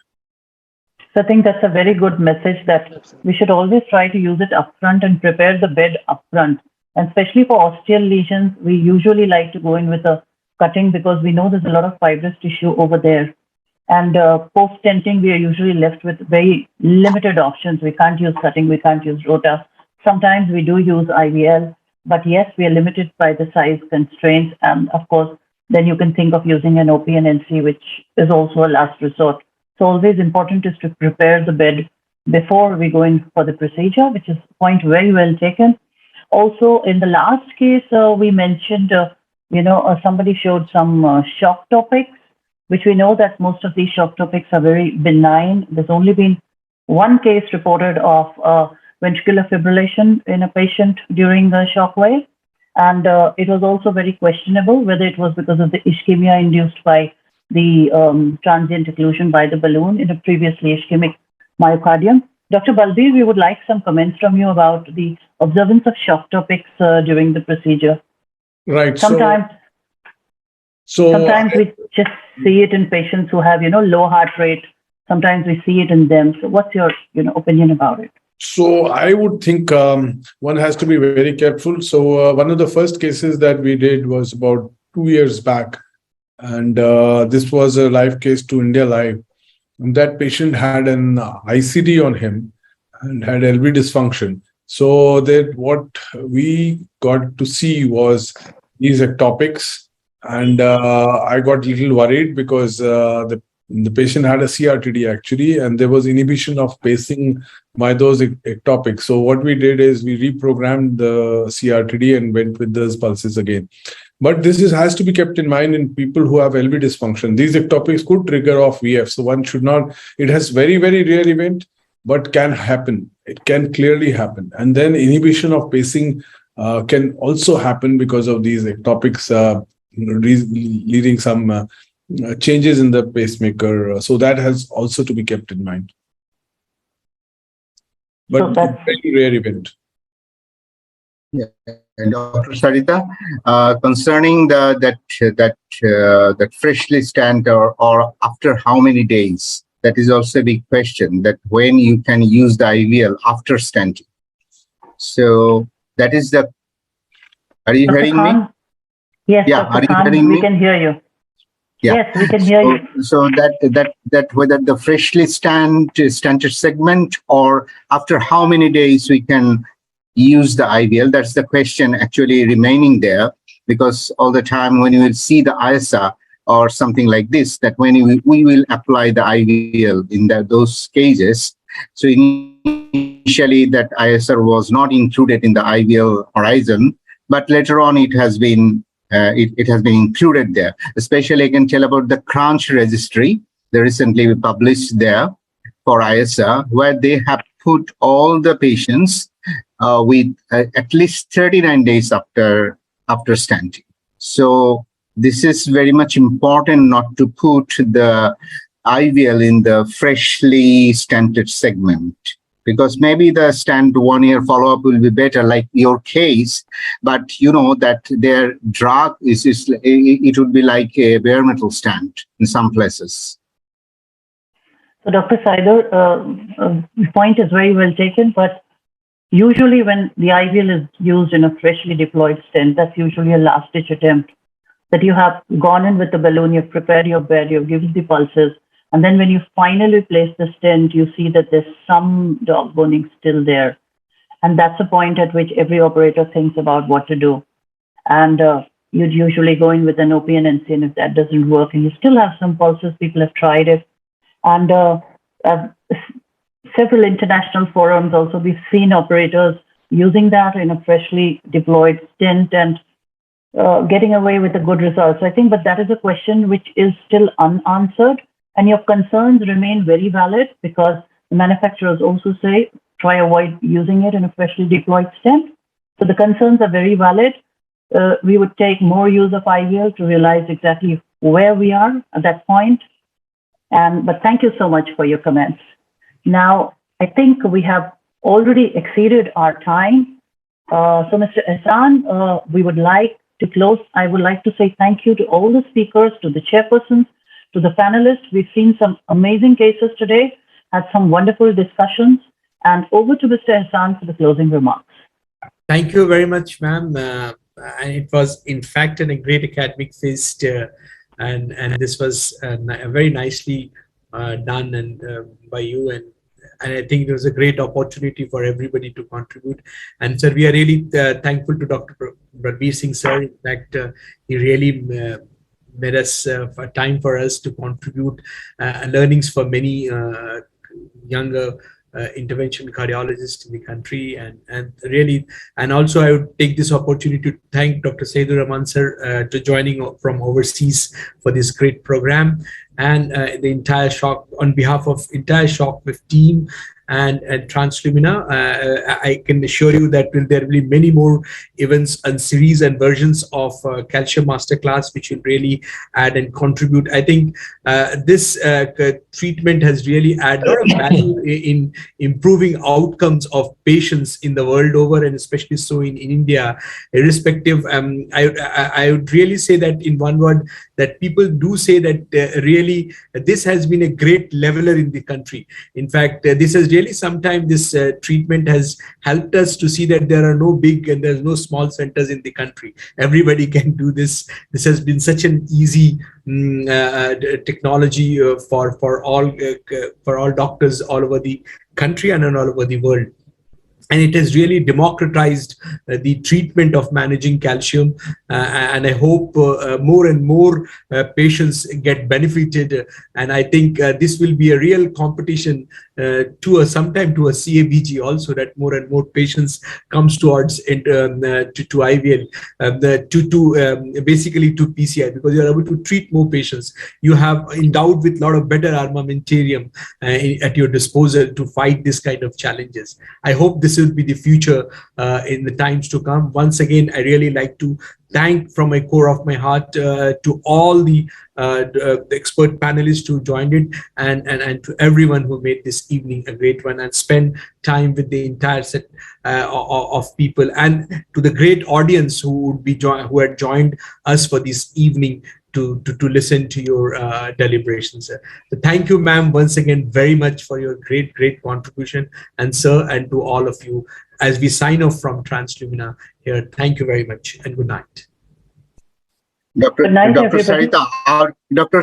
So I think that's a very good message, that we should always try to use it upfront and prepare the bed upfront. And especially for osteal lesions, we usually like to go in with a cutting because we know there's a lot of fibrous tissue over there. And post-stenting, we are usually left with very limited options. We can't use cutting, we can't use rota. Sometimes we do use IVL, but yes, we are limited by the size constraints. And of course, then you can think of using an OP and NC, which is also a last resort. So always important is to prepare the bed before we go in for the procedure, which is a point very well taken. Also, in the last case, we mentioned, somebody showed some shock topics, which we know that most of these shock topics are very benign. There's only been one case reported of ventricular fibrillation in a patient during the shock wave. And it was also very questionable whether it was because of the ischemia induced by the transient occlusion by the balloon in a previously ischemic myocardium. Dr. Balbir, we would like some comments from you about the observance of shock topics during the procedure. Right. Sometimes we just see it in patients who have, low heart rate. Sometimes we see it in them. So what's your, opinion about it? So I would think one has to be very careful. So one of the first cases that we did was about 2 years back. And this was a live case to India Live. And that patient had an ICD on him and had LV dysfunction. So that what we got to see was these ectopics. And I got a little worried because the patient had a CRTD actually, and there was inhibition of pacing by those ectopics. So what we did is we reprogrammed the CRTD and went with those pulses again. But this has to be kept in mind in people who have LV dysfunction. These ectopics could trigger off VF. So one should not, it has very, very rare event, but can happen. It can clearly happen. And then inhibition of pacing can also happen because of these ectopics leading some changes in the pacemaker. So that has also to be kept in mind. But So that's very rare event. Yeah. And Dr. Sarita, concerning that freshly stent or after how many days, that is also a big question, that when you can use the IVL after stenting. So that is the, are you Dr. hearing Khan? me? Yes, Yeah, Dr. are you Khan, hearing we me? can hear you. Yeah. Yes, we can hear you. So that whether the freshly stented segment or after how many days we can use the IVL, that's the question actually remaining there, because all the time when you will see the ISA or something like this, that when we will apply the IVL in those cases. So initially that ISR was not included in the IVL horizon, but later on it has been included there. Especially I can tell about the Crunch registry. They recently published there for ISR, where they have put all the patients with at least 39 days after stenting. So this is very much important not to put the IVL in the freshly stented segment, because maybe the stent 1 year follow-up will be better, like your case, but you know that their drug it would be like a bare metal stent in some places. So Dr. Saidur, point is very well taken, but usually when the IVL is used in a freshly deployed stent, that's usually a last-ditch attempt, that you have gone in with the balloon, you've prepared your bed, you've given the pulses, and then when you finally place the stent, you see that there's some dog boning still there. And that's the point at which every operator thinks about what to do. And you'd usually go in with an OPNNC, and if that doesn't work and you still have some pulses, people have tried it. And several international forums also, we've seen operators using that in a freshly deployed stent and getting away with a good result. So I think, but that is a question which is still unanswered. And your concerns remain very valid, because the manufacturers also say, try avoid using it in a freshly deployed stent. So the concerns are very valid. We would take more use of IVL to realize exactly where we are at that point. But thank you so much for your comments. Now, I think we have already exceeded our time. So Mr. Ehsan, we would like to close. I would like to say thank you to all the speakers, to the chairpersons, to the panelists. We've seen some amazing cases today, had some wonderful discussions, and over to Mr. Ehsan for the closing remarks. Thank you very much, ma'am. And it was, in fact, a great academic feast, and this was very nicely done and by you, and I think it was a great opportunity for everybody to contribute. And sir, we are really thankful to Dr. Balbir Singh, sir. In fact, he really made us time for us to contribute learnings for many younger intervention cardiologists in the country, and really, and also I would take this opportunity to thank Dr. Saidur Rahman sir to joining from overseas for this great program, and the entire Shock, on behalf of entire Shockwave team and Translumina. I can assure you that there will be many more events and series and versions of Calcium Masterclass, which will really add and contribute. I think this treatment has really added a lot of value in improving outcomes of patients in the world over, and especially so in India, irrespective. I would really say that in one word, that people do say that really this has been a great leveler in the country. In fact, this has really sometimes this treatment has helped us to see that there are no big and there's no small centers in the country. Everybody can do this. This has been such an easy technology for all doctors all over the country and all over the world. And it has really democratized the treatment of managing calcium, and I hope more and more patients get benefited. And I think this will be a real competition sometime to a CABG also, that more and more patients comes towards to IVL, basically to PCI, because you are able to treat more patients. You have endowed with a lot of better armamentarium at your disposal to fight this kind of challenges. I hope this will be the future in the times to come. Once again, I really like to thank from my core of my heart to all the expert panelists who joined it, and to everyone who made this evening a great one and spend time with the entire set of people, and to the great audience who had joined us for this evening to listen to your deliberations. So thank you, ma'am, once again very much for your great contribution, and sir, and to all of you as we sign off from Translumina here. Thank you very much and good night. Dr. Sarita, Dr.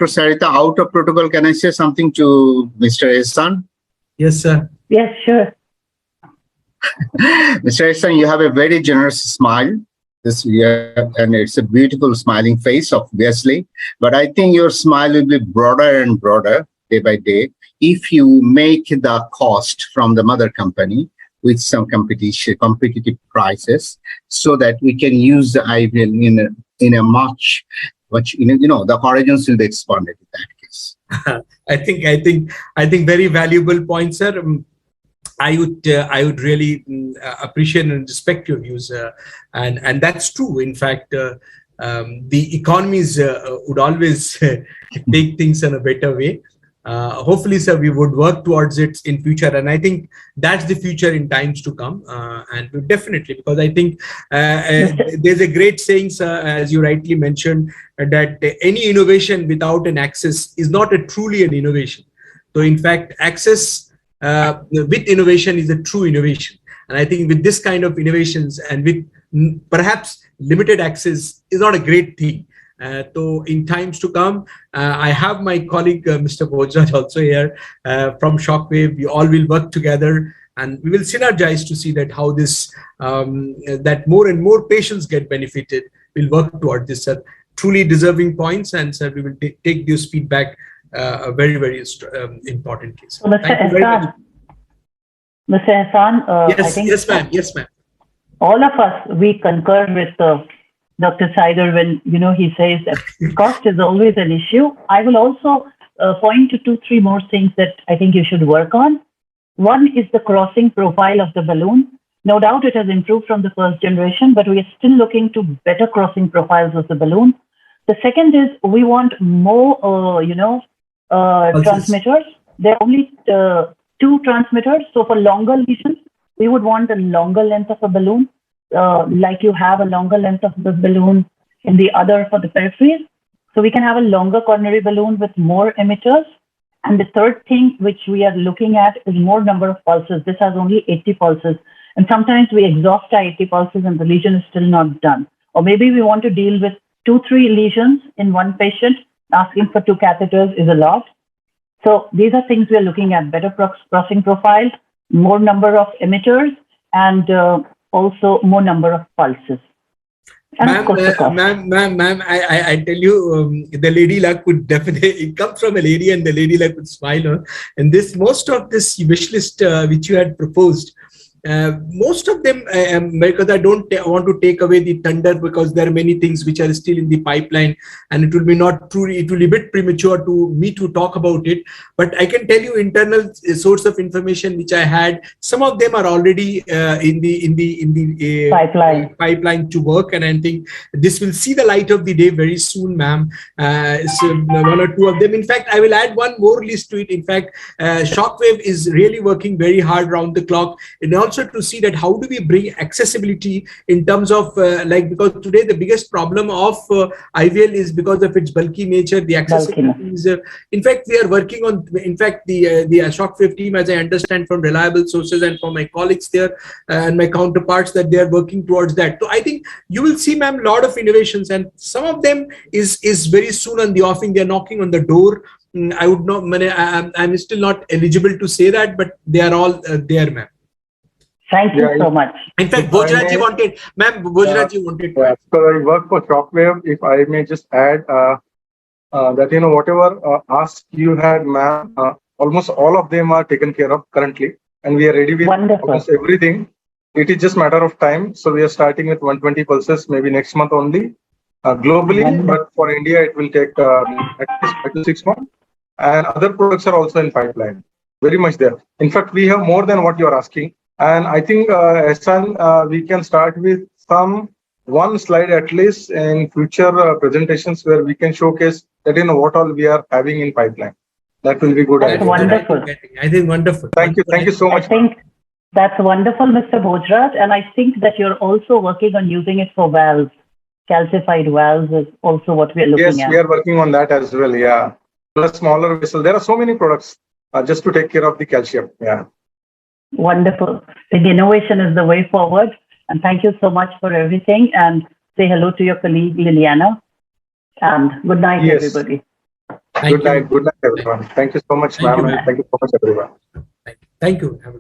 Sarita, out of protocol, can I say something to Mr. Ehsan? Yes, sir. Yes, sure. Mr. Ehsan, you have a very generous smile. This, yeah, and it's a beautiful smiling face, obviously. But I think your smile will be broader and broader day by day if you make the cost from the mother company with some competitive prices, so that we can use the IVL in a much the horizons will be expanded in that case. I think very valuable points, sir. I would really appreciate and respect your views, and that's true. In fact, the economies would always take things in a better way. Hopefully, sir, we would work towards it in future, and I think that's the future in times to come. And definitely, because I think there's a great saying, sir, as you rightly mentioned, that any innovation without an access is not truly an innovation. So, in fact, access with innovation is a true innovation. And I think with this kind of innovations and with perhaps limited access is not a great thing. So in times to come, I have my colleague, Mr. Bhojraj also here from Shockwave. We all will work together and we will synergize to see that how this, that more and more patients get benefited. We'll work toward this, sir. Truly deserving points, and sir, we will take this feedback a very, very important case. So, Mr. Ehsan, yes, I think yes, ma'am. Yes, ma'am. All of us, we concur with Dr. Saider when he says that cost is always an issue. I will also point to 2-3 more things that I think you should work on. One is the crossing profile of the balloon. No doubt it has improved from the first generation, but we are still looking to better crossing profiles of the balloon. The second is we want more, transmitters. There are only 2 transmitters. So for longer lesions, we would want a longer length of a balloon, like you have a longer length of the balloon in the other for the peripheries. So we can have a longer coronary balloon with more emitters. And the third thing which we are looking at is more number of pulses. This has only 80 pulses. And sometimes we exhaust our 80 pulses and the lesion is still not done. Or maybe we want to deal with 2-3 lesions in one patient. Asking for 2 catheters is a lot. So these are things we are looking at: better crossing profile, more number of emitters, and also more number of pulses. Ma'am, I tell you, the lady luck would definitely, it comes from a lady and the lady luck would smile. And most of this wish list which you had proposed, most of them, because I don't want to take away the thunder, because there are many things which are still in the pipeline, and it will be not true. It will be a bit premature to me to talk about it. But I can tell you internal source of information which I had. Some of them are already in the pipeline to work, and I think this will see the light of the day very soon, ma'am. So 1 or 2 of them. In fact, I will add one more list to it. In fact, Shockwave is really working very hard round the clock, and also to see that how do we bring accessibility in terms of because today the biggest problem of IVL is because of its bulky nature. The accessibility is, in fact, we are working on. In fact, the Shockwave team, as I understand from reliable sources and from my colleagues there and my counterparts, that they are working towards that. So I think you will see, ma'am, a lot of innovations, and some of them is very soon on the offing. They are knocking on the door. I would not. I'm still not eligible to say that, but they are all there, ma'am. Thank you so much. In fact, Bhojraj wanted, ma'am, Bhojraj wanted. So I work for Shockwave. If I may just add that, whatever ask you had, ma'am, almost all of them are taken care of currently, and we are ready with almost everything. It is just a matter of time. So we are starting with 120 pulses, maybe next month only, globally. But for India, it will take at least 5 to 6 months. And other products are also in pipeline, very much there. In fact, we have more than what you are asking. And I think, Ehsan, we can start with one slide at least in future presentations where we can showcase that what all we are having in pipeline. That will be good. That's wonderful. I think wonderful. Thank you so much. I think that's wonderful, Mr. Bhojraj, and I think that you're also working on using it for valves. Calcified valves is also what we are looking at. Yes, we are working on that as well. Yeah, plus smaller vessel. There are so many products just to take care of the calcium. Yeah. Wonderful. The innovation is the way forward. And thank you so much for everything. And say hello to your colleague, Liliana. And good night, everybody. Good night, everyone. Thank you so much, ma'am. Thank you so much, everyone. Thank you. Have a